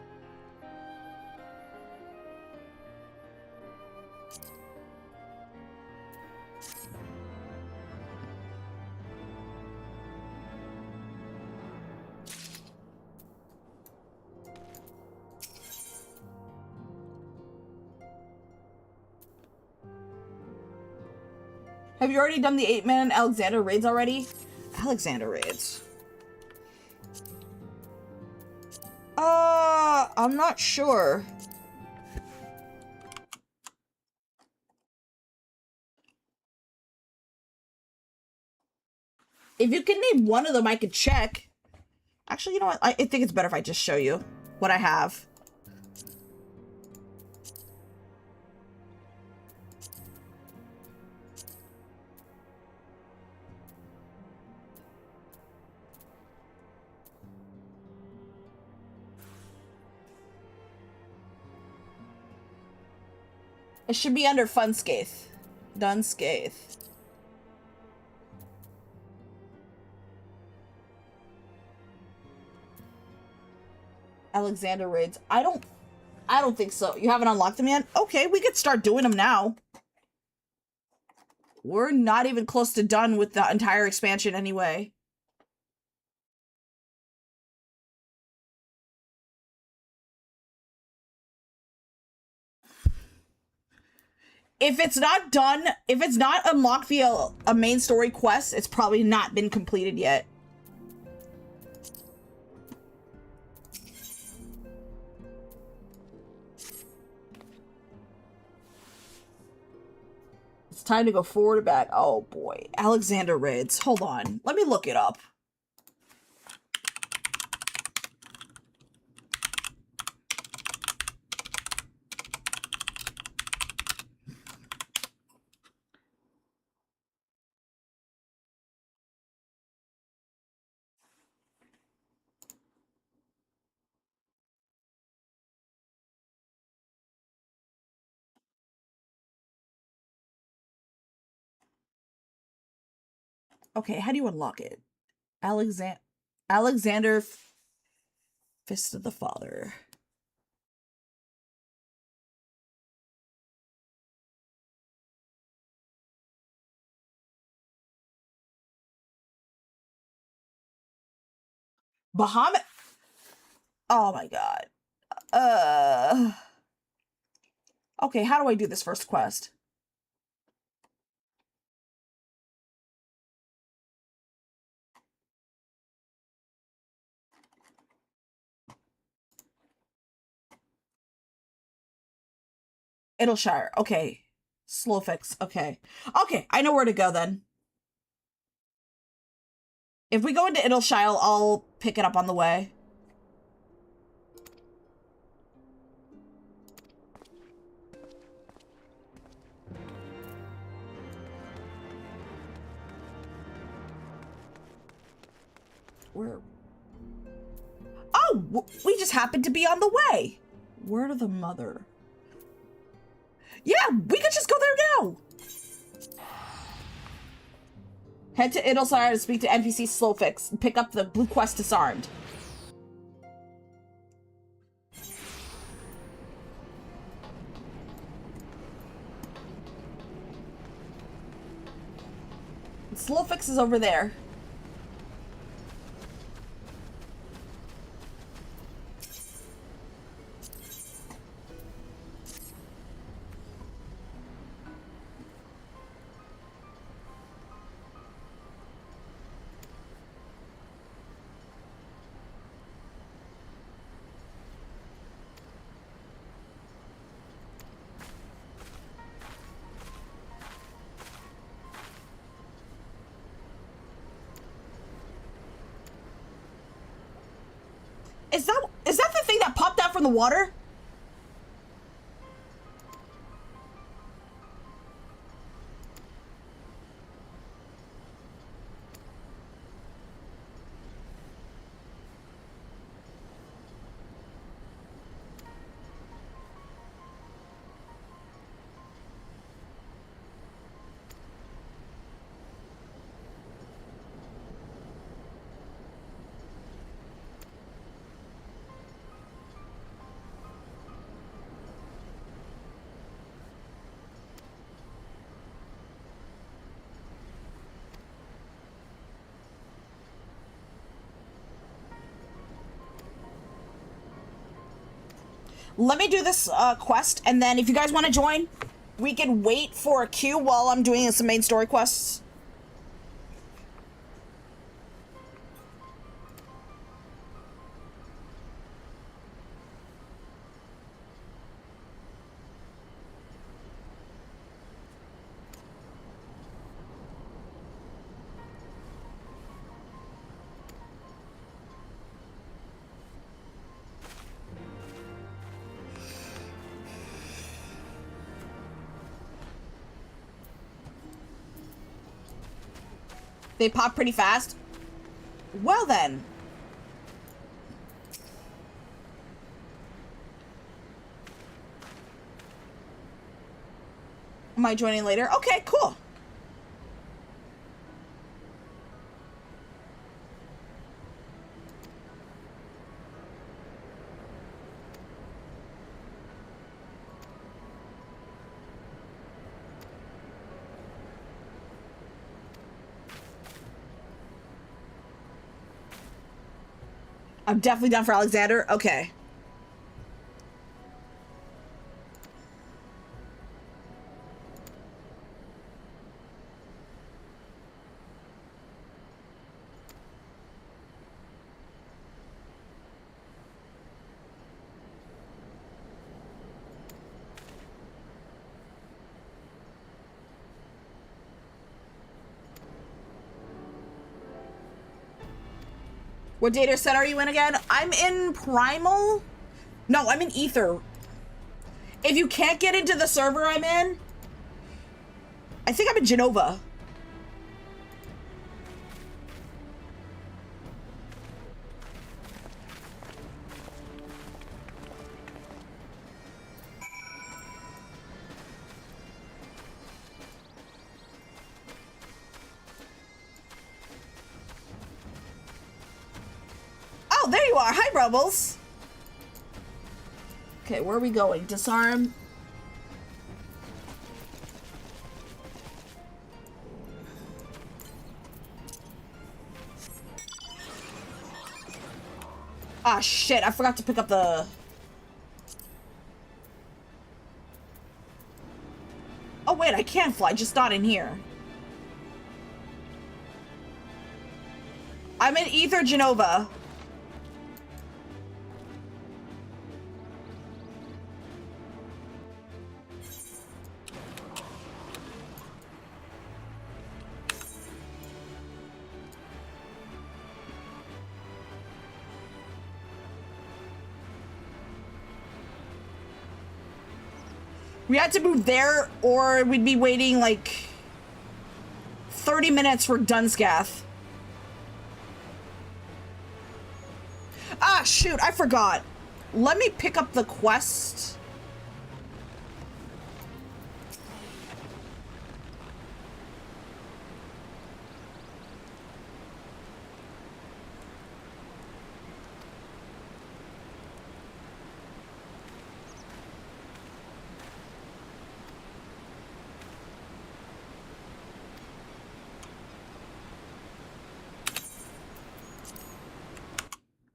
Have you already done the 8-man Alexander raids already? Alexander raids. I'm not sure. If you can name one of them, I could check. Actually, you know what? I think it's better if I just show you what I have. It should be under Funscape. Dunscape. Alexander raids. I don't think so. You haven't unlocked them yet? Okay, we could start doing them now. We're not even close to done with the entire expansion anyway. If it's not done, if it's not unlocked via a main story quest, it's probably not been completed yet. It's time to go forward or back. Oh boy. Alexander raids. Hold on. Let me look it up. Okay, how do you unlock it? Alexander Fist of the Father. Bahamut. Oh my god. Okay, how do I do this first quest? Idleshire. Okay. Slow fix. Okay. Okay, I know where to go then. If we go into Idleshire, I'll pick it up on the way. Where? Oh, we just happened to be on the way. Word of the Mother. Yeah, we could just go there now. Head to Idleshire to speak to NPC Slowfix and pick up the blue quest Disarmed. Slowfix is over there. Is that the thing that popped out from the water? Let me do this quest, and then if you guys want to join, we can wait for a queue while I'm doing some main story quests. They pop pretty fast. Well then. Am I joining later? Okay, cool. I'm definitely down for Alexander. Okay. What data set are you in again? I'm in Primal? No, I'm in Ether. If you can't get into the server I'm in, I think I'm in Genova. Oh, there you are. Hi, Rebels. Okay, where are we going? Disarm. Ah, shit. I forgot to pick up the... Oh, wait. I can fly, just not in here. I'm in Ether Genova. We had to move there, or we'd be waiting, like, 30 minutes for Dunscath. Ah, shoot, I forgot. Let me pick up the quest.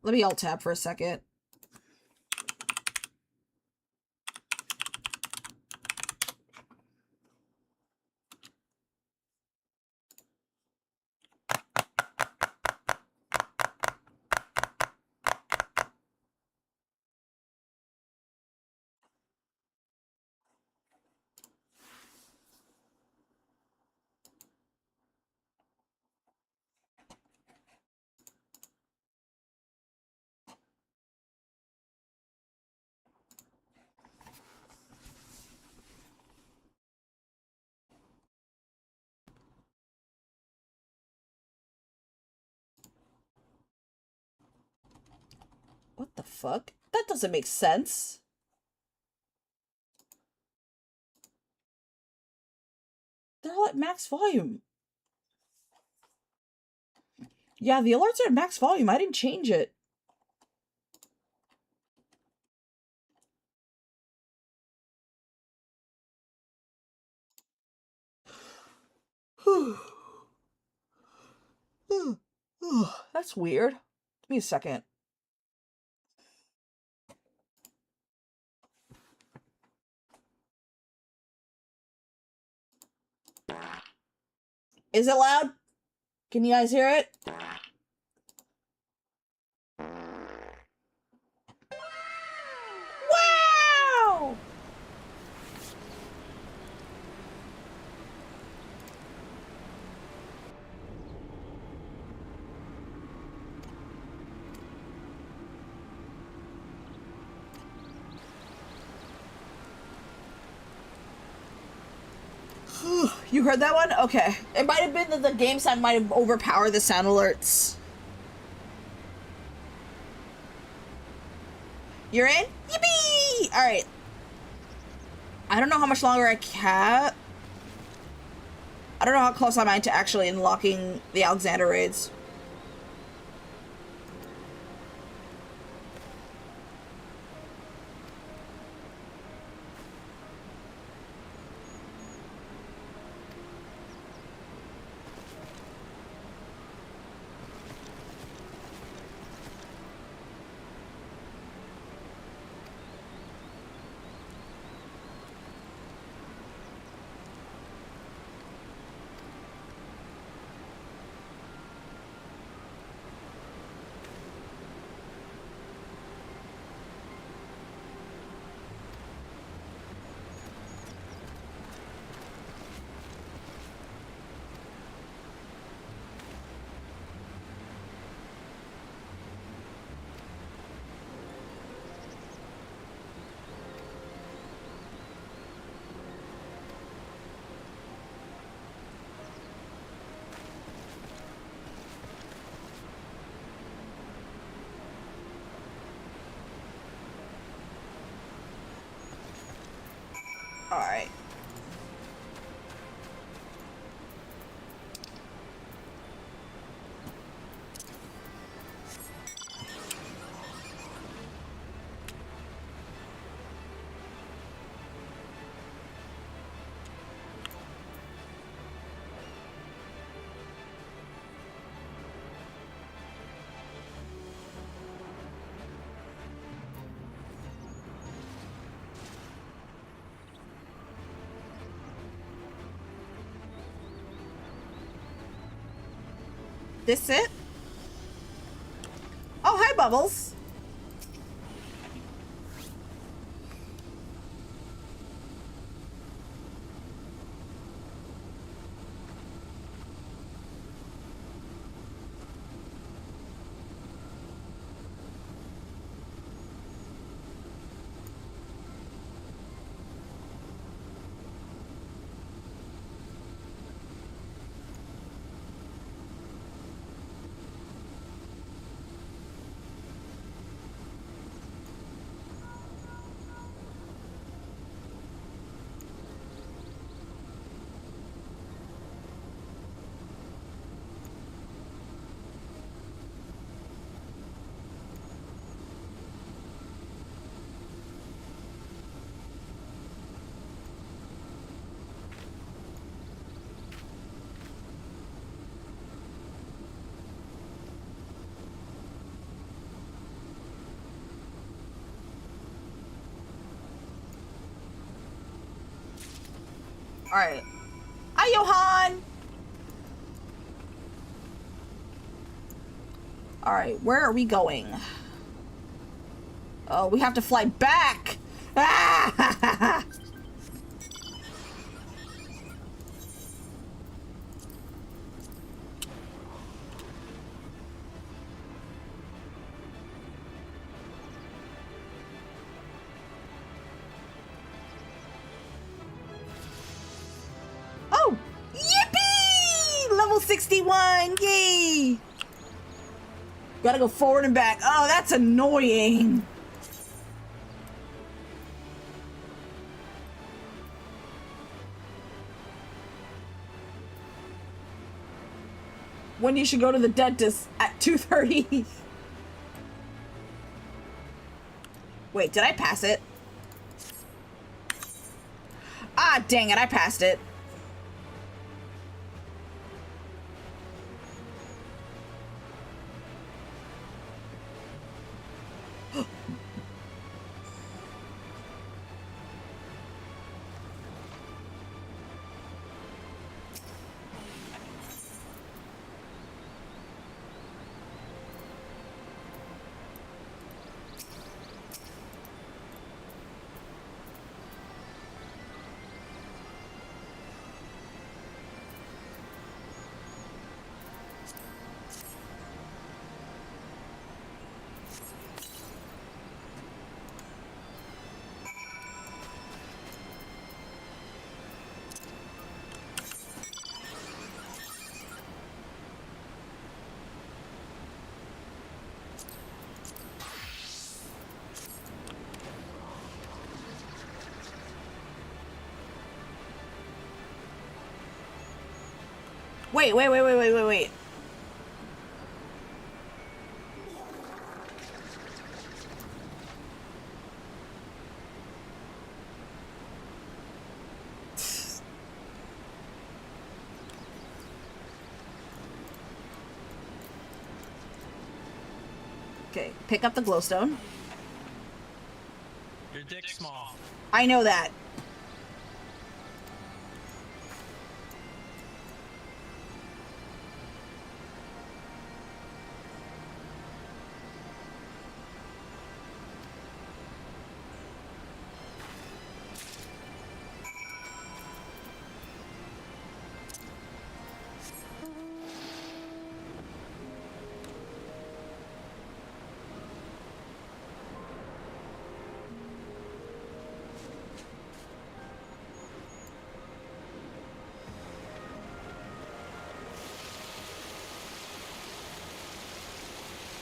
Let me alt tab for a second. What the fuck? That doesn't make sense. They're all at max volume. Yeah, the alerts are at max volume. I didn't change it. That's weird. Give me a second. Is it loud? Can you guys hear it? Wow! You heard that one? Okay. It might have been that the game sound might have overpowered the sound alerts. You're in? Yippee! Alright. I don't know how much longer I can. I don't know how close I am to actually unlocking the Alexander raids. Alright. This it? Oh, hi, Bubbles. Alright. Hi, Johan! Alright, where are we going? Oh, we have to fly back! Ah! Oh! Yippee! Level 61! Yay! Gotta go forward and back. Oh, that's annoying. When you should go to the dentist at 2:30. Wait, did I pass it? Ah, dang it, I passed it. Wait. Okay, pick up the glowstone. Your dick's small. I know that.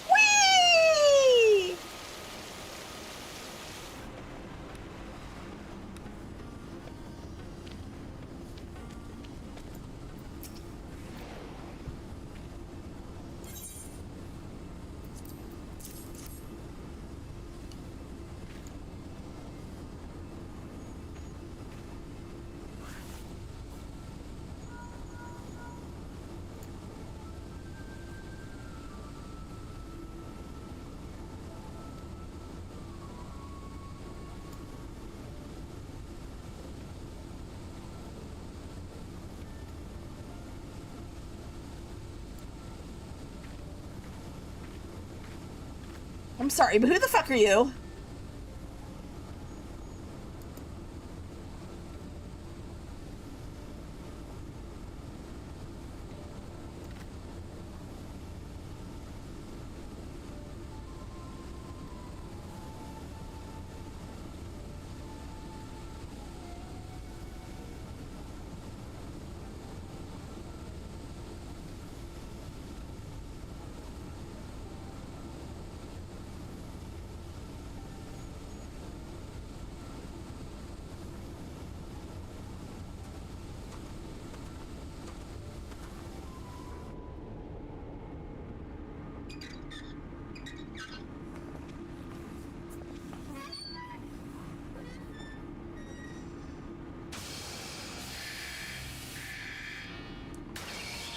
Whee! I'm sorry, but who the fuck are you?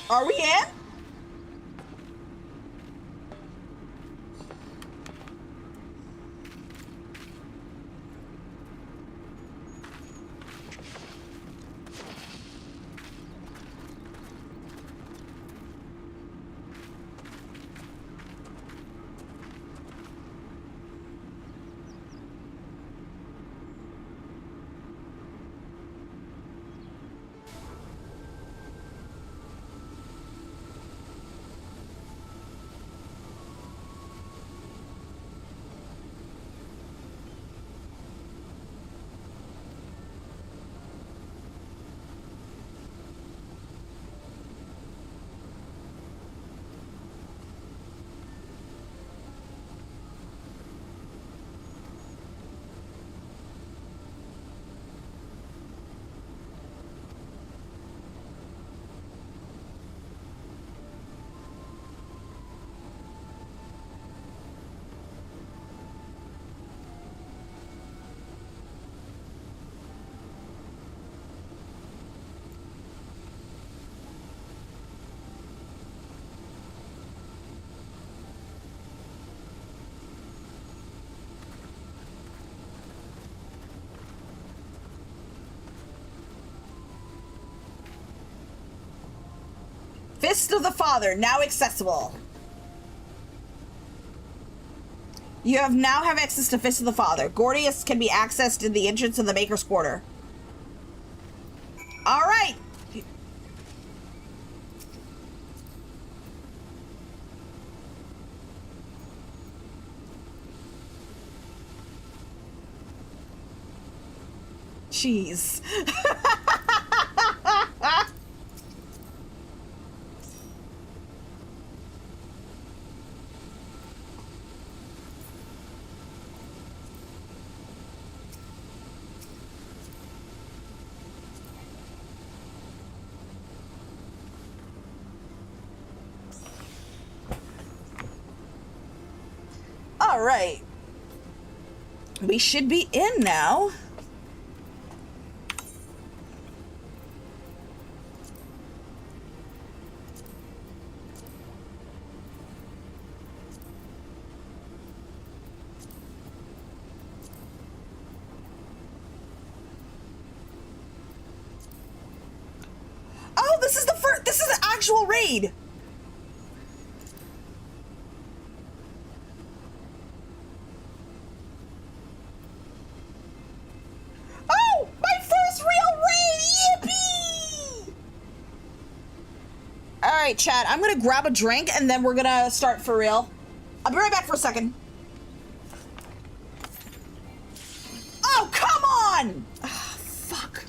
Are we in? Fist of the Father, now accessible. You now have access to Fist of the Father. Gordius can be accessed in the entrance of the Maker's Quarter. All right. Jeez. All right. We should be in now. Oh, this is the first. This is an actual raid. Oh, my first real raid! Yippee! All right, chat. I'm gonna grab a drink and then we're gonna start for real. I'll be right back for a second. Oh, come on! Oh, fuck.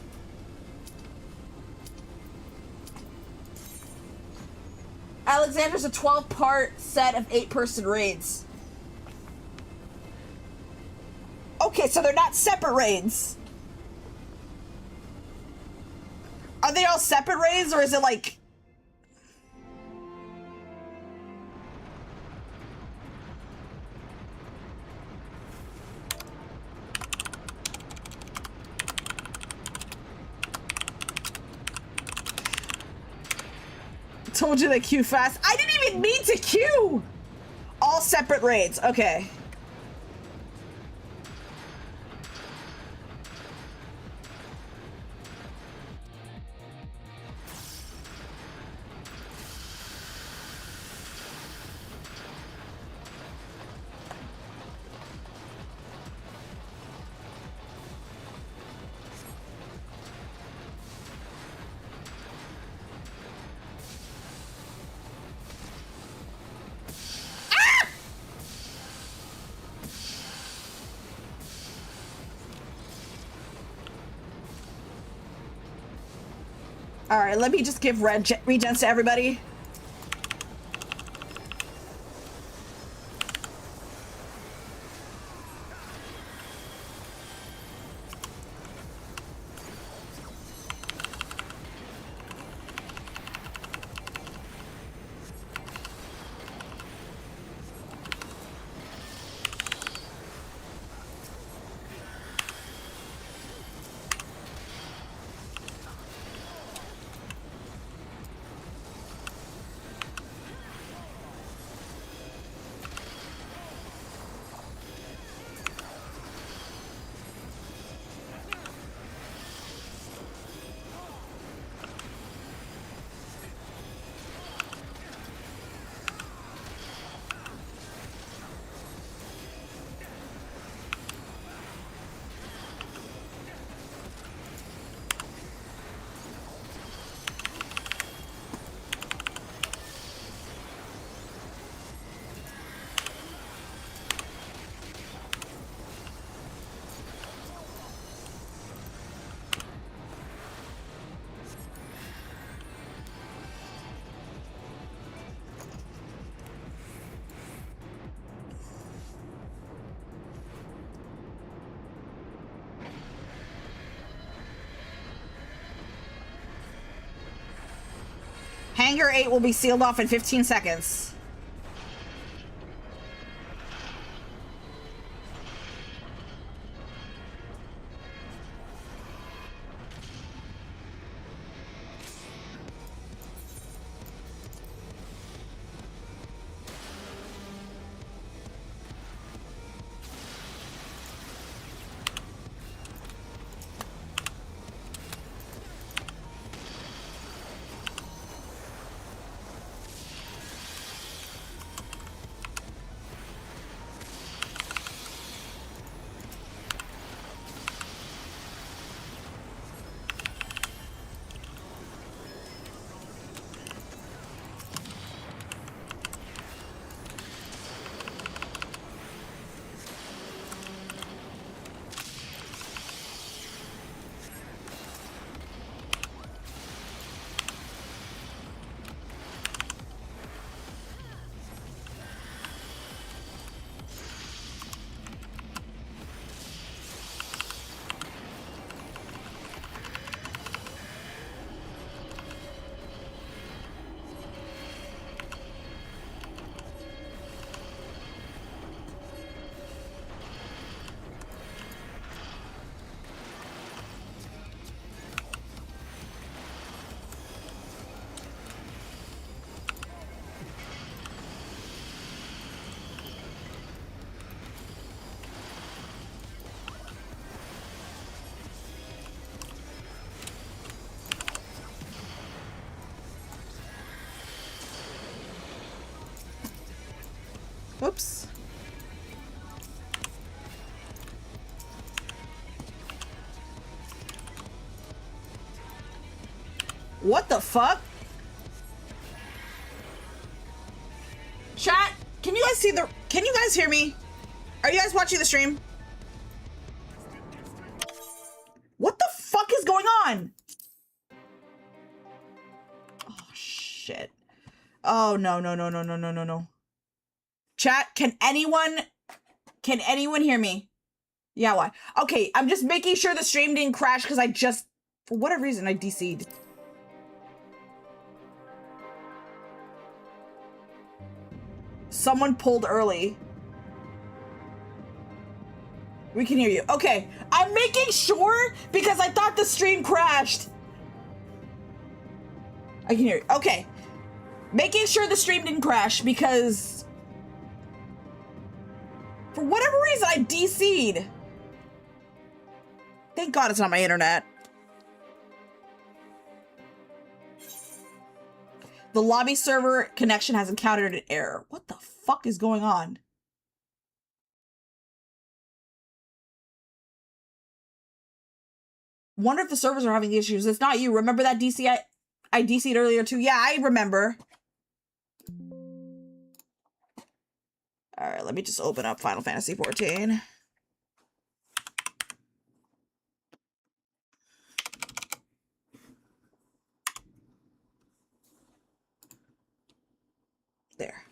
Alexander's a 12-part set of 8-person raids. Okay, so they're not separate raids. Are they all separate raids, or is it like... Told you they queue fast. I didn't even mean to queue! All separate raids. Okay. All right, let me just give regens to everybody. Hangar 8 will be sealed off in 15 seconds. What the fuck? Chat, can you guys can you guys hear me? Are you guys watching the stream? What the fuck is going on? Oh shit. Oh no. Chat, can anyone hear me? Yeah, why? Okay, I'm just making sure the stream didn't crash because for whatever reason, I DC'd. Someone pulled early. We can hear you. Okay, I'm making sure because I thought the stream crashed. I can hear you. Okay. Making sure the stream didn't crash because for whatever reason, I DC'd. Thank God it's not my internet. The lobby server connection has encountered an error. What the fuck is going on? Wonder if the servers are having issues. It's not you. Remember that DC I DC'd earlier too? Yeah, I remember. All right, let me just open up Final Fantasy XIV. There.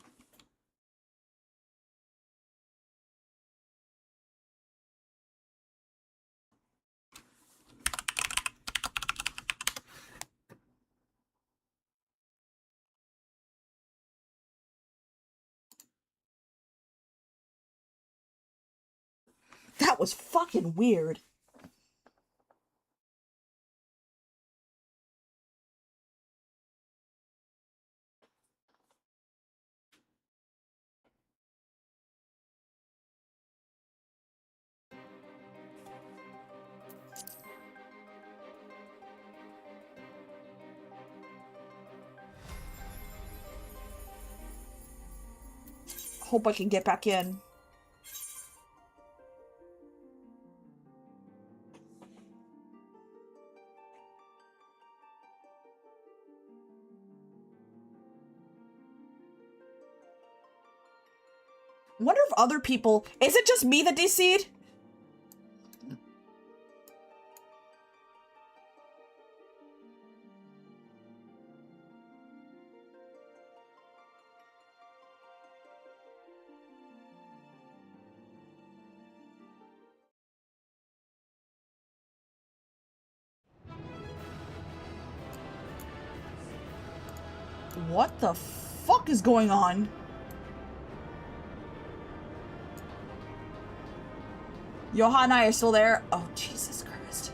That was fucking weird. Hope I can get back in. Wonder if other people... Is it just me that DC'd? What the fuck is going on? Johan and I are still there. Oh, Jesus Christ.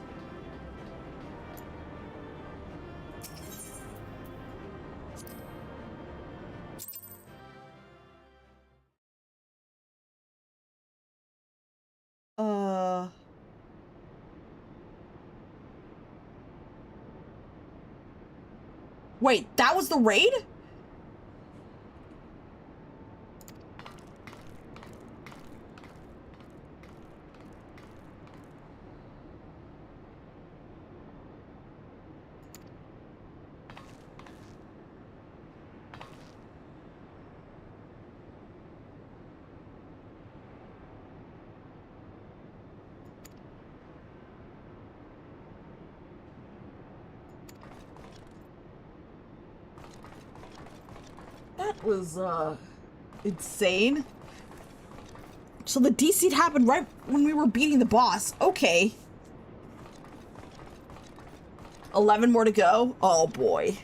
Wait, that was the raid? That was, insane. So the DC happened right when we were beating the boss. Okay. 11 more to go? Oh, boy.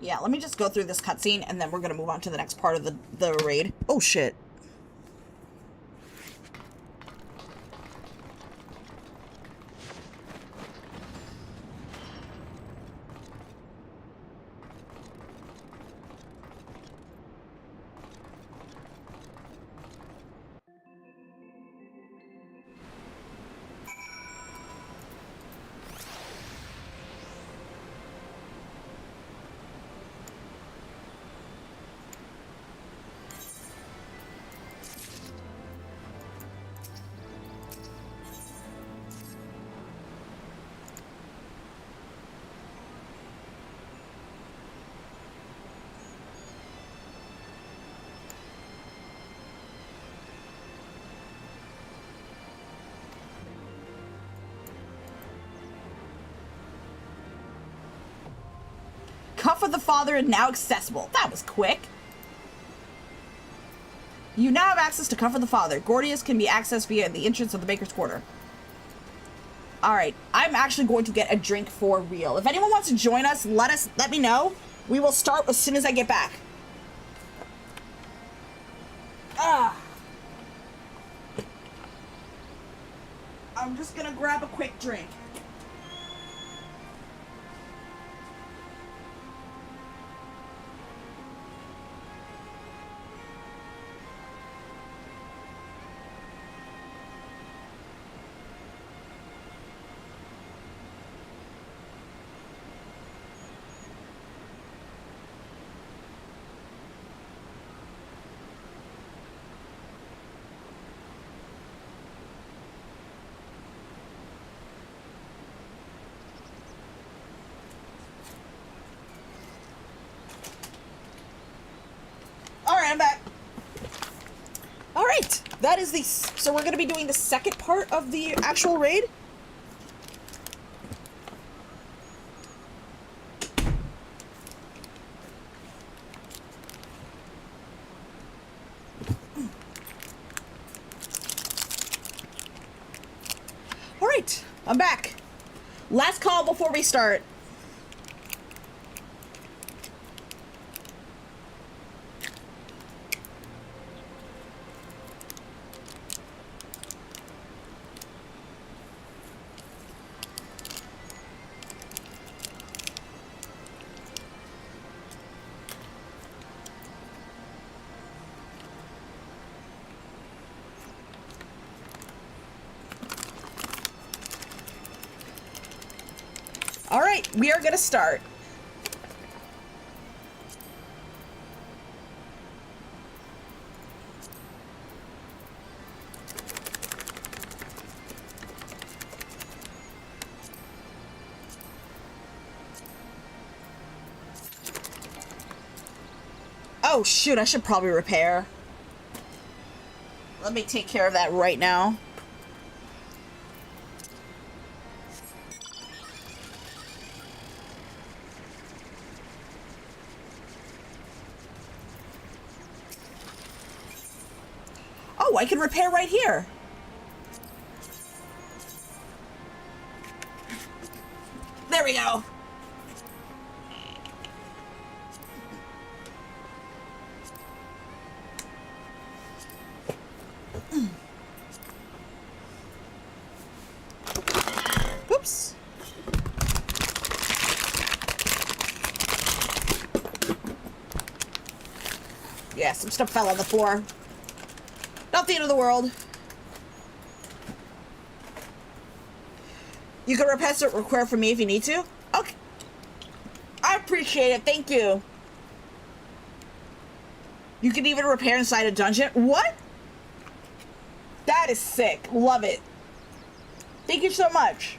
Yeah, let me just go through this cutscene, and then we're gonna move on to the next part of the raid. Oh, shit. Cuff of the Father is now accessible. That was quick. You now have access to Cuff of the Father. Gordius can be accessed via the entrance of the Baker's Quarter. Alright, I'm actually going to get a drink for real. If anyone wants to join us, let me know. We will start as soon as I get back. I'm just gonna grab a quick drink. Alright, I'm back. Alright, that is so we're going to be doing the second part of the actual raid. Alright, I'm back. Last call before we start. Alright, we are gonna start. Oh shoot, I should probably repair. Let me take care of that right now. Oh, I can repair right here. There we go. Oops. Yeah, some stuff fell on the floor. Not the end of the world. You can repair it require from me if you need to. Okay. I appreciate it. Thank you. You can even repair inside a dungeon. What? That is sick. Love it. Thank you so much.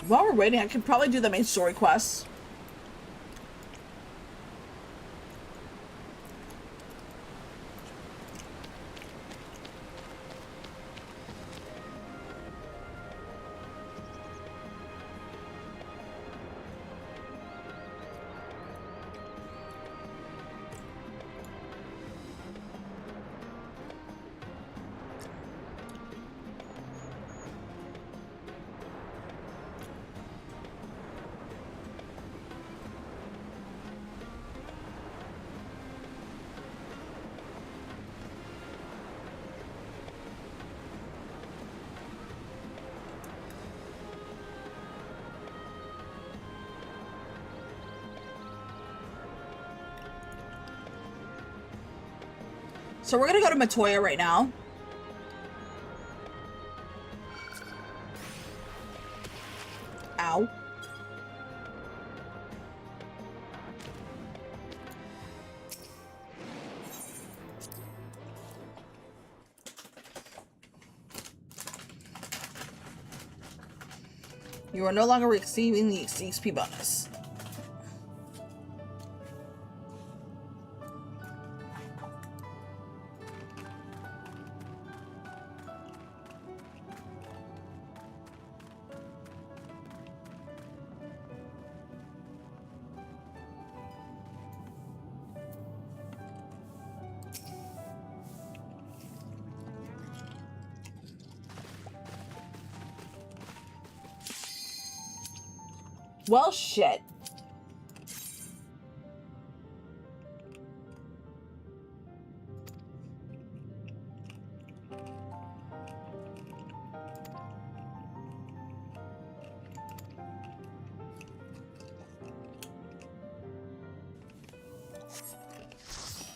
While we're waiting, I could probably do the main story quests. So we're gonna go to Matoya right now. Ow. You are no longer receiving the XP bonus. Well, shit.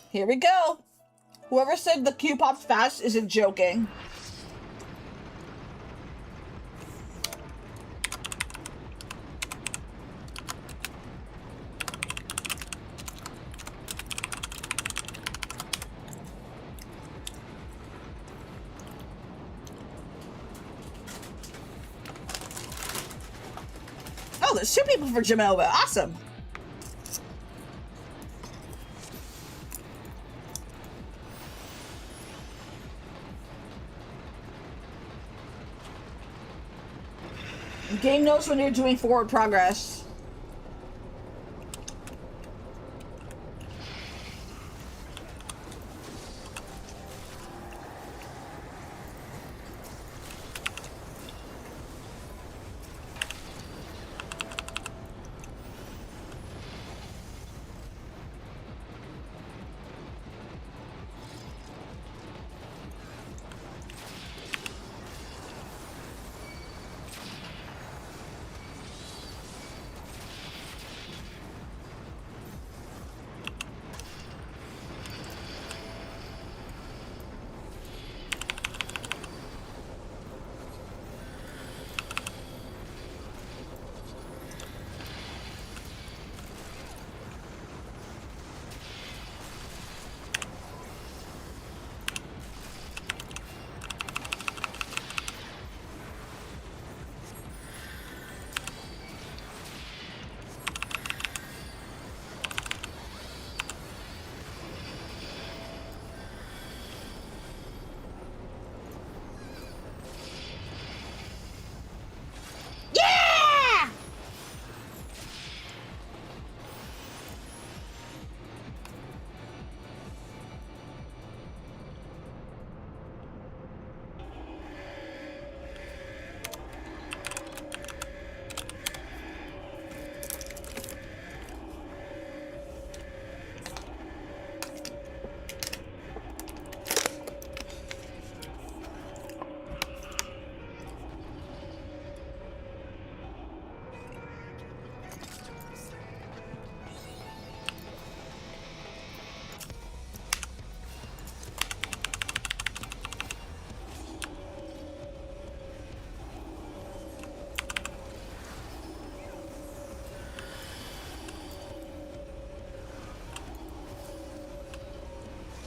Here we go. Whoever said the Q pops fast isn't joking. Oh, there's 2 people for Jimenova. Awesome. The game knows when you're doing forward progress.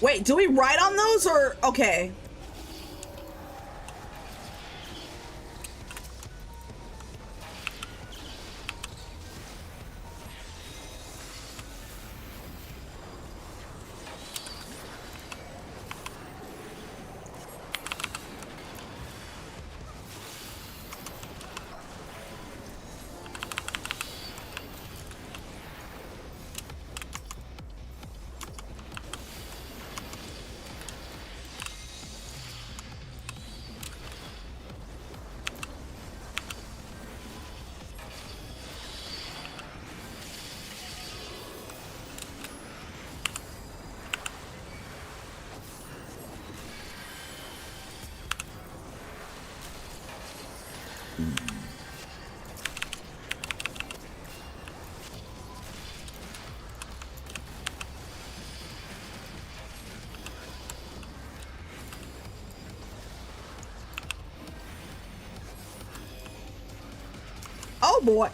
Wait, do we ride on those or... Okay. boy.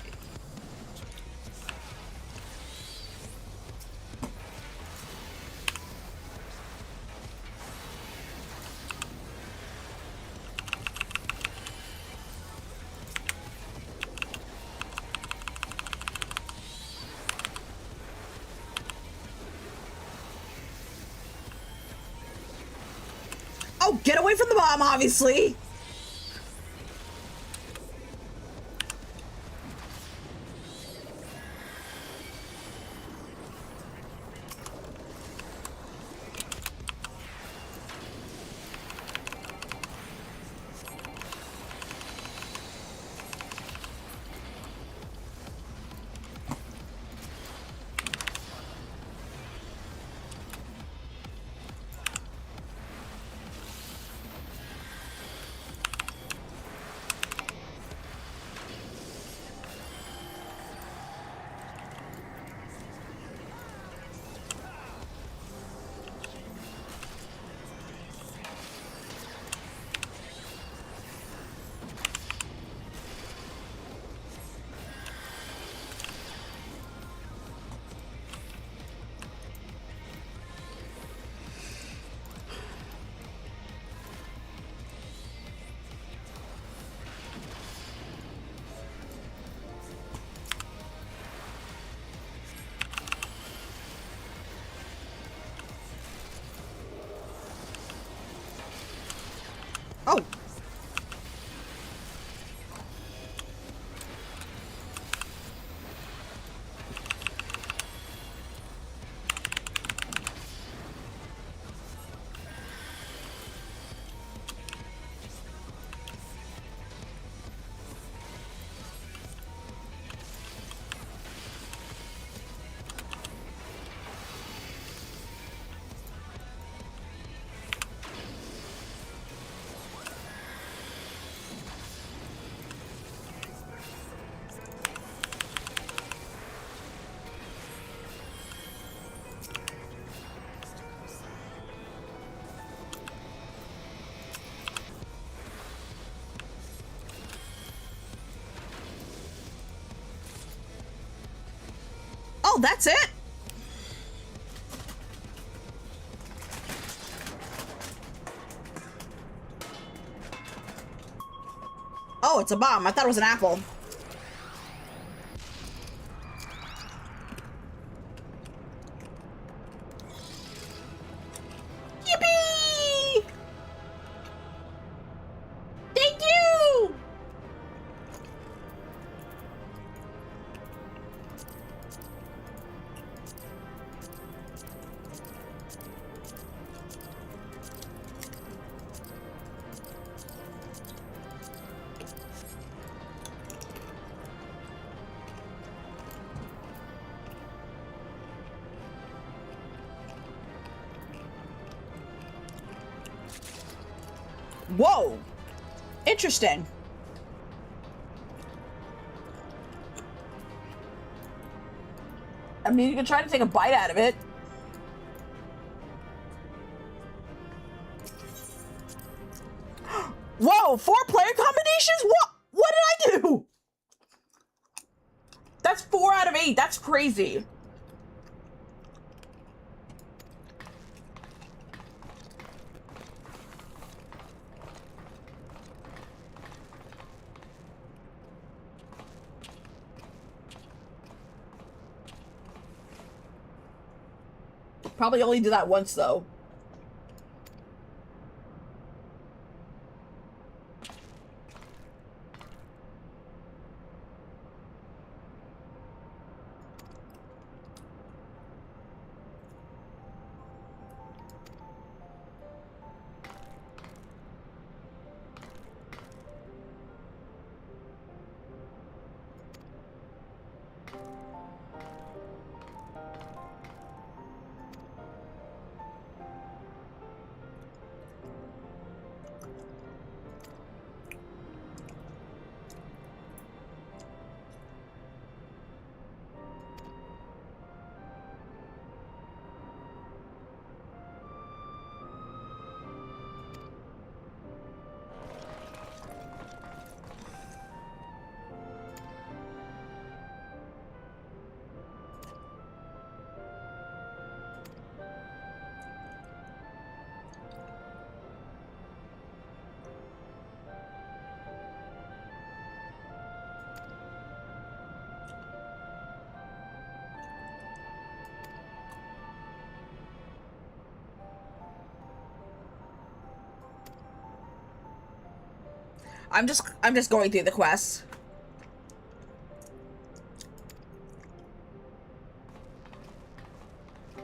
Oh, get away from the bomb, obviously. Oh. Oh, that's it? Oh, it's a bomb. I thought it was an apple. Yippee! Thank you! Whoa! Interesting. I mean, you can try to take a bite out of it. Whoa! 4-player combinations? What did I do? That's 4 out of 8. That's crazy. Probably only do that once, though. I'm just going through the quests.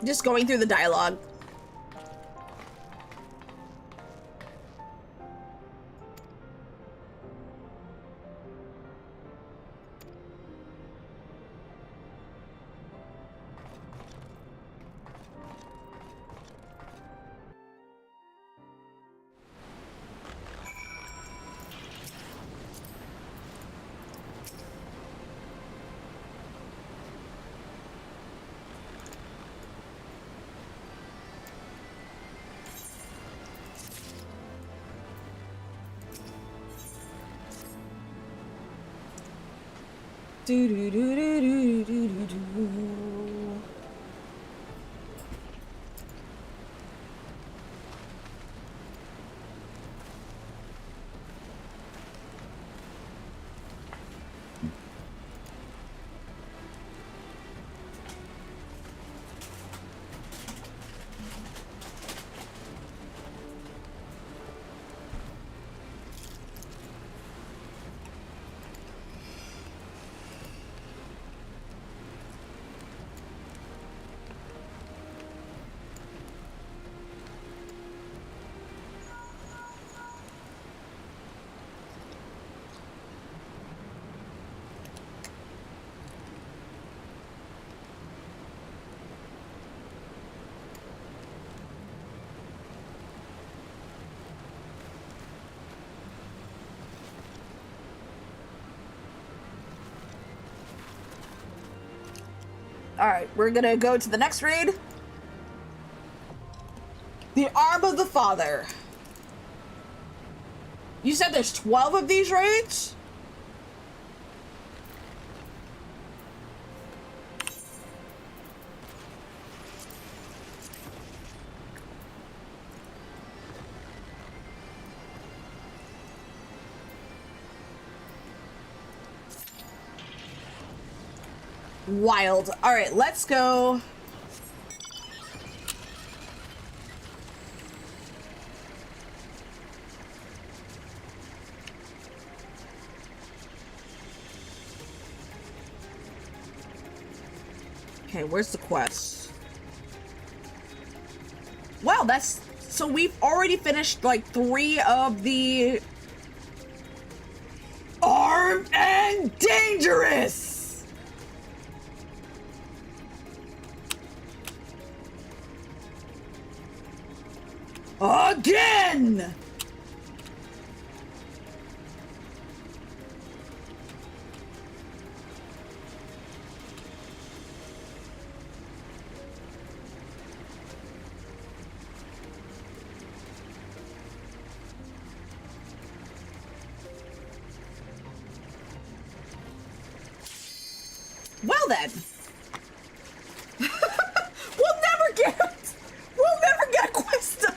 Just going through the dialogue. Do do do do do do do do. Alright, we're gonna go to the next raid. The Arm of the Father. You said there's 12 of these raids? Wild. All right, let's go. Okay, where's the quest? Wow, that's... So we've already finished like 3 of the... Armed and Dangerous! Again! Well then. We'll never get a quest done.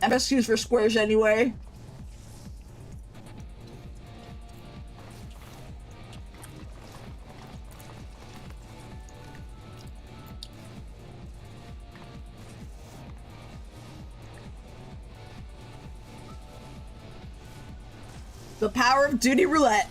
MSQs for squares anyway. The power of duty roulette.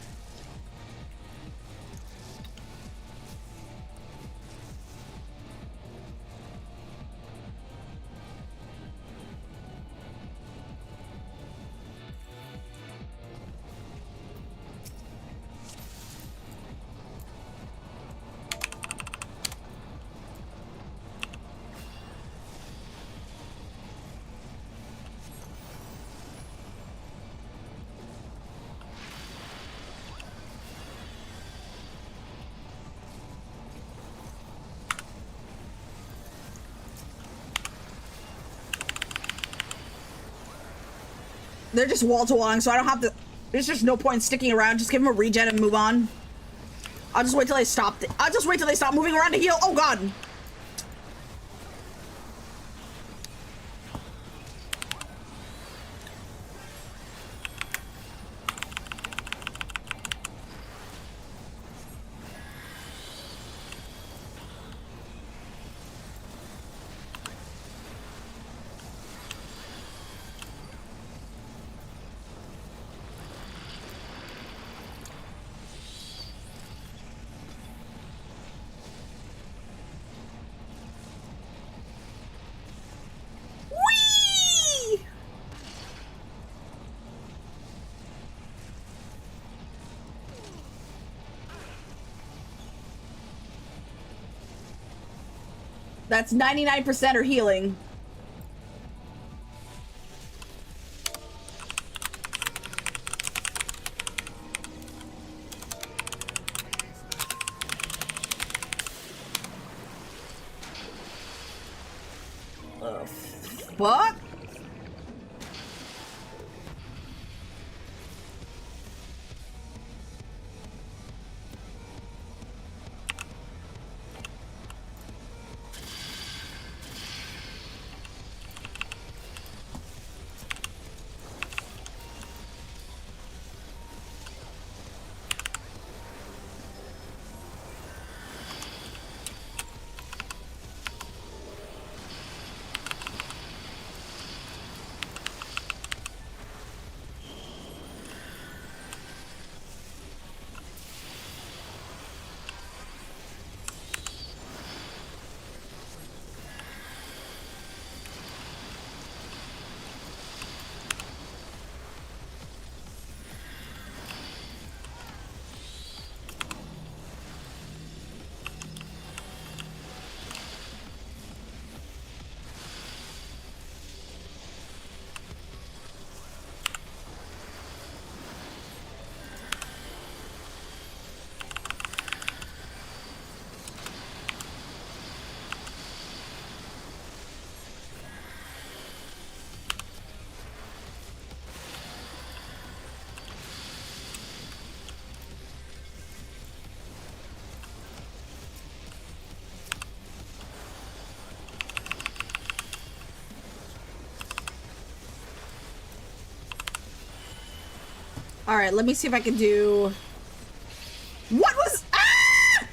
They're just wall to walling, so I don't have to. There's just no point in sticking around. Just give him a regen and move on. I'll just wait till they stop. I'll just wait till they stop moving around to heal. Oh god. That's 99% are healing. Fuck? All right, let me see if I can do... What was... Ah!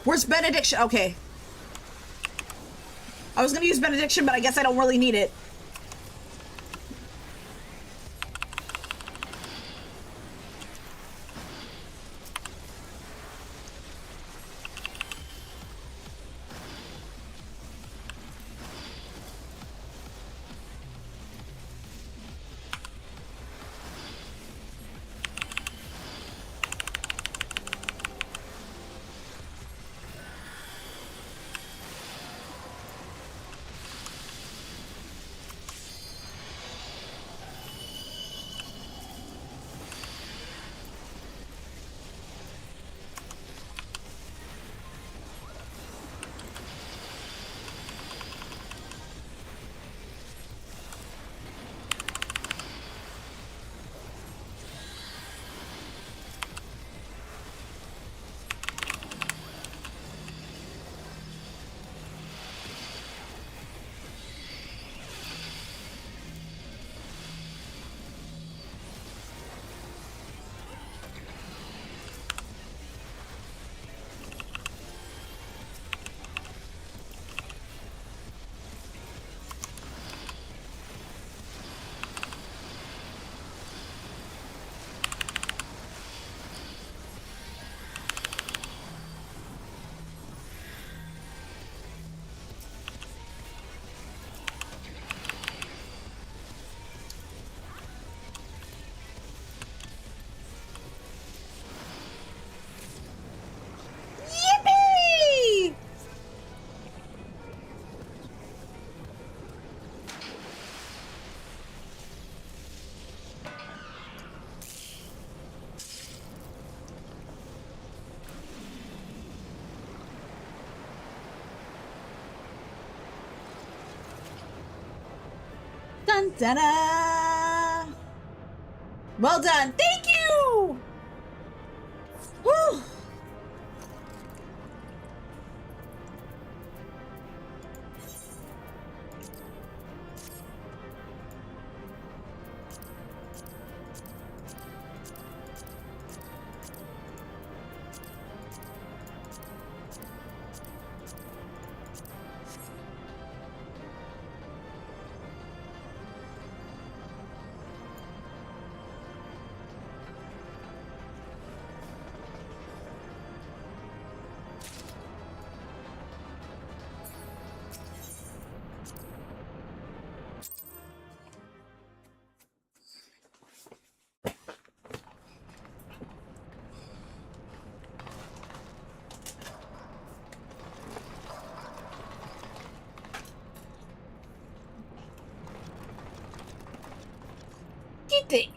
Where's Benediction? Okay. I was gonna use Benediction, but I guess I don't really need it. Ta-da! Well done. Thank you! Woo! Kitty.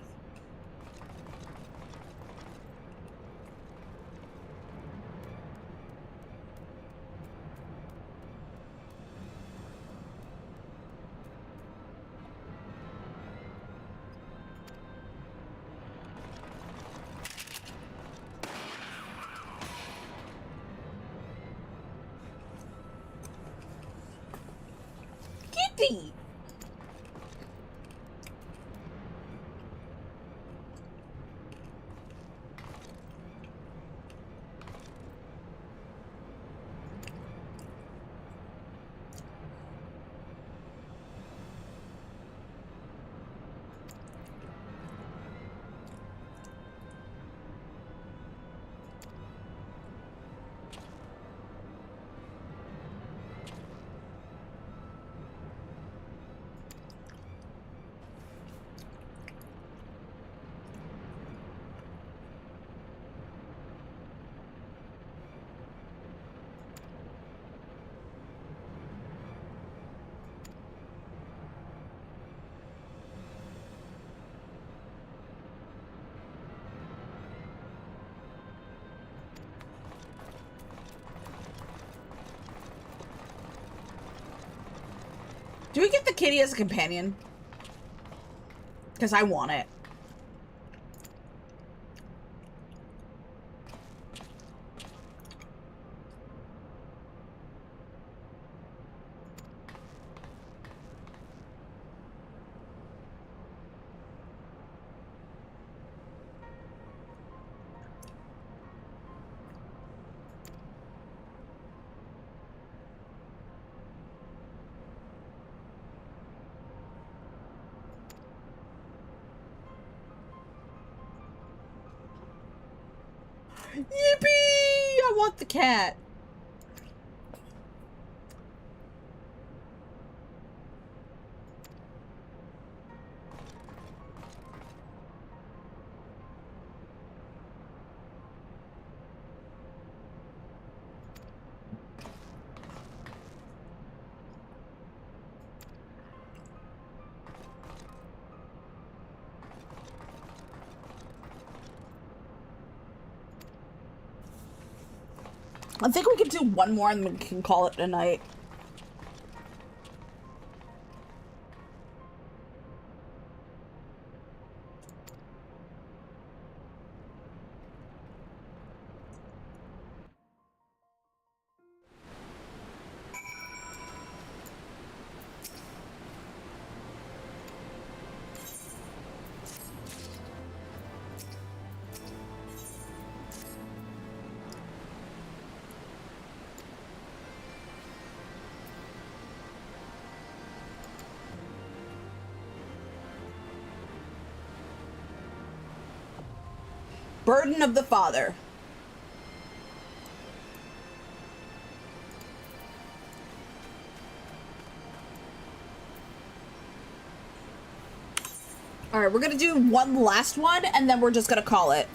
Kitty. Do we get the kitty as a companion? Because I want it. Yippee! I want the cat. I think we can do one more and we can call it a night. Burden of the Father. Alright, we're gonna do one last one, and then we're just gonna call it.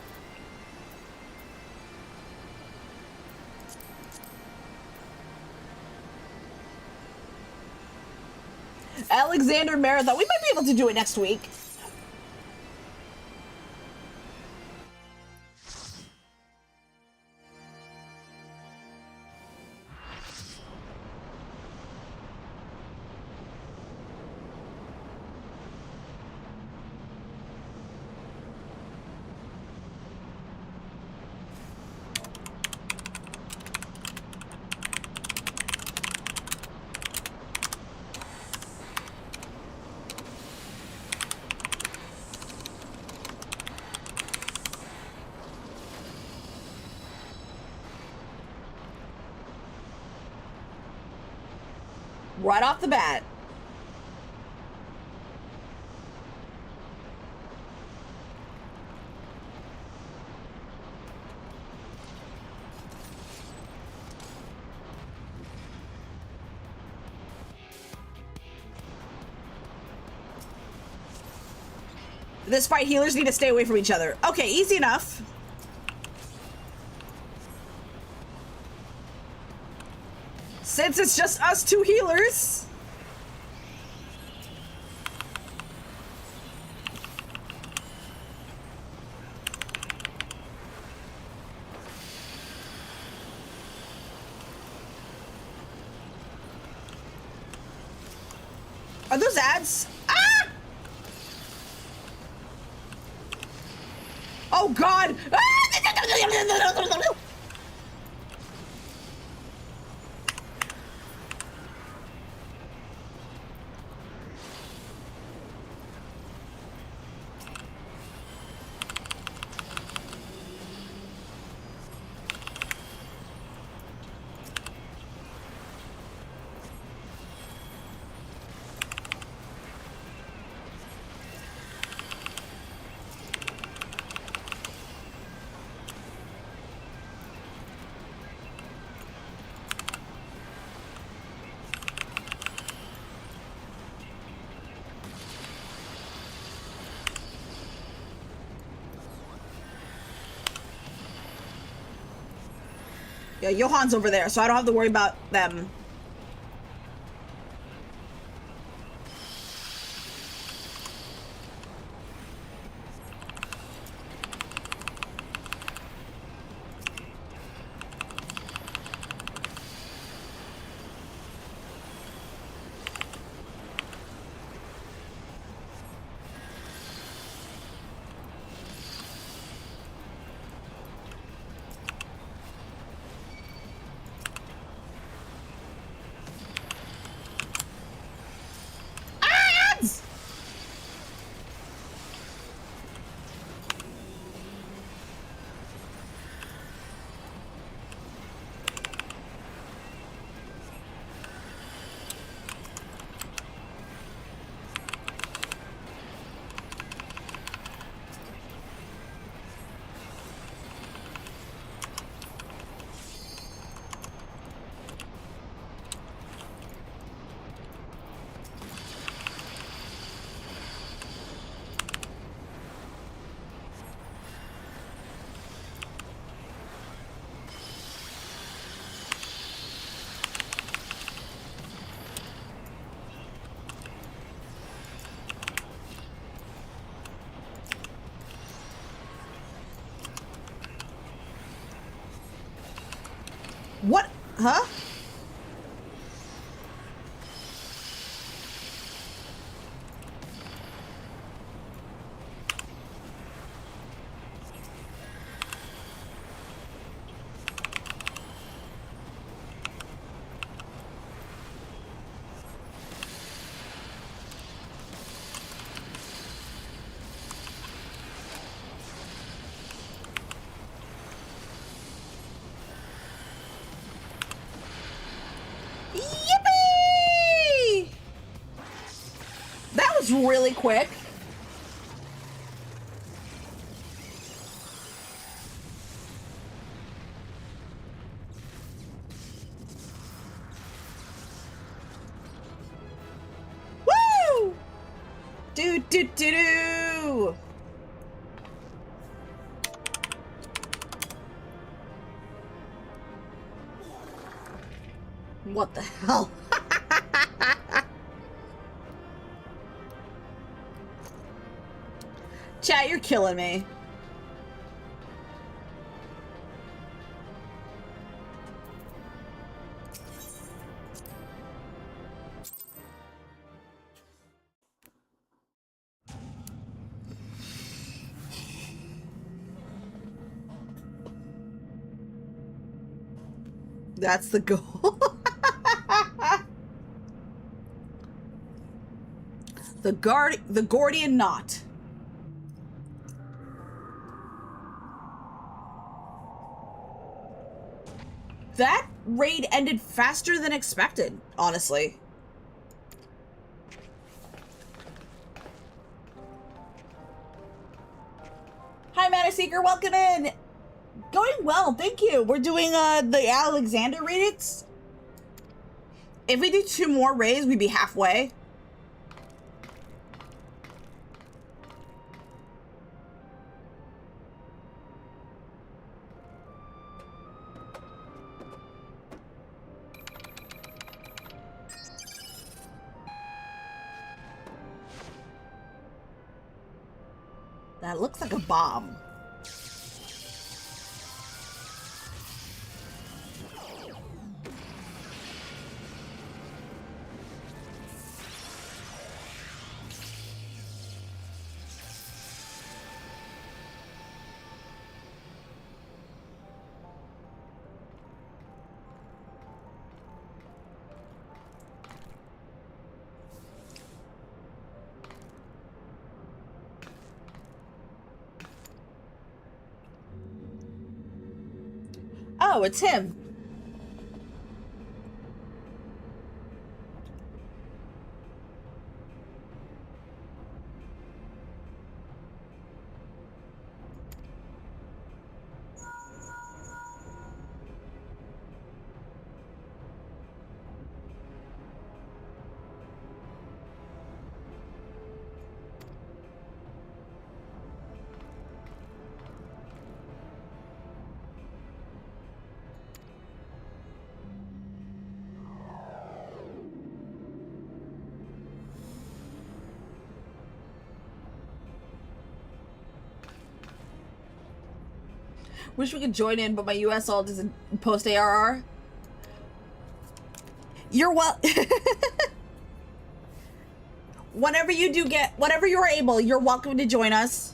Alexander Marathon. We might be able to do it next week. Right off the bat. This fight, healers need to stay away from each other. Okay, easy enough. Since it's just us two healers. Are those ads? Ah! Oh God! Ah! Yeah, Johan's over there, so I don't have to worry about them. What? Huh? Yippee! That was really quick. Woo! Do do do do. What the hell? Chat, you're killing me. That's the goal. The Gordian knot. That raid ended faster than expected, honestly. Mana Seeker, welcome in. Going well, thank you. We're doing the Alexander readings. If we do 2 more raids, we'd be halfway. That looks like a bomb. Oh, it's him. Wish we could join in, but my US alt doesn't post ARR. You're well. Whenever you do get, whenever you're able, you're welcome to join us.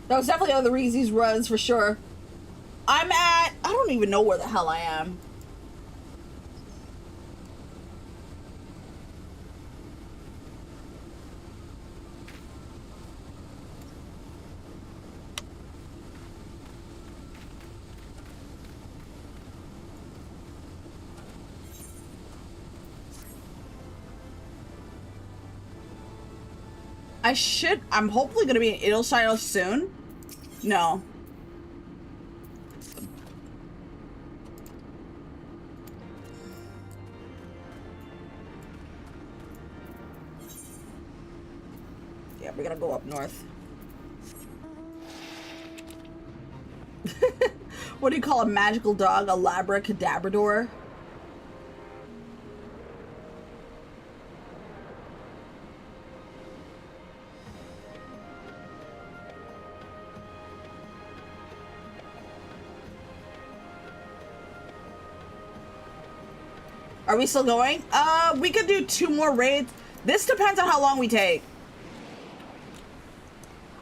That was definitely one of the reasons he runs for sure. I'm at, I don't even know where the hell I am. I'm hopefully going to be in Idleshire soon. No. Yeah, we're going to go up north. What do you call a magical dog? A labracadabrador? Are we still going? We could do 2 more raids. This depends on how long we take.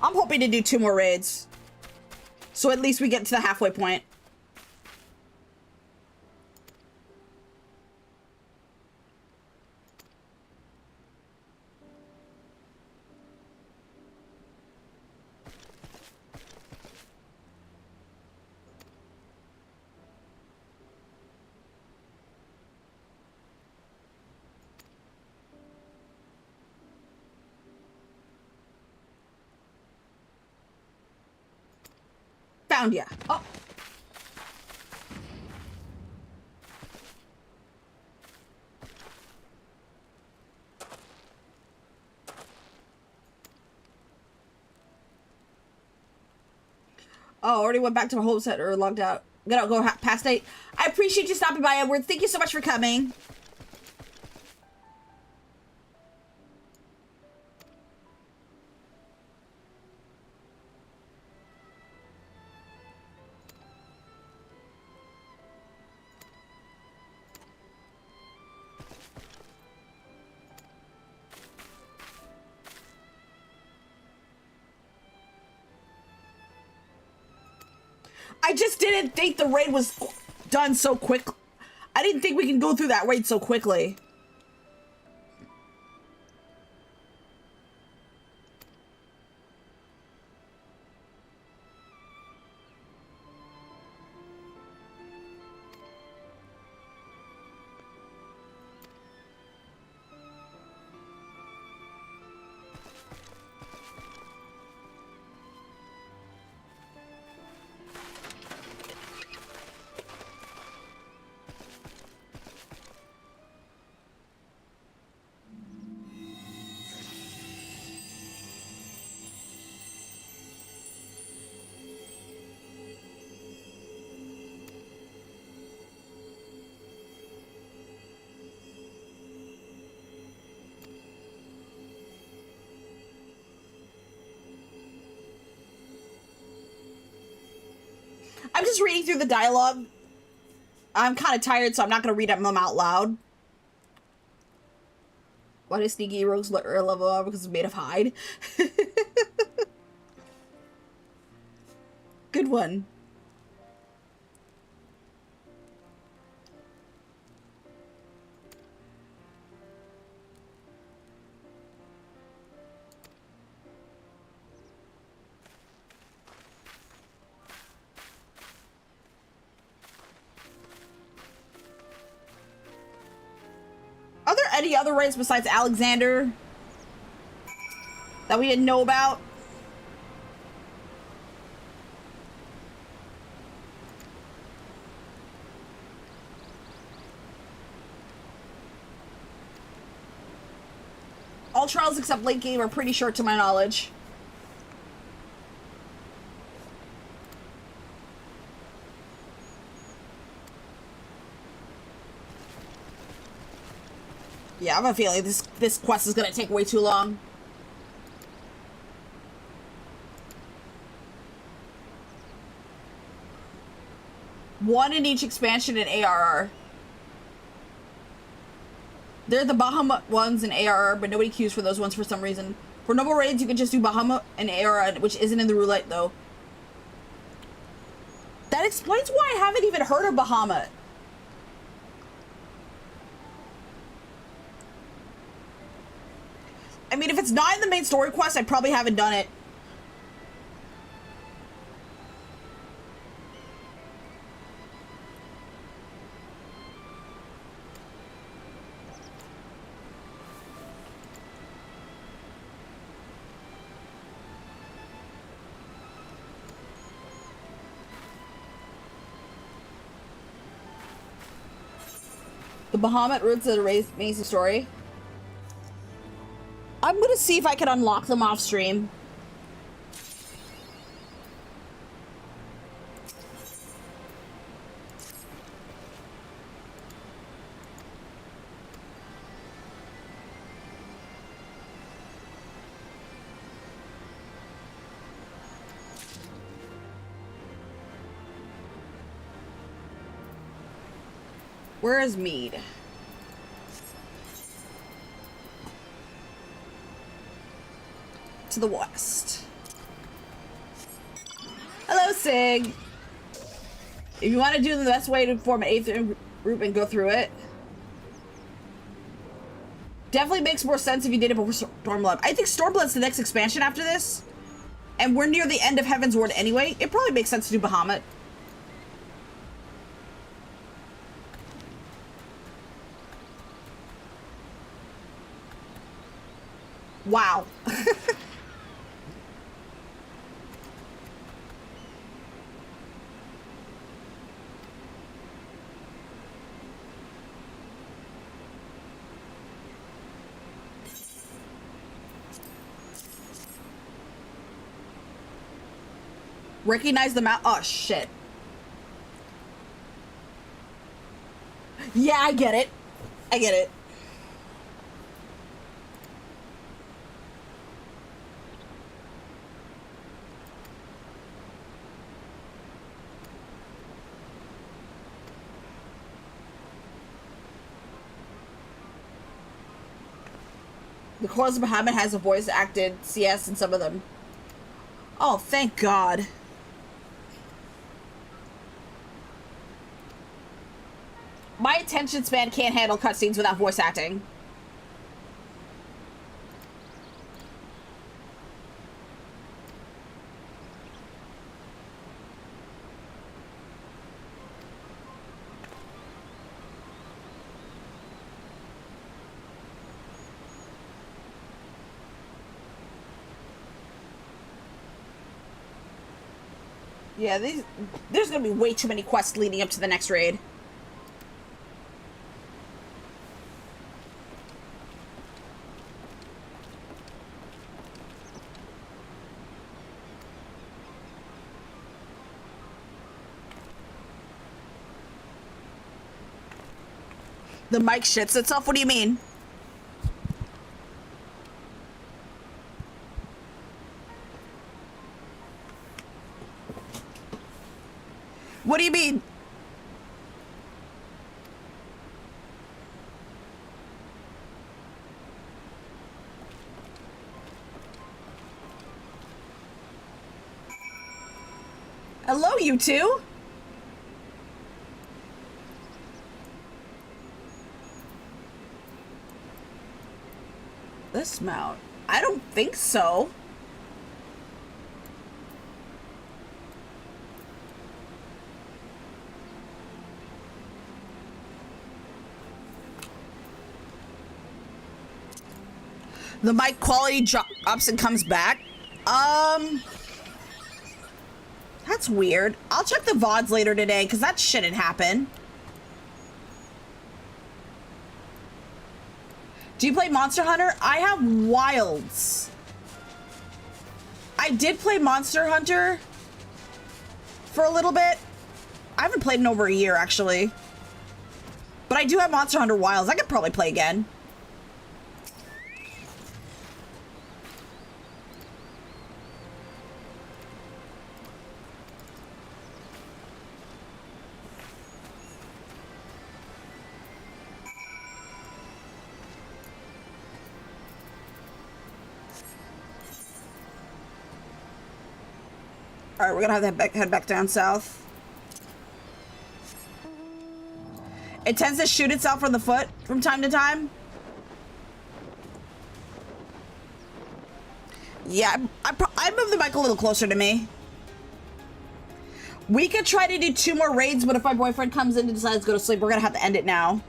I'm hoping to do 2 more raids. So at least we get to the halfway point. found ya. Oh. Oh, already went back to my home set or logged out. Gonna go past 8. I appreciate you stopping by, Edward. Thank you so much for coming. I just didn't think the raid was done so quick. I didn't think we can go through that raid so quickly. I'm just reading through the dialogue. I'm kind of tired, so I'm not going to read them out loud. Why does Sneaky Rogues level up? Because it's made of hide. Good one. Are there any other raids besides Alexander that we didn't know about? All trials except late game are pretty short to my knowledge. Yeah, I have a feeling this quest is gonna take way too long. One in each expansion in ARR. They're the Bahamut ones in ARR, but nobody queues for those ones for some reason. For noble raids, you can just do Bahamut and ARR, which isn't in the roulette though. That explains why I haven't even heard of Bahamut. I mean, if it's not in the main story quest, I probably haven't done it. The Bahamut roots of the amazing story. I'm gonna see if I can unlock them off stream. Where is Mead? To the west. Hello, Sig. If you want to do the best way to form an 8th group and go through it, definitely makes more sense if you did it before Stormblood. I think Stormblood's the next expansion after this, and we're near the end of Heavensward anyway. It probably makes sense to do Bahamut. Wow. Recognize the map. Oh, shit. Yeah, I get it. I get it. The Chorus of Bahamut has a voice acted CS in some of them. Oh, thank God. My attention span can't handle cutscenes without voice acting. Yeah, there's gonna be way too many quests leading up to the next raid. The mic shits itself? What do you mean? What do you mean? Hello, you two? This mount? I don't think so. The mic quality drops and comes back. That's weird. I'll check the VODs later today because that shouldn't happen. Do you play Monster Hunter? I have Wilds. I did play Monster Hunter for a little bit. I haven't played in over a year, actually. But I do have Monster Hunter Wilds. I could probably play again. All right, we're gonna have to head back down south. It tends to shoot itself from the foot from time to time. Yeah, I moved the mic a little closer to me. We could try to do 2 more raids, but if my boyfriend comes in and decides to go to sleep, we're gonna have to end it now.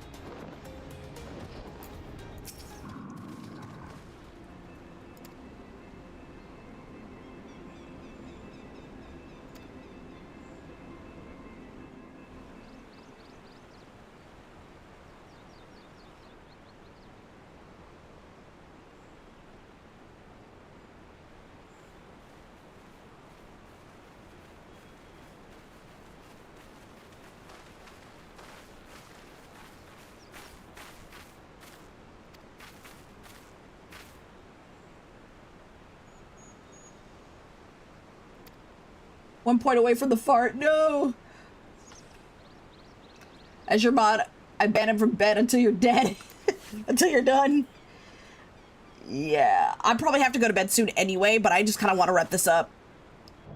One point away from the fart. No. As your mod, I ban him from bed until you're dead. Until you're done. Yeah. I probably have to go to bed soon anyway, but I just kind of want to wrap this up.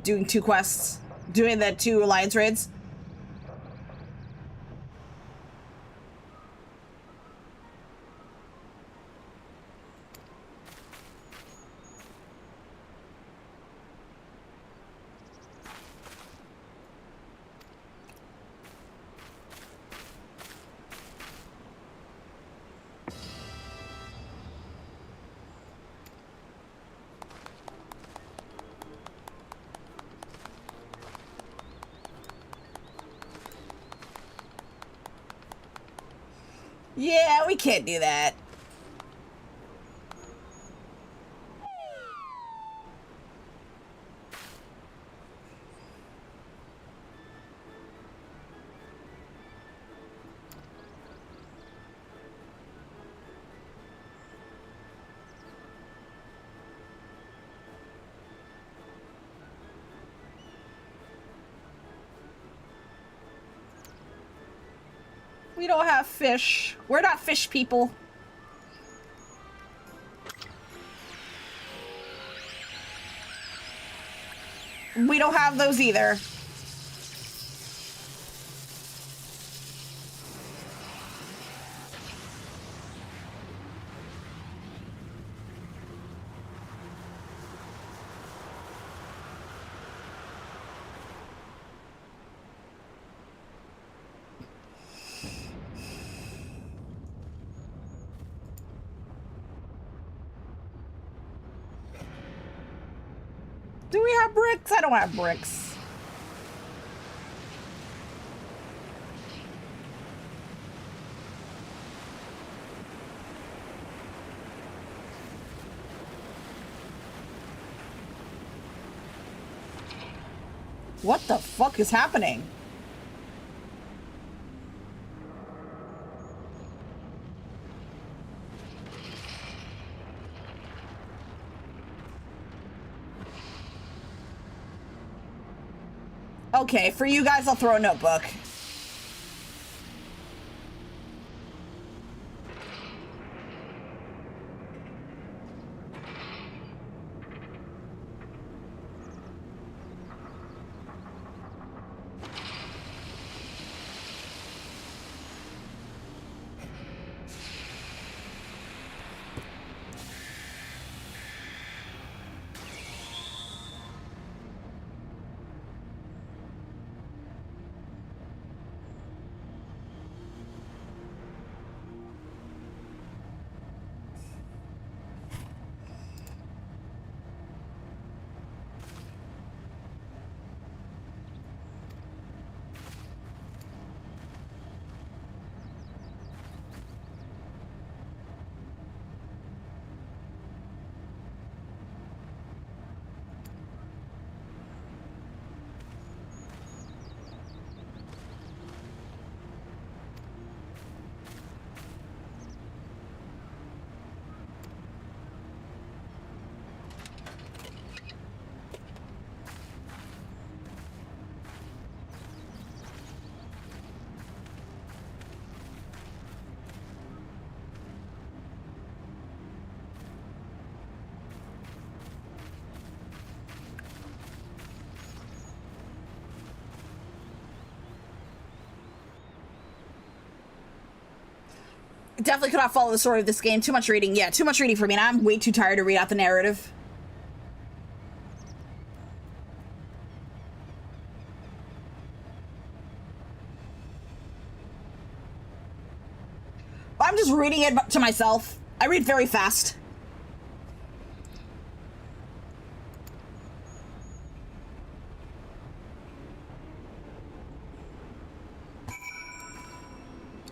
Doing 2 quests. Doing the 2 alliance raids. Yeah, we can't do that. We don't have fish. We're not fish people. We don't have those either. Do we have bricks? I don't have bricks. What the fuck is happening? Okay, for you guys, I'll throw a notebook. Definitely could not follow the story of this game. Too much reading. Yeah, too much reading for me, and I'm way too tired to read out the narrative. I'm just reading it to myself. I read very fast.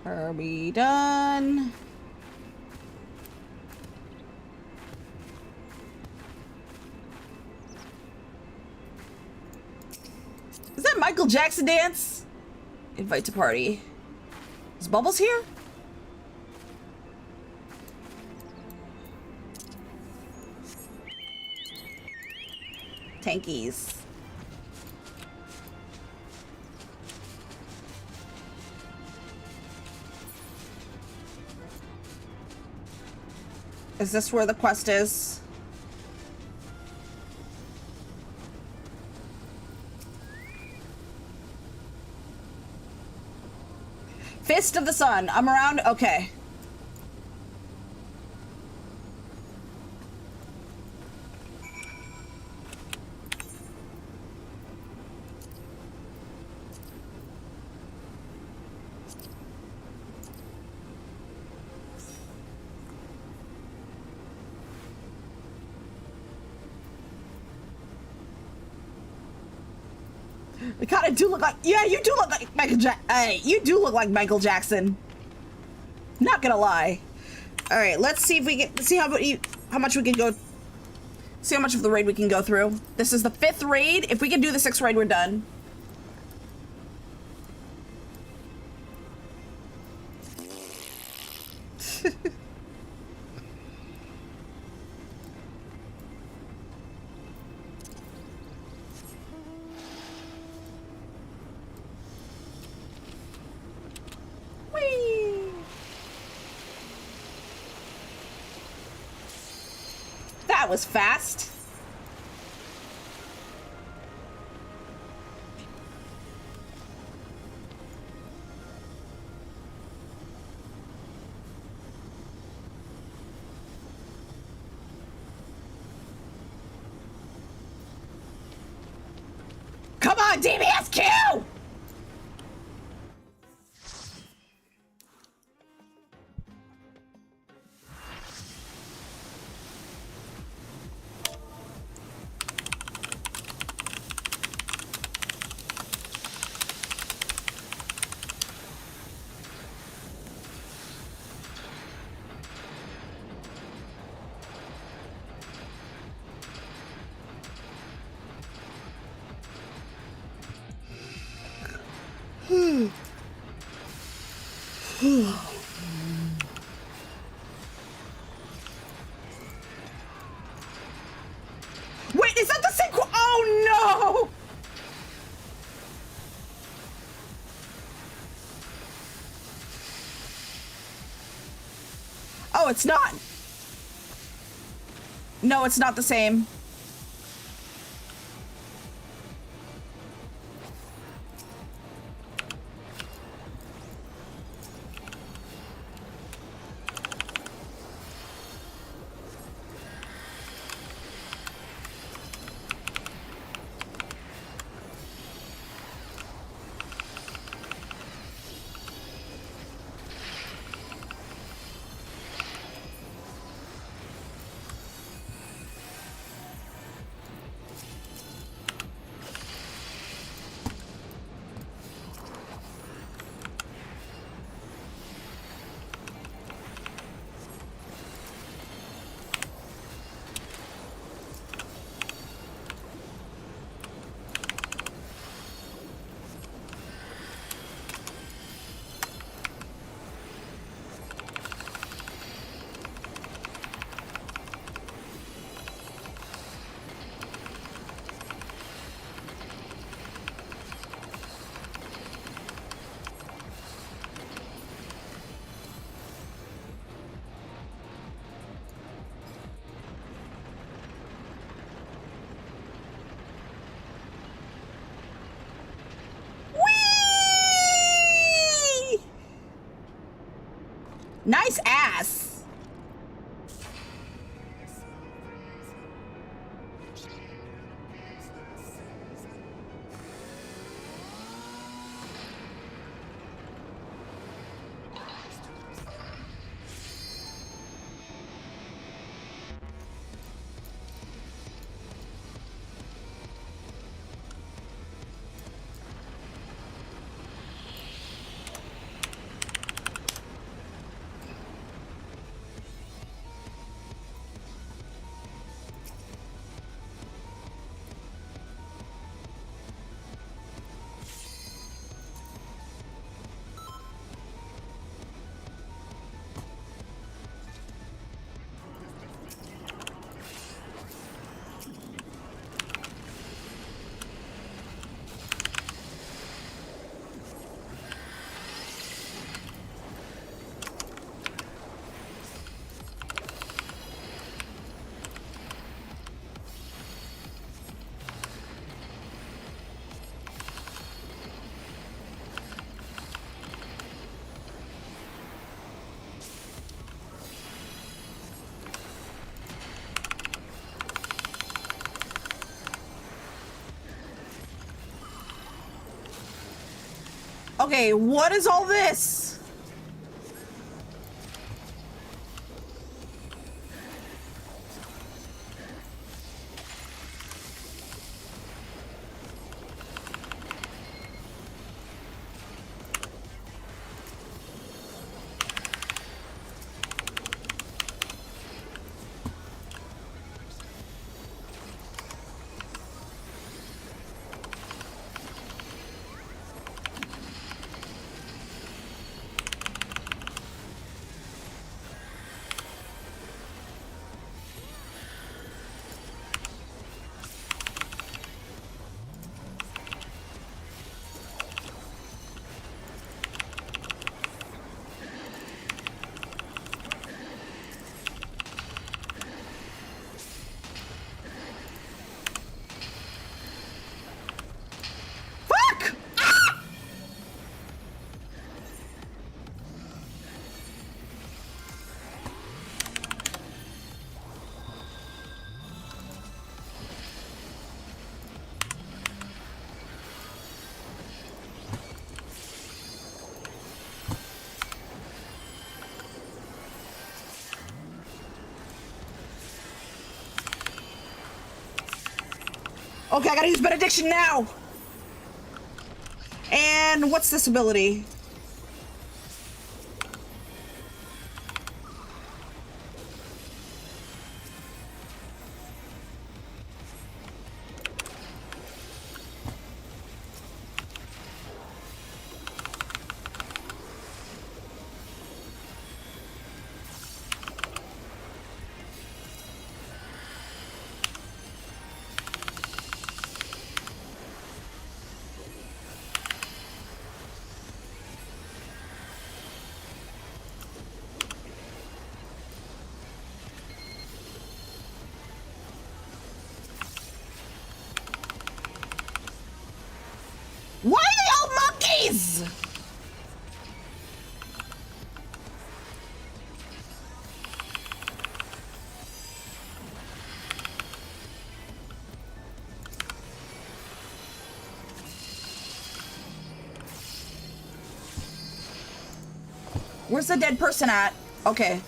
Are we done? Is that Michael Jackson dance? Invite to party. Is Bubbles here? Tankies. Is this where the quest is? Fist of the Sun. I'm around. Okay. We kind of do look like, yeah, you do look like Michael Jackson. Hey, you do look like Michael Jackson. Not gonna lie. All right, let's see if we can see how much we can go. See how much of the raid we can go through. This is the 5th raid. If we can do the 6th raid, we're done. Whee! that was fast. Come on, DBSQ! Wait, is that the same? Oh no! Oh, it's not. No, it's not the same. Nice ass. Okay, what is all this? Okay, I gotta use benediction now. And what's this ability? Why are they all monkeys? Where's the dead person at? Okay.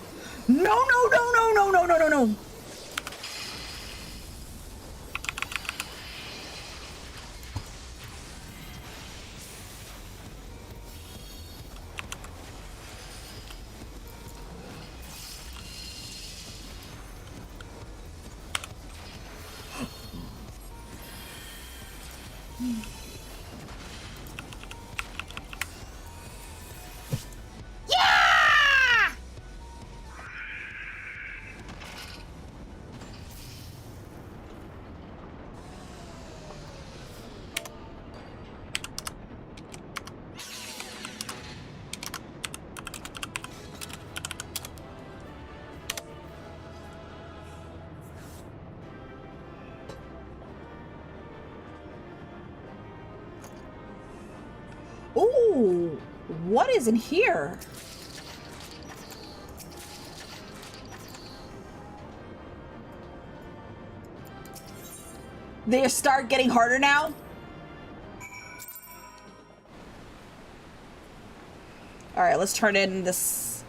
No, no, no, no, no, no, no, no, no. Ooh, what is in here? They start getting harder now? All right, let's turn in this.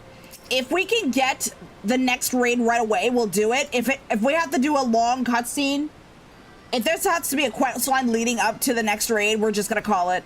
If we can get the next raid right away, we'll do it. If we have to do a long cutscene, if there has to be a quest line leading up to the next raid, we're just gonna call it.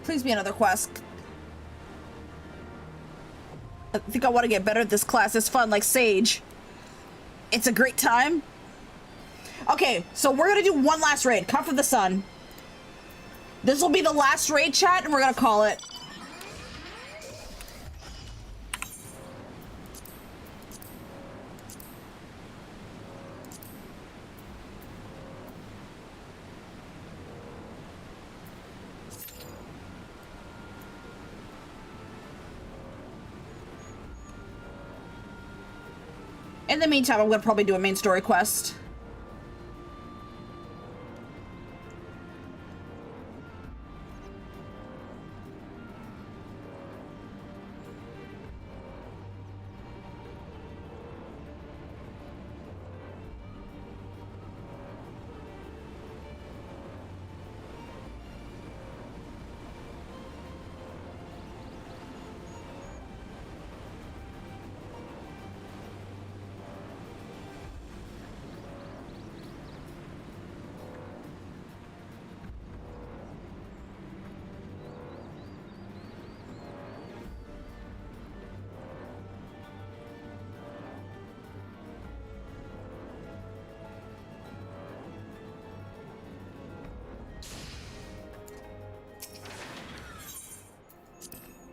Please be another quest. I think I want to get better at this class. It's fun, like Sage. It's a great time. Okay, so we're gonna do one last raid. Cup of the Sun. This will be the last raid, chat, and we're gonna call it. In the meantime, I'm gonna probably do a main story quest.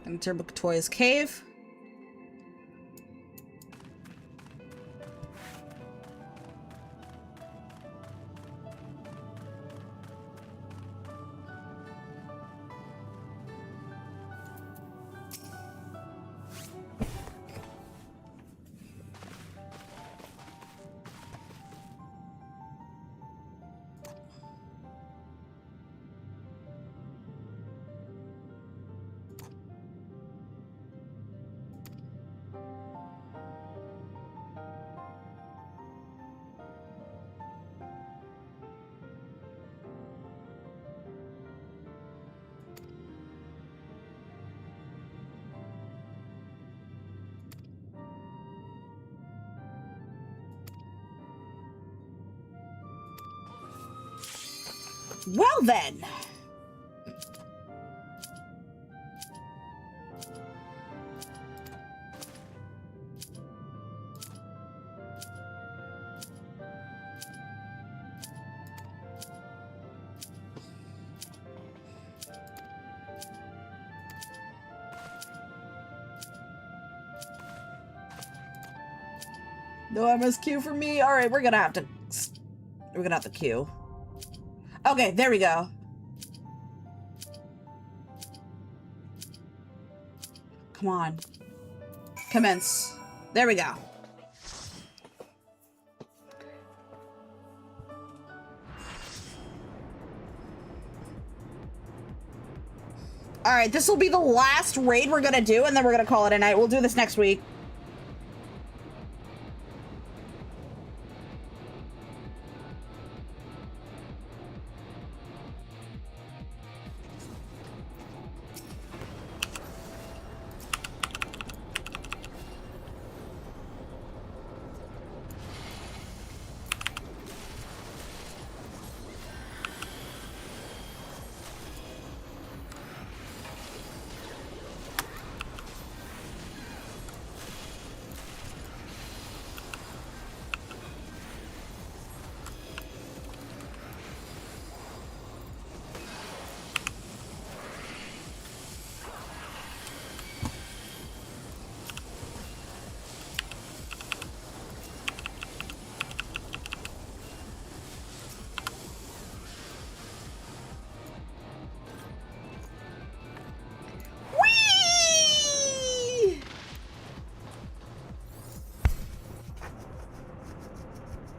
Enter Victoria's Cave. Well then. No MSQ for me. All right, we're gonna have to queue. Okay, there we go. Come on. Commence. There we go. All right, this will be the last raid we're gonna do, and then we're gonna call it a night. We'll do this next week.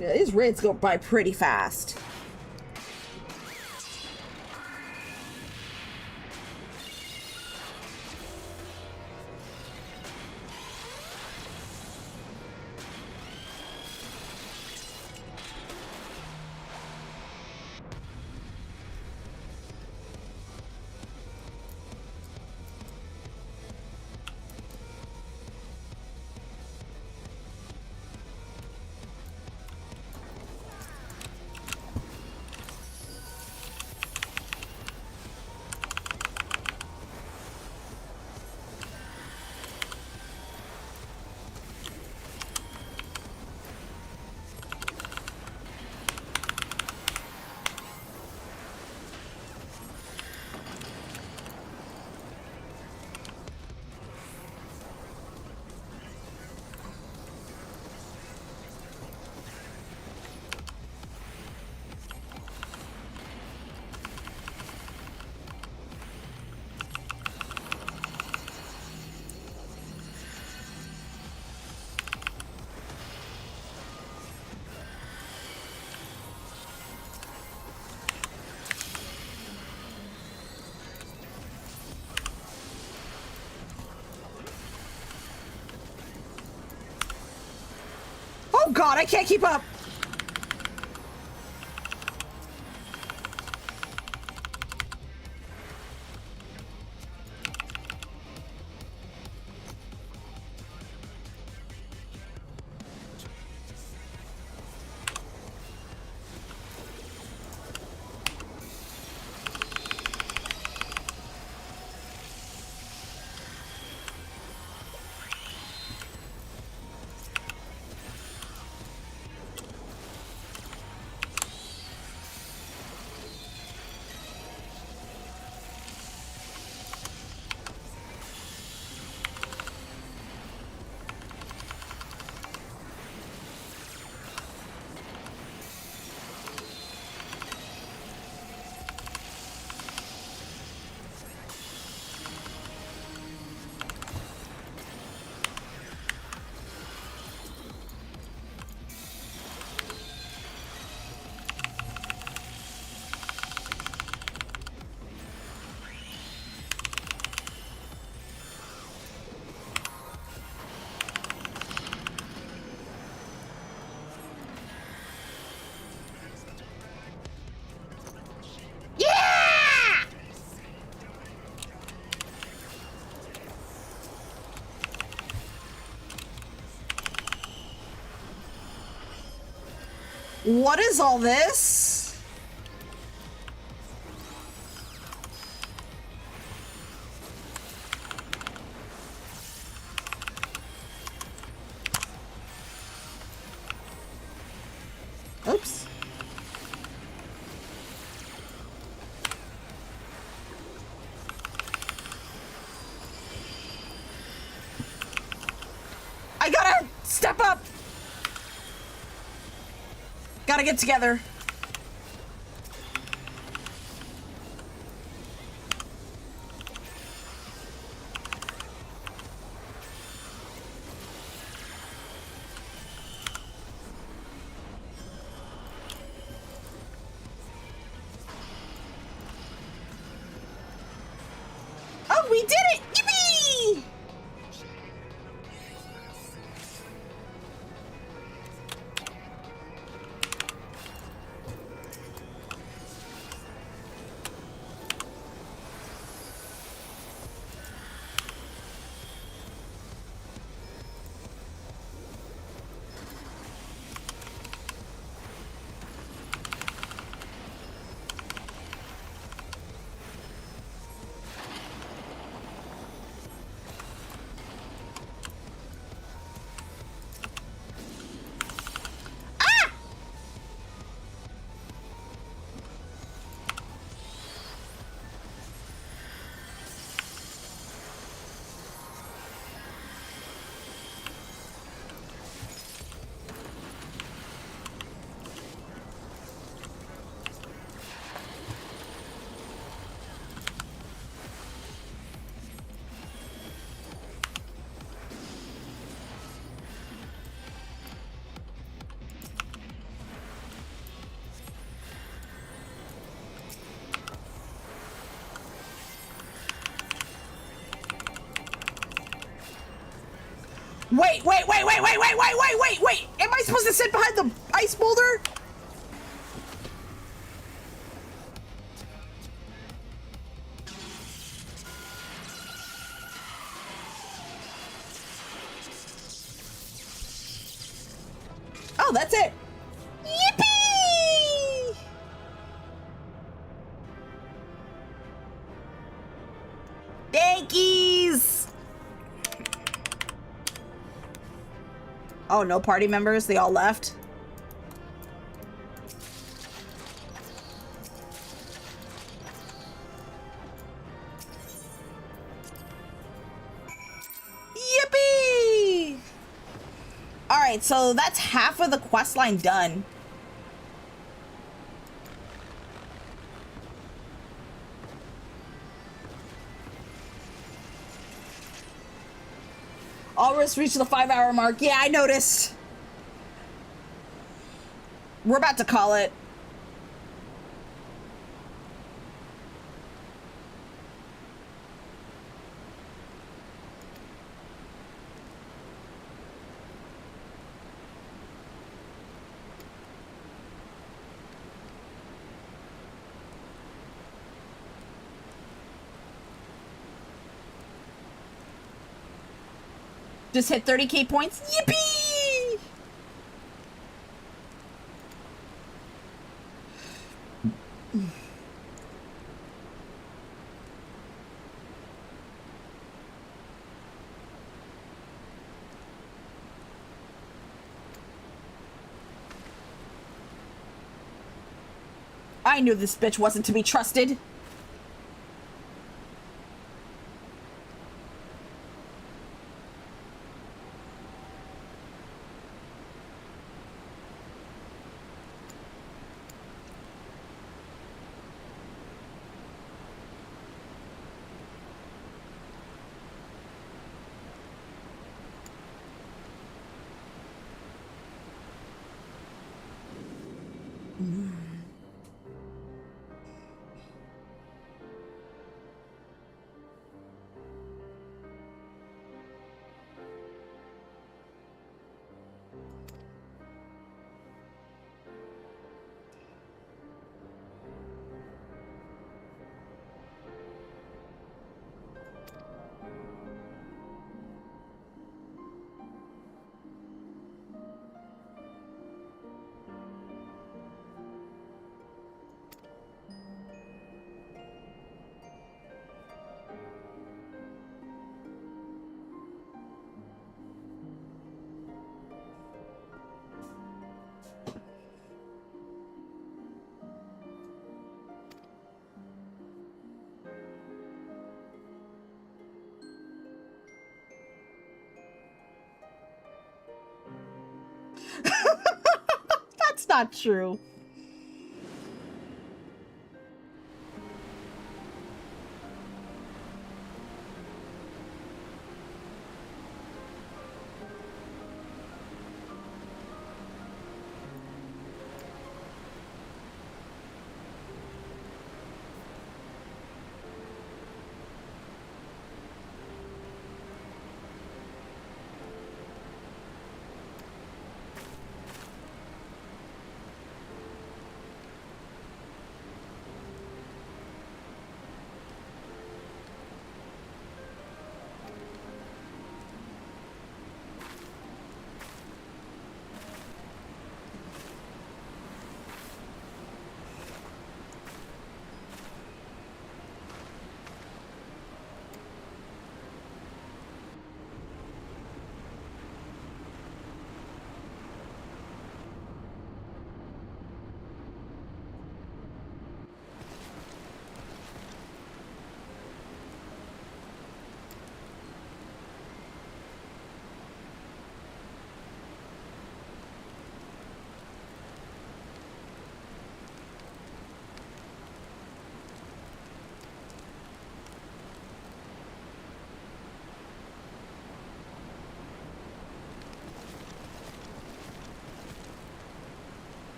Yeah, these raids go by pretty fast. I can't keep up. What is all this? Oops. I gotta step up. Gotta get together. Oh, we did it! Yippee! Wait. Am I supposed to sit behind the ice boulder? Oh, that's it. Yippee! Thankies! Oh, no party members? They all left? Yippee! Alright, so that's half of the quest line done. Almost reached the 5-hour mark. Yeah, I noticed. We're about to call it. Just hit 30k points. Yippee! I knew this bitch wasn't to be trusted. That's not true.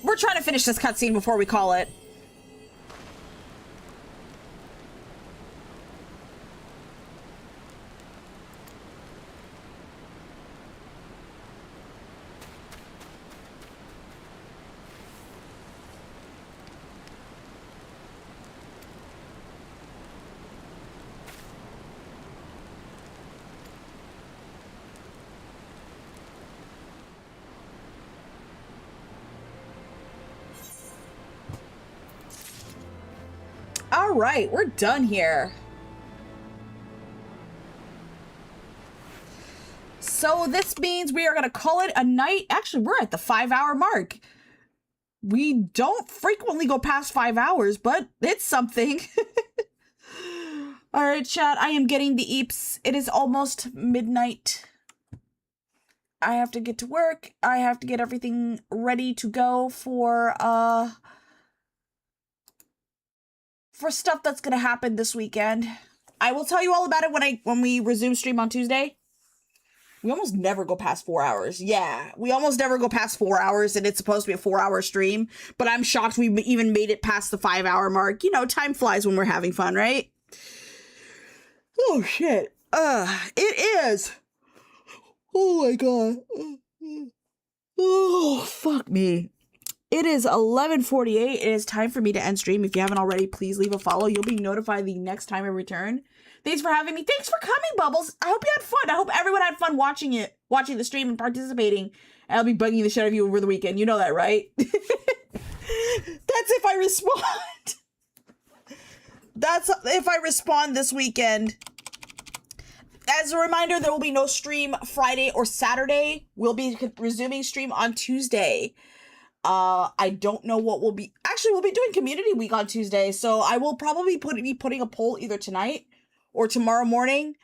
We're trying to finish this cutscene before we call it. All right, we're done here. So this means we are going to call it a night. Actually, we're at the 5-hour mark. We don't frequently go past 5 hours, but it's something. All right, chat, I am getting the eeps. It is almost midnight. I have to get to work. I have to get everything ready to go for stuff that's gonna happen this weekend. I will tell you all about it when we resume stream on Tuesday. We almost never go past 4 hours. Yeah, we almost never go past 4 hours, and it's supposed to be a 4-hour stream. But I'm shocked we even made it past the 5-hour mark. You know, time flies when we're having fun, right? Oh shit. It is. Oh my god. Oh fuck me. It is 11:48. It is time for me to end stream. If you haven't already, please leave a follow. You'll be notified the next time I return. Thanks for having me. Thanks for coming, Bubbles. I hope you had fun. I hope everyone had fun watching the stream and participating. And I'll be bugging the shit out of you over the weekend. You know that, right? That's if I respond. That's if I respond this weekend. As a reminder, there will be no stream Friday or Saturday. We'll be resuming stream on Tuesday. I don't know what we'll be... Actually, we'll be doing Community Week on Tuesday, so I will probably be putting a poll either tonight or tomorrow morning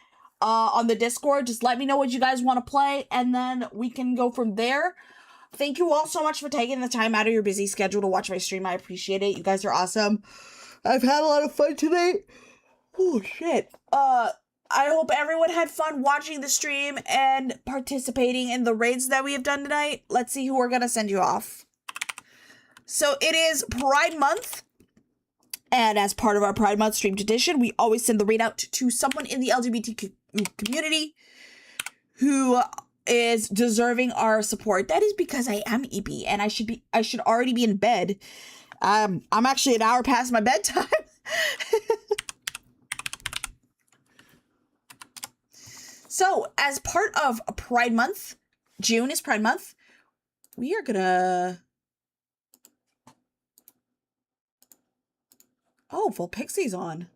on the Discord. Just let me know what you guys want to play, and then we can go from there. Thank you all so much for taking the time out of your busy schedule to watch my stream. I appreciate it. You guys are awesome. I've had a lot of fun tonight. Oh, shit. I hope everyone had fun watching the stream and participating in the raids that we have done tonight. Let's see who we're going to send you off. So it is Pride Month, and as part of our Pride Month stream tradition, we always send the raid out to someone in the LGBTQ community who is deserving our support. That is because I am EP, and I should already be in bed. I'm actually an hour past my bedtime. So, as part of Pride Month, June is Pride Month, we are gonna... Oh, Full Pixie's on.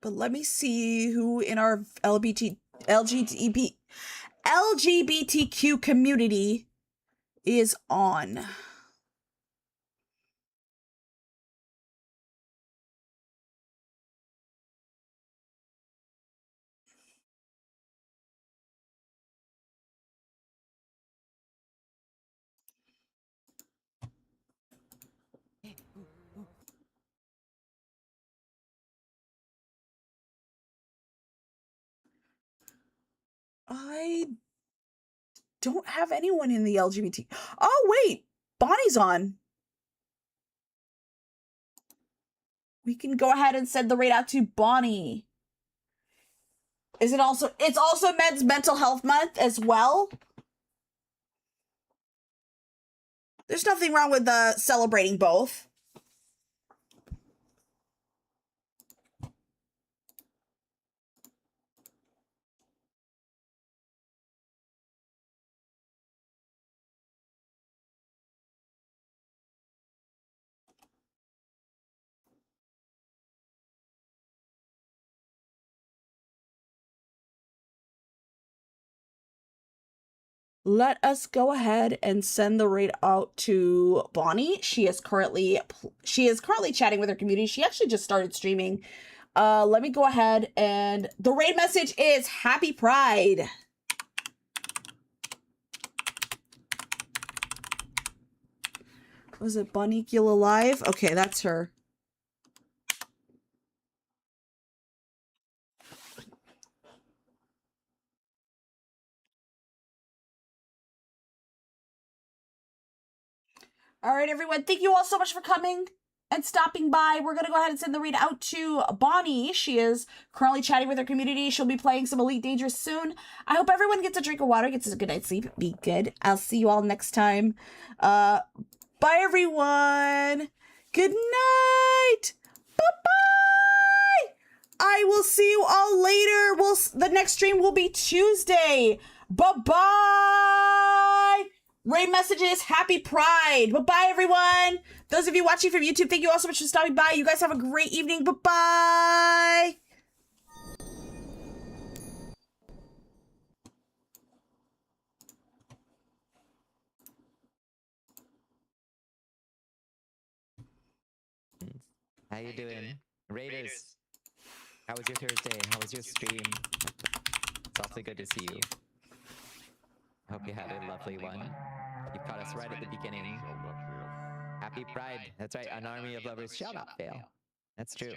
But let me see who in our LGBTQ community is on. I don't have anyone in the LGBT. Oh, wait. Bonnie's on. We can go ahead and send the raid out to Bonnie. It's also Men's Mental Health Month as well. There's nothing wrong with celebrating both. Let us go ahead and send the raid out to Bonnie. She is currently chatting with her community. She actually just started streaming. Let me go ahead, and the raid message is Happy Pride. Was it Bunny Gill Alive? Okay, that's her. All right, everyone. Thank you all so much for coming and stopping by. We're going to go ahead and send the read out to Bonnie. She is currently chatting with her community. She'll be playing some Elite Dangerous soon. I hope everyone gets a drink of water, gets a good night's sleep. Be good. I'll see you all next time. Bye, everyone. Good night. Bye-bye. I will see you all later. The next stream will be Tuesday. Bye-bye. Raid messages, Happy Pride. Bye-bye, everyone. Those of you watching from YouTube, thank you all so much for stopping by. You guys have a great evening. Bye-bye. How you doing? Raiders, how was your Thursday? How was your stream? It's awfully good to see you. Hope you had a lovely one. You caught us right at the beginning. Happy Pride. That's right, an army of lovers shall not fail. That's true.